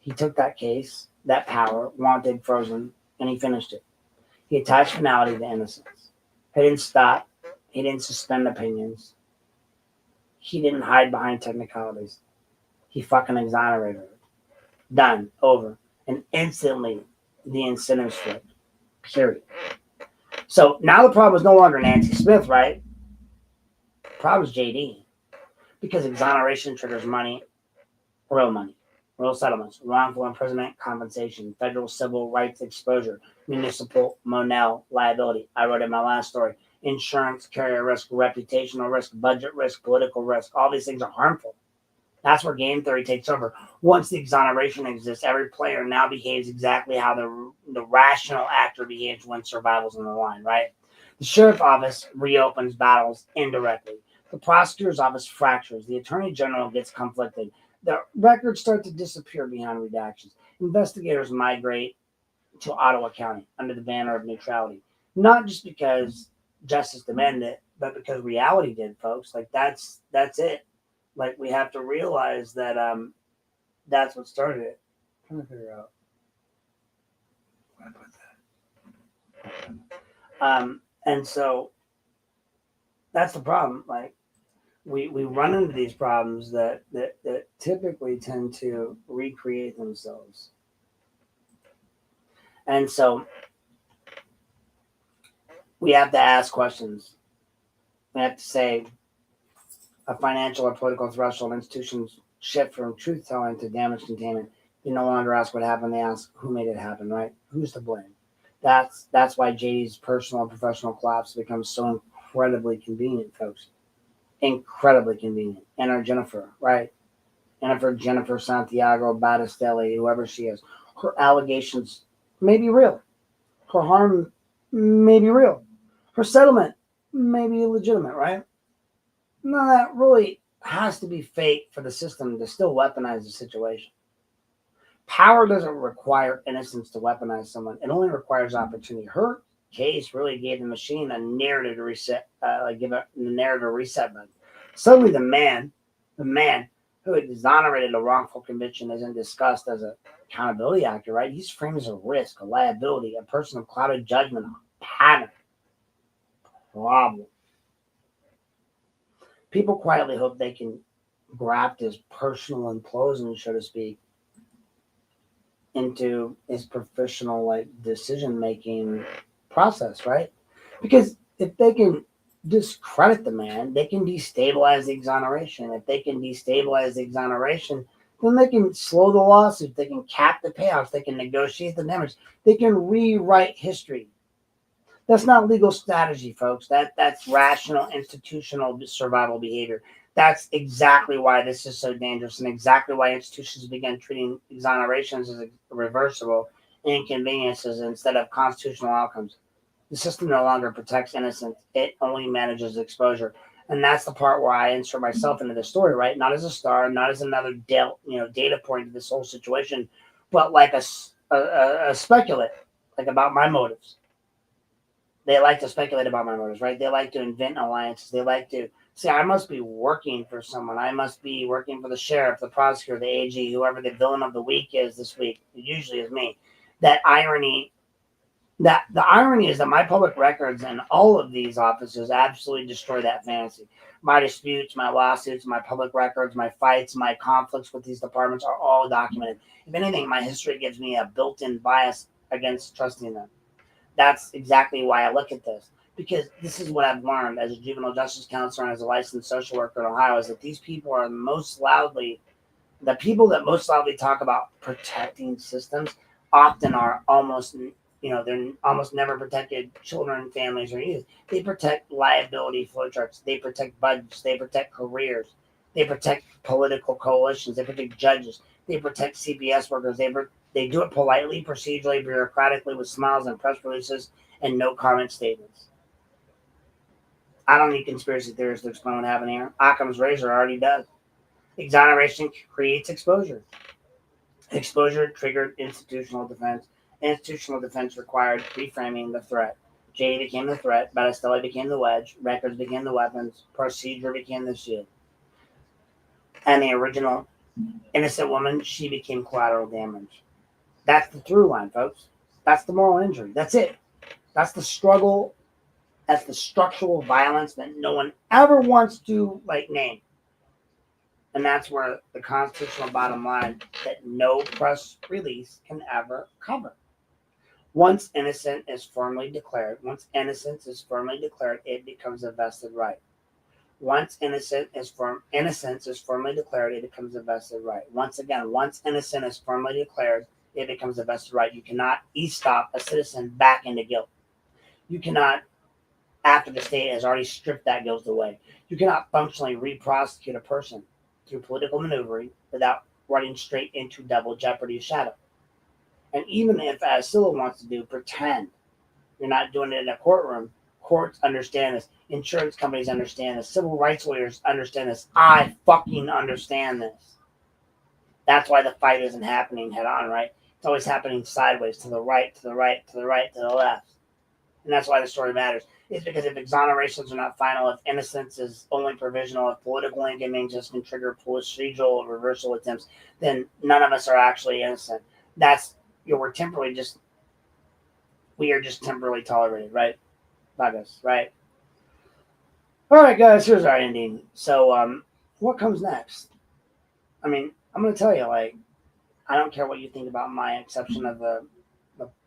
[SPEAKER 1] He took that case, that power, wanted, frozen, and he finished it. He attached finality to innocence. He didn't stop. He didn't suspend opinions. He didn't hide behind technicalities. He fucking exonerated her. Done. Over. And instantly, the incentives flipped. Period. So now the problem is no longer Nancy Smith, right? The problem is JD. Because exoneration triggers money, real settlements, wrongful imprisonment, compensation, federal civil rights exposure, municipal Monell liability. I wrote in my last story. insurance carrier risk, reputational risk, budget risk, political risk. All these things are harmful. That's where game theory takes over. Once the exoneration exists, every player now behaves exactly how the rational actor behaves when survival's on the line, right? The sheriff's office reopens battles indirectly. The prosecutor's office fractures. The attorney general gets conflicted. The records start to disappear behind redactions. Investigators migrate to Ottawa County under the banner of neutrality. Not just because justice demanded it, but because reality did, folks. Like that's it. Like we have to realize that that's what started it. I'm trying to figure out where I put that. And so that's the problem. Like we run into these problems that typically tend to recreate themselves. And so we have to ask questions. We have to say a financial or political threshold institutions shift from truth telling to damage containment. They no longer ask what happened, they ask who made it happen, right? Who's to blame? That's why JD's personal and professional collapse becomes so incredibly convenient, folks. Incredibly convenient. Enter Jennifer, right? Jennifer Santiago Battistelli, whoever she is. Her allegations may be real. Her harm may be real. Her settlement may be legitimate, right? No, that really has to be fake for the system to still weaponize the situation. Power doesn't require innocence to weaponize someone. It only requires opportunity. Her case really gave the machine a narrative to reset, give it the narrative reset button. Suddenly, the man who had exonerated a wrongful conviction isn't discussed as an accountability actor, right? He's framed as a risk, a liability, a person of clouded judgment, a pattern, problem. People quietly hope they can graft his personal implosion, so to speak, into his professional decision making process, right? Because if they can discredit the man, they can destabilize the exoneration. If they can destabilize the exoneration, then they can slow the lawsuit, they can cap the payouts, they can negotiate the damage, they can rewrite history. That's not legal strategy, folks. That's rational institutional survival behavior. That's exactly why this is so dangerous, and exactly why institutions began treating exonerations as reversible inconveniences instead of constitutional outcomes. The system no longer protects innocence; it only manages exposure, and that's the part where I insert myself into the story, right? Not as a star, not as another data point to this whole situation, but like a speculate, like about my motives. They like to speculate about my motives, right? They like to invent alliances. They like to say, I must be working for someone. I must be working for the sheriff, the prosecutor, the AG, whoever the villain of the week is this week. It usually is me. That irony, that the irony is that my public records and all of these offices absolutely destroy that fantasy. My disputes, my lawsuits, my public records, my fights, my conflicts with these departments are all documented. If anything, my history gives me a built-in bias against trusting them. That's exactly why I look at this, because this is what I've learned as a juvenile justice counselor and as a licensed social worker in Ohio, is that these people are the people that most loudly talk about protecting systems often are almost, they're almost never protected children, families, or youth. They protect liability flowcharts. They protect budgets. They protect careers. They protect political coalitions. They protect judges. They protect CPS workers. They do it politely, procedurally, bureaucratically, with smiles and press releases and no comment statements. I don't need conspiracy theorists to explain what happened here. Occam's razor already does. Exoneration creates exposure. Exposure triggered institutional defense. Institutional defense required reframing the threat. J became the threat. Battistelli became the wedge. Records became the weapons. Procedure became the shield. And the original innocent woman, she became collateral damage. That's the through line, folks. That's the moral injury. That's it. That's the struggle. That's the structural violence that no one ever wants to name. And that's where the constitutional bottom line that no press release can ever cover. Once innocence is firmly declared, it becomes a vested right. Once innocence is firmly declared, it becomes a vested right. Once again, once innocent is firmly declared, it becomes a vested right. You cannot e-stop a citizen back into guilt. You cannot after the state has already stripped that guilt away. You cannot functionally re-prosecute a person through political maneuvering without running straight into double jeopardy shadow. And even if, as Scylla wants to do, pretend you're not doing it in a courtroom, courts understand this. Insurance companies understand this. Civil rights lawyers understand this. I fucking understand this. That's why the fight isn't happening head on, right? It's always happening sideways, to the right, to the right, to the right, to the left. And that's why the story matters. It's because if exonerations are not final, if innocence is only provisional, if political inconvenience can trigger procedural reversal attempts, then none of us are actually innocent. That's, we are just temporarily tolerated, right? By us, right? All right, guys, here's our ending. So, what comes next? I mean, I'm going to tell you, like, I don't care what you think about my exception of the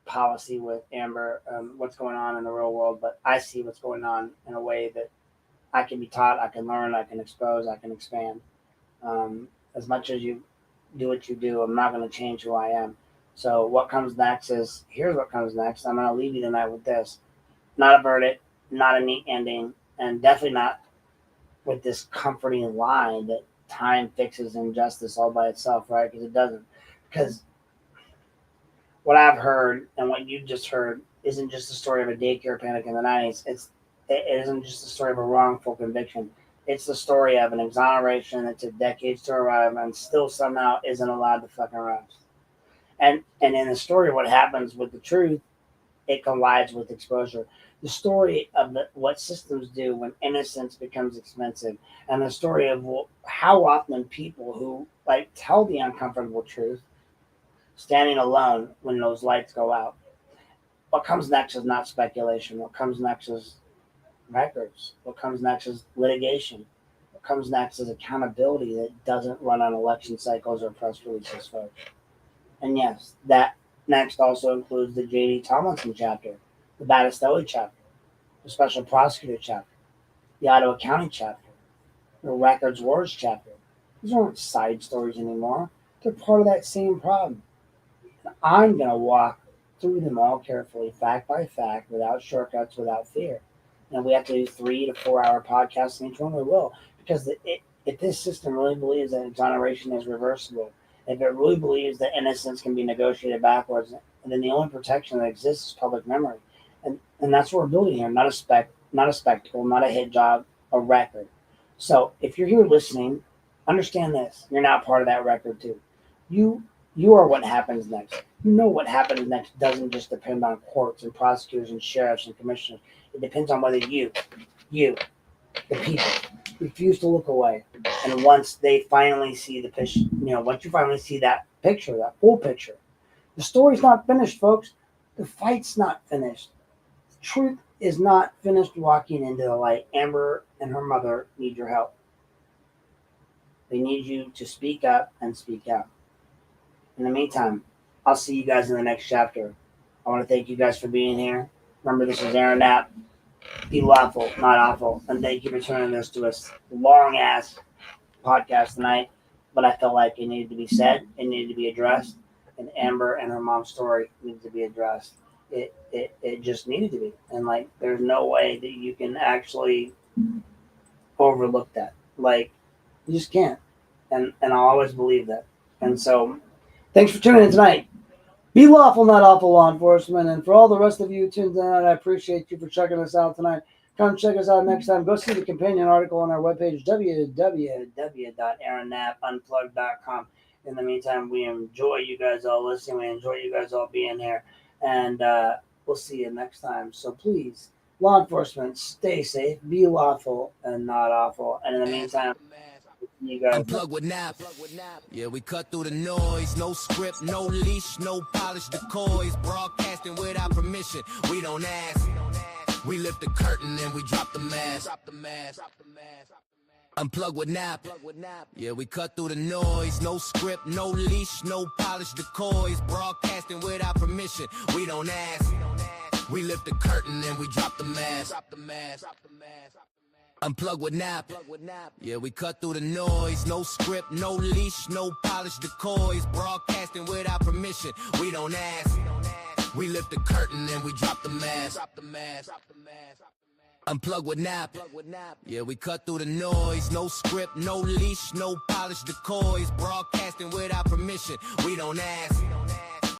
[SPEAKER 1] policy with Amber, what's going on in the real world, but I see what's going on in a way that I can be taught, I can learn, I can expose, I can expand. As much as you do what you do, I'm not going to change who I am. So what comes next is, here's what comes next. I'm going to leave you tonight with this. Not a verdict, not a neat ending, and definitely not with this comforting lie that time fixes injustice all by itself, right? Because it doesn't. Because what I've heard and what you just heard isn't just the story of a daycare panic in the 90s. It isn't just the story of a wrongful conviction. It's the story of an exoneration that took decades to arrive and still somehow isn't allowed to fucking rest. And in the story, what happens with the truth, it collides with exposure. The story of what systems do when innocence becomes expensive, and the story of how often people who like tell the uncomfortable truth, standing alone when those lights go out. What comes next is not speculation. What comes next is records. What comes next is litigation. What comes next is accountability that doesn't run on election cycles or press releases, folks. And yes, that next also includes the J.D. Tomlinson chapter, the Battistelli chapter, the Special Prosecutor chapter, the Ottawa County chapter, the Records Wars chapter. These aren't side stories anymore. They're part of that same problem. And I'm going to walk through them all carefully, fact by fact, without shortcuts, without fear. And if we have to do 3 to 4 hour podcasts in each one, we will. Because if this system really believes that exoneration is reversible, if it really believes that innocence can be negotiated backwards, then the only protection that exists is public memory. And that's what we're building here, not a spectacle, not a hit job, a record. So if you're here listening, understand this. You're not part of that record too. You are what happens next. You know what happens next doesn't just depend on courts and prosecutors and sheriffs and commissioners. It depends on whether you, the people, refuse to look away. And once they finally see the picture, once you finally see that picture, that full picture, the story's not finished, folks. The fight's not finished. The truth is not finished walking into the light. Amber and her mother need your help. They need you to speak up and speak out. In the meantime, I'll see you guys in the next chapter. I want to thank you guys for being here. Remember, this is Aaron Knapp. Be lawful, not awful. And thank you for turning this to a long-ass podcast tonight. But I felt like it needed to be said. It needed to be addressed. And Amber and her mom's story needed to be addressed. It just needed to be. And, there's no way that you can actually overlook that. You just can't. And I'll always believe that. And so, thanks for tuning in tonight. Be lawful, not awful, law enforcement. And for all the rest of you tuned in, I appreciate you for checking us out tonight. Come check us out next time. Go see the companion article on our webpage, www.aaronnapunplugged.com. In the meantime, we enjoy you guys all listening. We enjoy you guys all being here. And we'll see you next time. So please, law enforcement, stay safe, be lawful, and not awful. And in the meantime, you guys.
[SPEAKER 2] Unplug with Nap. Yeah, we cut through the noise. No script, no leash, no polish decoys. Broadcasting without permission. We don't ask. We lift the curtain and we drop the mask. Unplug with Nap. Yeah, we cut through the noise. No script, no leash, no polish decoys. Broadcasting without permission. We don't ask. We lift the curtain and we drop the mask. Unplug with Nap. Yeah, we cut through the noise. No script, no leash, no polish decoys. Broadcasting without permission. We don't ask. We lift the curtain and we drop the mask. Unplug with nap. Yeah, we cut through the noise. No script, no leash, no polished decoys. Broadcasting without permission. We don't ask.